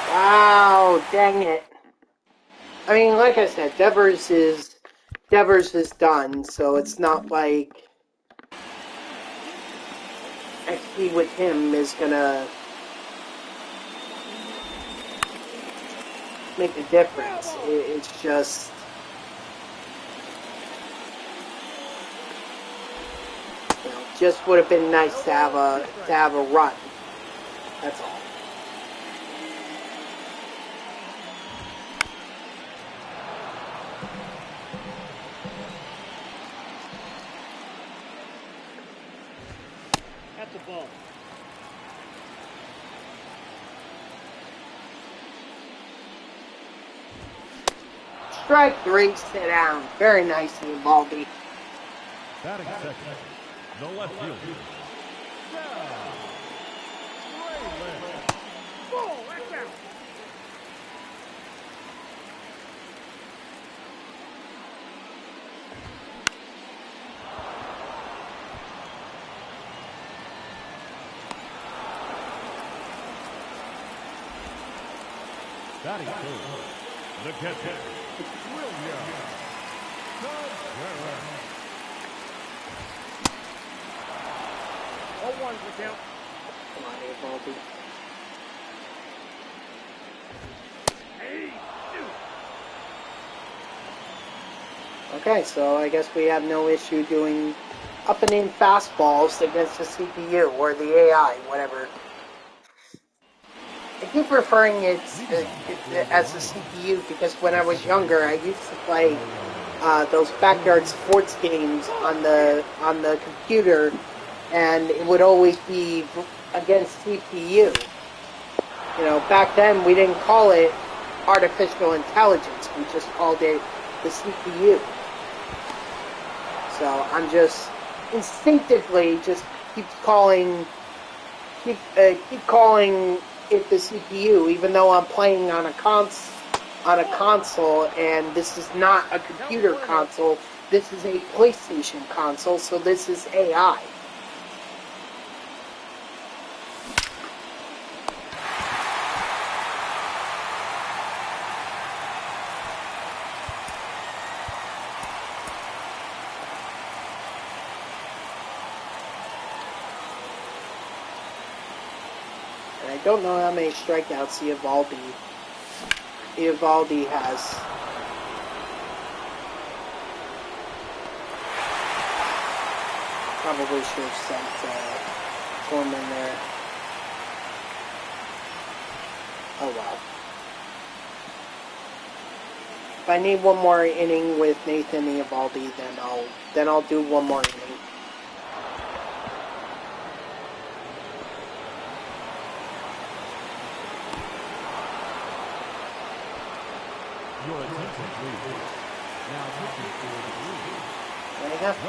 Wow, dang it. I mean, like I said, Devers is done, so it's not like XP with him is gonna make a difference. It's just just would have been nice to have a run. That's all. That's a ball. Strike 3, sit down. Very nice, Evaldi. Batting second, the left fielder. Ball. That's out. Batting third, the catcher, William. All one's the count. Come on, Evaldi. Okay, so I guess we have no issue doing up and in fastballs against the CPU or the AI, whatever. I keep referring it as the CPU because when I was younger, I used to play those backyard sports games on the computer, and it would always be against CPU. You know, back then we didn't call it artificial intelligence; we just called it the CPU. So I'm just instinctively just keep calling it the CPU, even though I'm playing on a console, and this is not a computer console. This is a PlayStation console, so this is AI. I don't know how many strikeouts Evaldi has. Probably should have sent Foreman there. Oh well. If I need one more inning with Nathan Evaldi, then I'll do one more inning. Your attention, please. Now pitching for the Brewers. I have to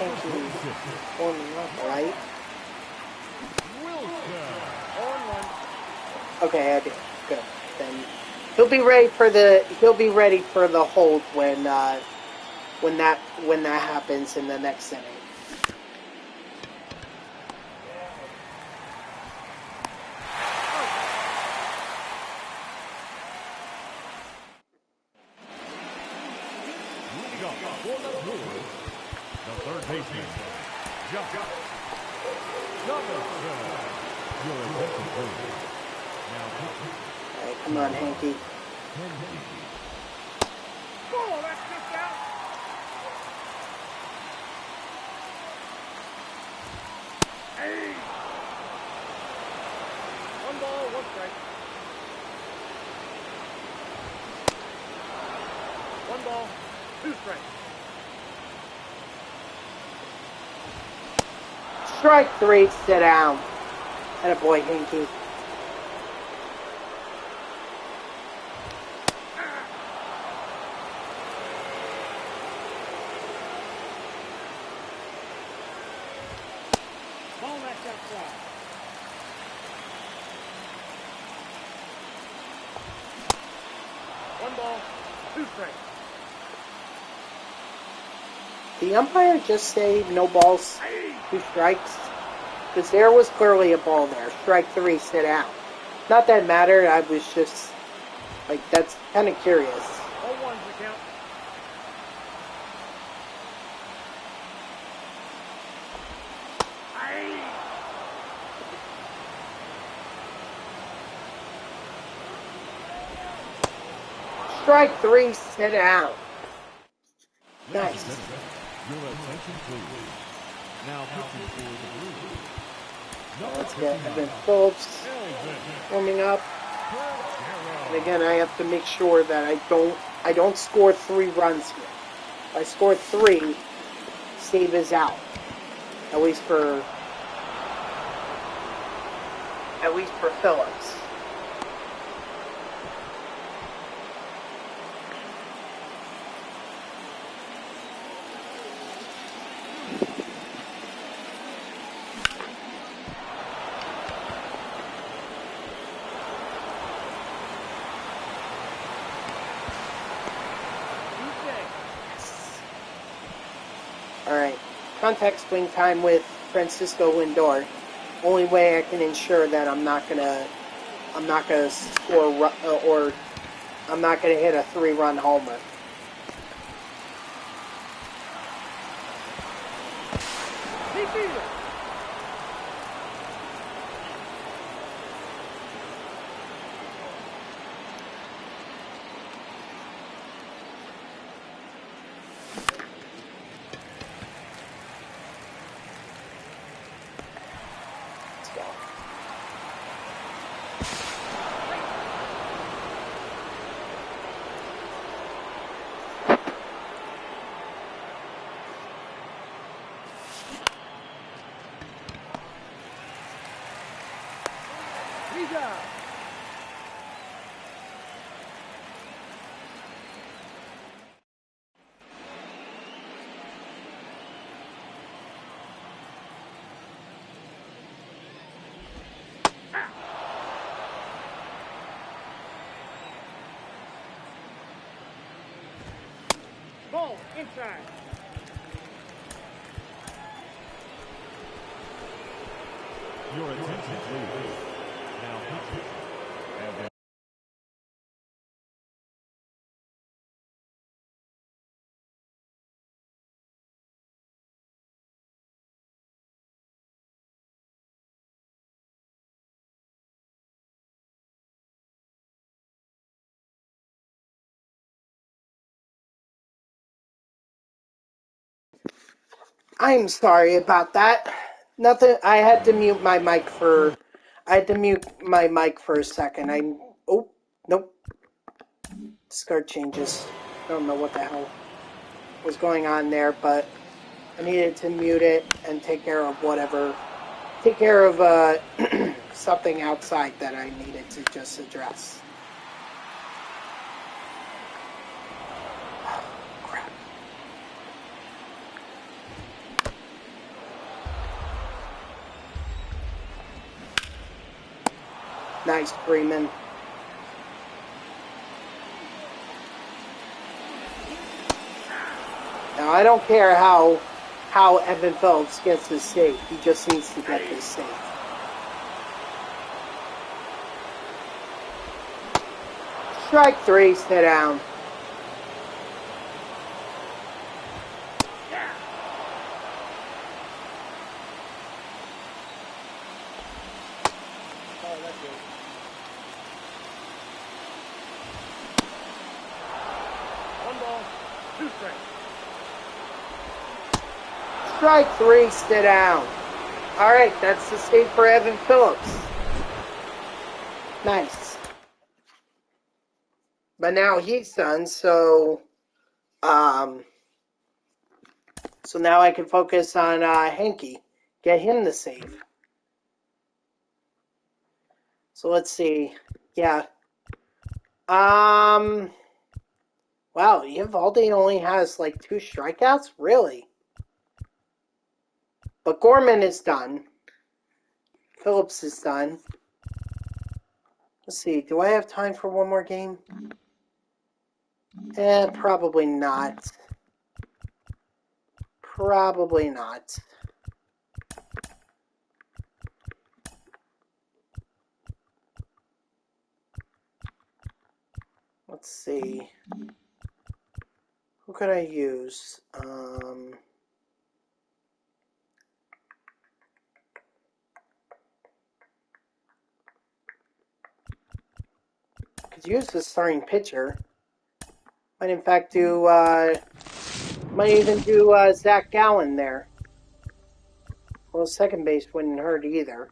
Foreman up, right? Wilson. On one. Okay, I did. Good. Then he'll be ready for the hold when that happens in the next inning. Leading off for the Brewers, the third baseman, Josh Donaldson. Your attention, please. Now pitching. All right, come on, Hanky. Ball, that's just out. Hey. 1 ball, 1 strike. 1 ball, 2 strikes. Strike 3, sit down. Attaboy, Hanky. Ball, that's outside. 1 ball, 2 strikes. The umpire just say no balls, 2 strikes? Because there was clearly a ball there. Strike 3, sit down. Not that it mattered, I was just, like, that's kind of curious. All ones the count. Strike 3, sit down. Ladies Nice. and gentlemen, your attention, please. Now pitching for the Blues. Let's get Evan Phillips warming up. And again, I have to make sure that I don't score 3 runs here. If I score 3, save is out. At least for Phillips. Alright, contact swing time with Francisco Lindor. Only way I can ensure that I'm not gonna score or I'm not gonna hit a 3-run homer. Ball, inside. Your attention, please. Now pitching. Evan. I'm sorry about that. Nothing. I had to mute my mic for a second. Oh, nope. Discard changes. I don't know what the hell was going on there, but I needed to mute it and take care of something outside that I needed to just address. Crap. Nice, Freeman. Now, I don't care how Evan Phillips gets his save. He just needs to get this save. Strike 3, sit down. outfield. One ball, two strikes. Strike three, stay down. Alright, that's the save for Evan Phillips. Nice. But now he's done, so now I can focus on Henke. Get him the save. So let's see. Yeah. Wow, Eovaldi only has like 2 strikeouts? Really? But Gorman is done. Phillips is done. Let's see. Do I have time for one more game? Probably not. Probably not. Let's see. Who could I use? Could use the starting pitcher. Might in fact do. Might even do Zach Gallen there. Well, second base wouldn't hurt either.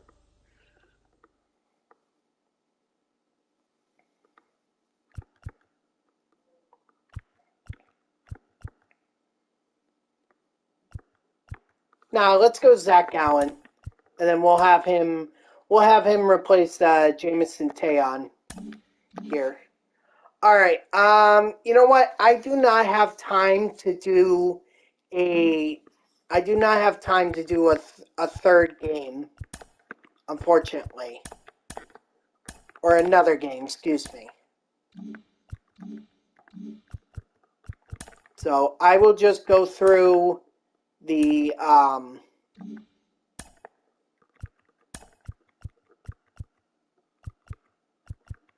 Now let's go Zach Gallen, and then we'll have him replace Jameson Teon here. All right. You know what? I do not have time to do a third game, unfortunately, or another game. Excuse me. So I will just go through the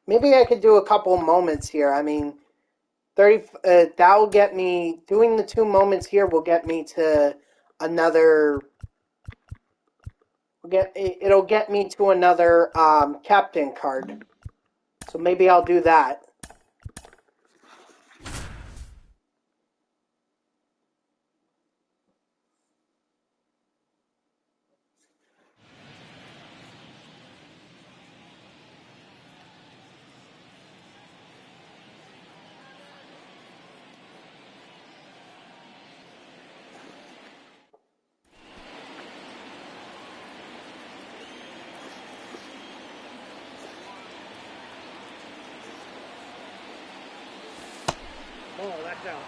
maybe I could do a couple moments here. I mean, 30. That will get me doing the 2 moments here. Will get me to another. It'll get me to another captain card. So maybe I'll do that. Oh, that's out.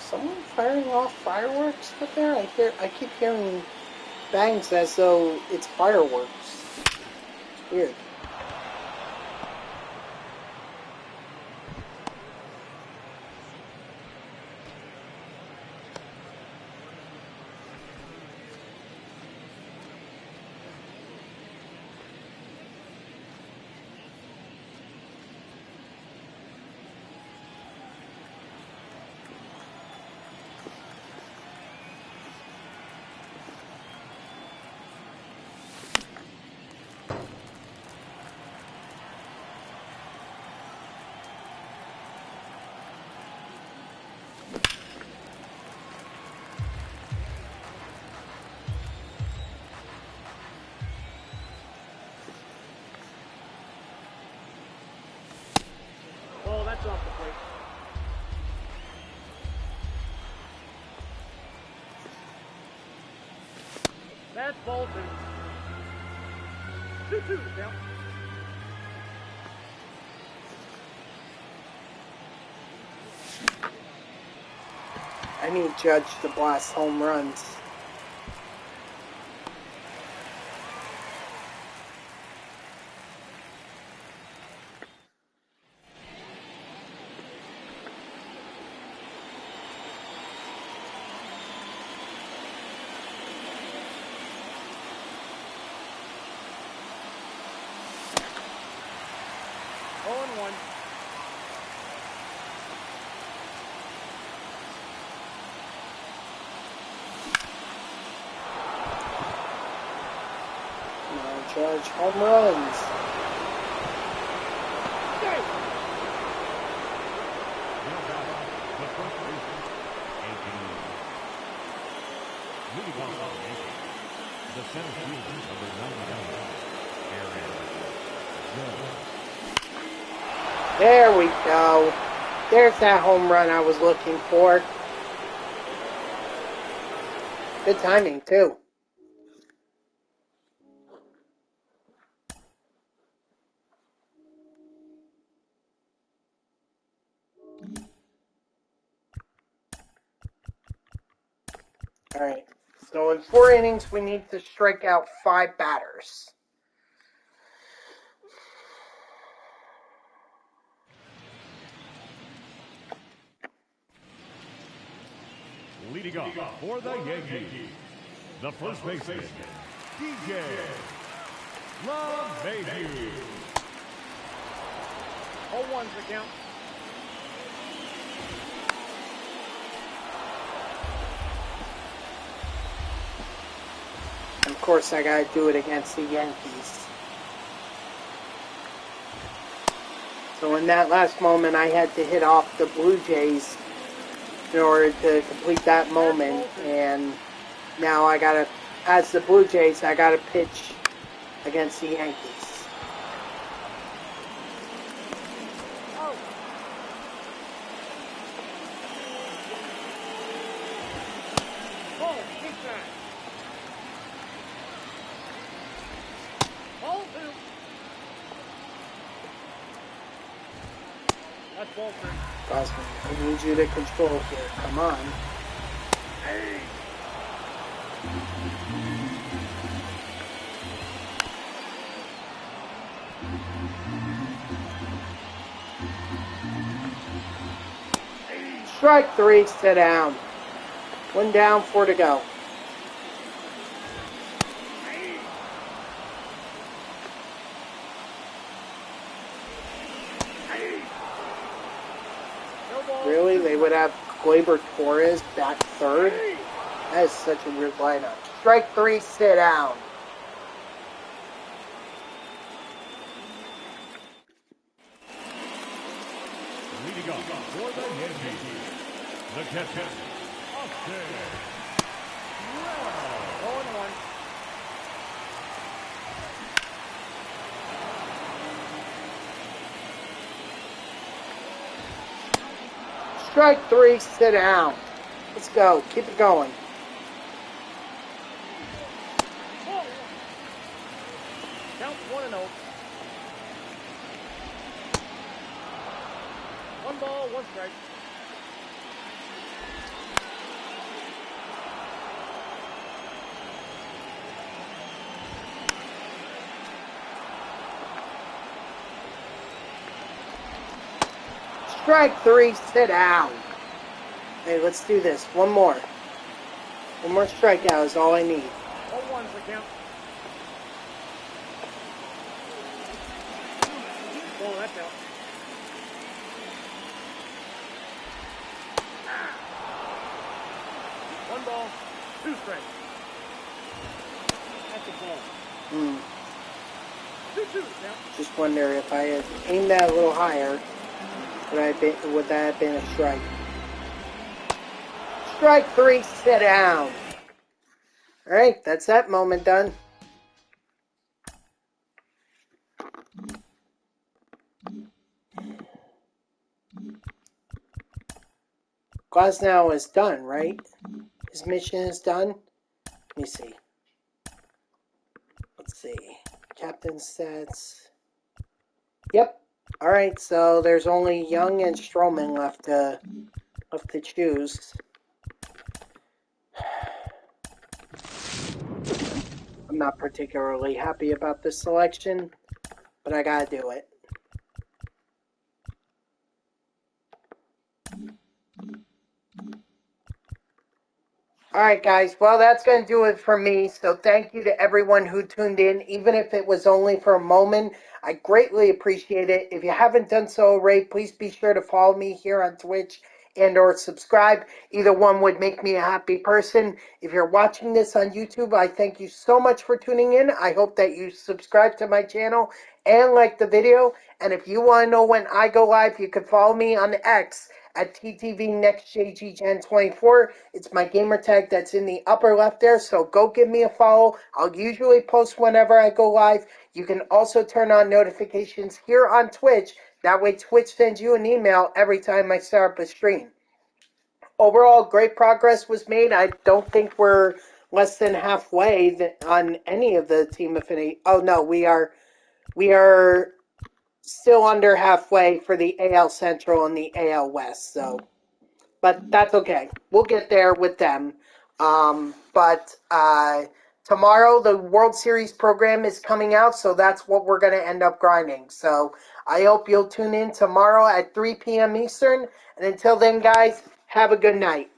Someone firing off fireworks up there? I keep hearing bangs as though it's fireworks. It's weird. Oh, that's off the plate. That's Bolton. 2-2 the count. I need Judge to blast home runs. Oh, 1. Now Judge home runs. Now back, the first baseman, Anthony. Leading off the Yankees, the center fielder, number 99, Aaron Jones. There we go. There's that home run I was looking for. Good timing, too. All right. So in 4 innings, we need to strike out 5 batters. Leading off for the Yankees, the first baseman, DJ LeMahieu. 0-1's the count. And of course, I got to do it against the Yankees. So in that last moment, I had to hit off the Blue Jays in order to complete that moment. And now I got to, as the Blue Jays, I got to pitch against the Yankees. Ball, inside. Ball 2. That's ball 3. Gosman, I need you to control here. Come on. Hey. Strike 3, sit down. 1 down, 4 to go. Really? They would have Gleyber Torres back third? That is such a weird lineup. Strike 3, sit down. Leading off for the Yankees, the catcher, Austin. 0-1. Strike 3, sit down. Let's go. Keep it going. Count 1-0. 1 ball, 1 strike. Strike 3, sit down. Hey, let's do this. One more. One more strikeout is all I need. 0-1's the count. Ball, that's out. One ball, 2 strikes. That's a ball. 2-2 the count. Just wonder if I had aimed that a little higher, would that have been a strike? Strike 3, sit down. All right, that's that moment done. Glasnow is done, right? His mission is done. Let me see. Let's see. Captain stats. Yep. All right, so there's only Young and Stroman left to choose. I'm not particularly happy about this selection, but I gotta do it. Alright guys, well that's going to do it for me, so thank you to everyone who tuned in, even if it was only for a moment. I greatly appreciate it. If you haven't done so already, please be sure to follow me here on Twitch and or subscribe. Either one would make me a happy person. If you're watching this on YouTube, I thank you so much for tuning in. I hope that you subscribe to my channel and like the video. And if you want to know when I go live, you can follow me on X at TTVNextJGGen24. It's my gamer tag that's in the upper left there, so go give me a follow. I'll usually post whenever I go live. You can also turn on notifications here on Twitch. That way Twitch sends you an email every time I start up a stream. Overall, great progress was made. I don't think we're less than halfway on any of the Team Affinity. Oh no, we are still under halfway for the AL Central and the AL West, so, but that's okay. We'll get there with them. But tomorrow the World Series program is coming out, so that's what we're going to end up grinding. So I hope you'll tune in tomorrow at 3 p.m. Eastern. And until then, guys, have a good night.